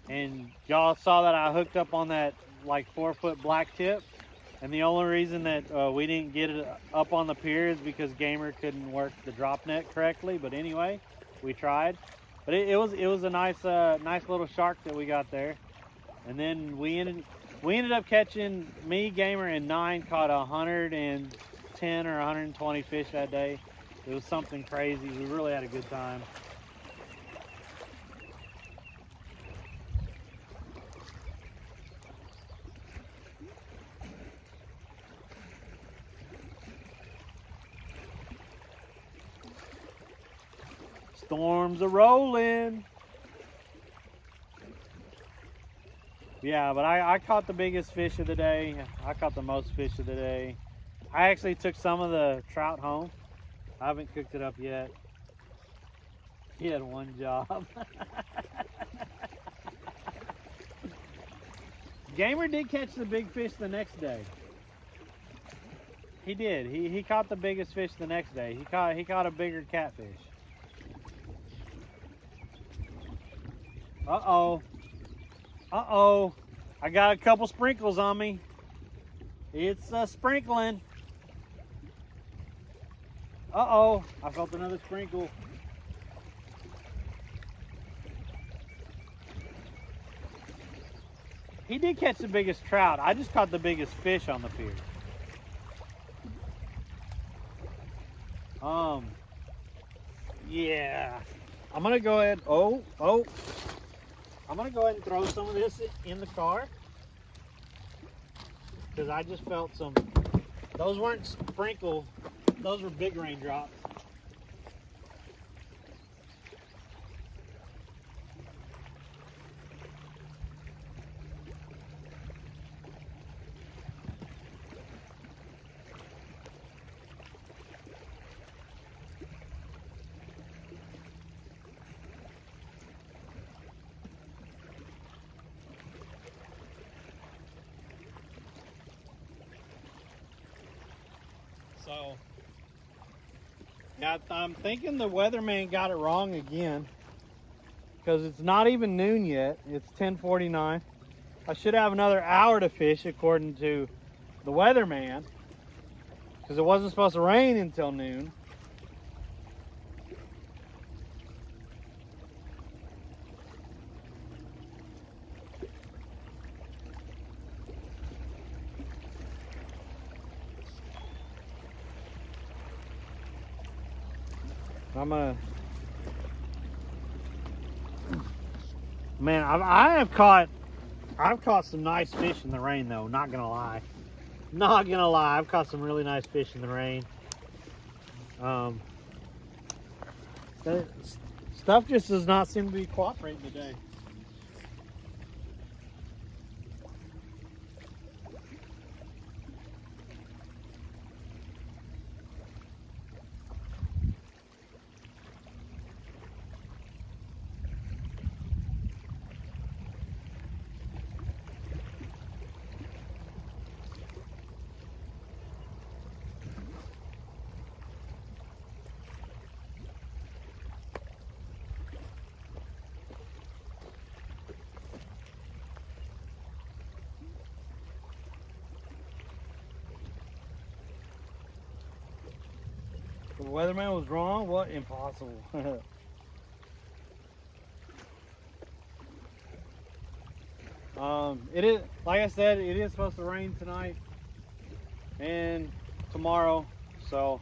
and y'all saw that I hooked up on that like 4-foot black tip, and the only reason that we didn't get it up on the pier is because Gamer couldn't work the drop net correctly. But anyway, we tried. But it was a nice little shark that we got there. And then we ended up catching, me, Gamer, and 9 caught 110 or 120 fish that day. It was something crazy. We really had a good time. Storms are rolling. Yeah, but I caught the biggest fish of the day. I caught the most fish of the day. I actually took some of the trout home. I haven't cooked it up yet. He had one job. Gamer did catch the big fish the next day. He did. He caught the biggest fish the next day. He caught a bigger catfish. Uh-oh. Uh-oh. I got a couple sprinkles on me. It's sprinkling. Uh-oh. I felt another sprinkle. He did catch the biggest trout. I just caught the biggest fish on the pier. Yeah. I'm gonna go ahead. I'm gonna go ahead and throw some of this in the car because I just felt some. Those weren't sprinkle. Those were big raindrops. So, yeah, I'm thinking the weatherman got it wrong again because it's not even noon yet. It's 10:49. I should have another hour to fish according to the weatherman because it wasn't supposed to rain until noon. Man, I've caught some nice fish in the rain though, not gonna lie. Not gonna lie, I've caught some really nice fish in the rain. Stuff just does not seem to be cooperating today. The weatherman was wrong? What? Impossible. It is, like I said, it is supposed to rain tonight and tomorrow, so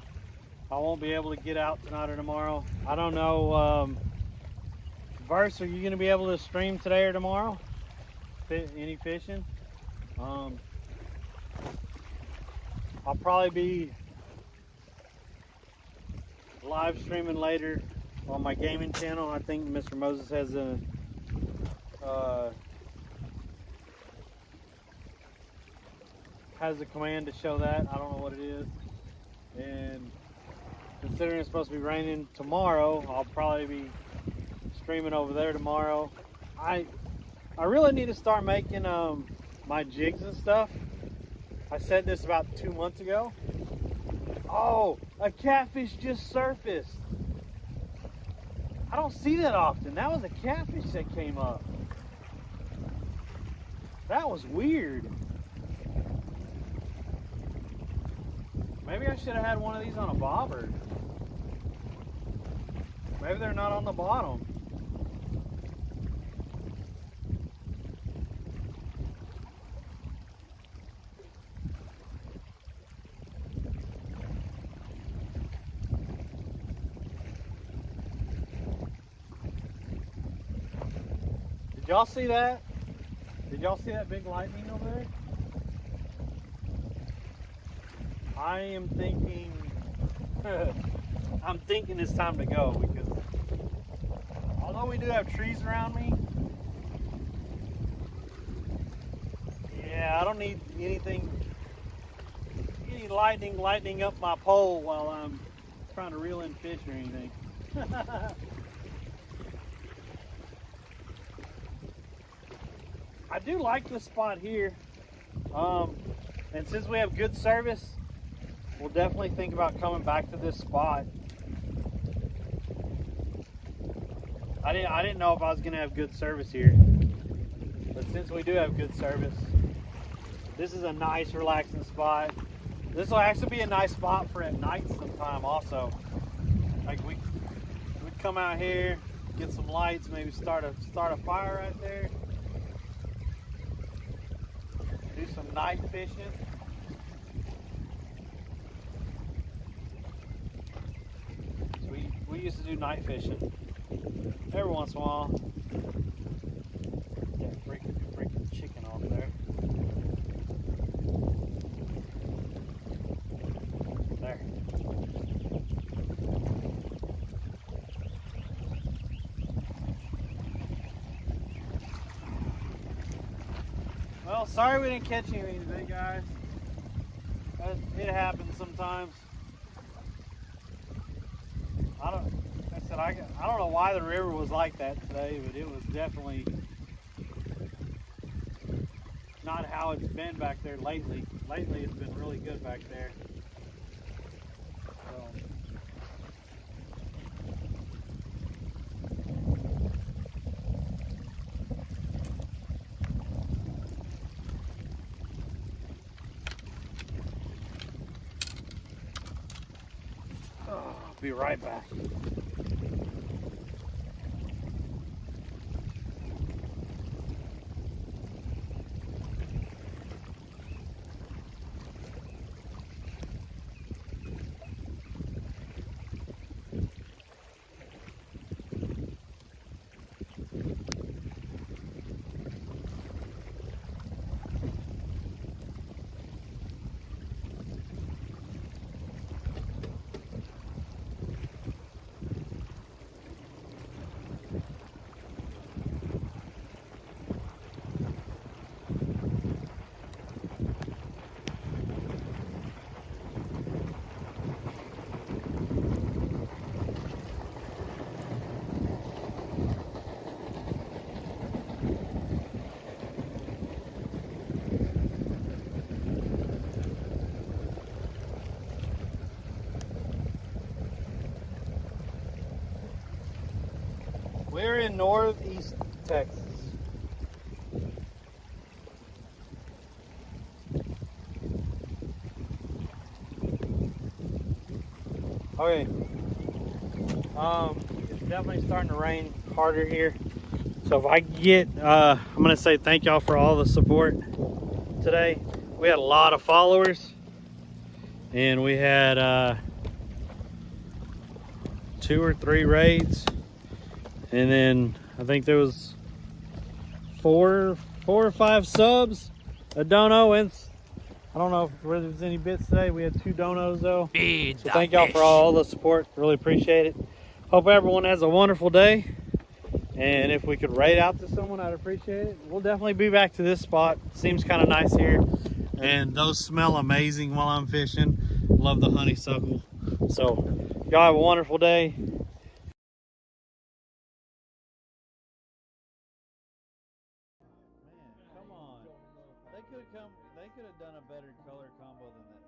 I won't be able to get out tonight or tomorrow. I don't know, Verse, are you going to be able to stream today or tomorrow? Any fishing? I'll probably be live streaming later on my gaming channel. I think Mr. Moses has a command to show that. I don't know what it is. And considering it's supposed to be raining tomorrow, I'll probably be streaming over there tomorrow. I really need to start making my jigs and stuff. I said this about 2 months ago. Oh, a catfish just surfaced. I don't see that often. That was a catfish that came up. That was weird. Maybe I should have had one of these on a bobber. Maybe they're not on the bottom. Did y'all see that? Did y'all see that big lightning over there? I am thinking, I'm thinking it's time to go, because although we do have trees around me, yeah, I don't need anything, any lightning lighting up my pole while I'm trying to reel in fish or anything. I do like this spot here, and since we have good service, we'll definitely think about coming back to this spot. I didn't know if I was gonna have good service here, but since we do have good service, this is a nice relaxing spot. This will actually be a nice spot for at night sometime also. Like we'd come out here, get some lights, maybe start a fire right there. Do some night fishing. We used to do night fishing every once in a while. Get that freaking chicken off there. There. Well, sorry we didn't catch anything today, guys. It happens sometimes. I don't know why the river was like that today, but it was definitely not how it's been back there lately. Lately, it's been really good back there. So. I'll be right back. in northeast Texas. Okay. It's definitely starting to rain harder here. So if I get, I'm gonna say thank y'all for all the support today. We had a lot of followers, and we had 2 or 3 raids, and then I think there was 4 or 5 subs, a dono, and I don't know if there's any bits today. We had 2 donos though. Feed So the thank y'all fish. for all the support. Really appreciate it. Hope everyone has a wonderful day. And if we could raid out to someone, I'd appreciate it. We'll definitely be back to this spot. Seems kind of nice here. And those smell amazing while I'm fishing. Love the honeysuckle. So y'all have a wonderful day. Man, come on. They could have done a better color combo than that.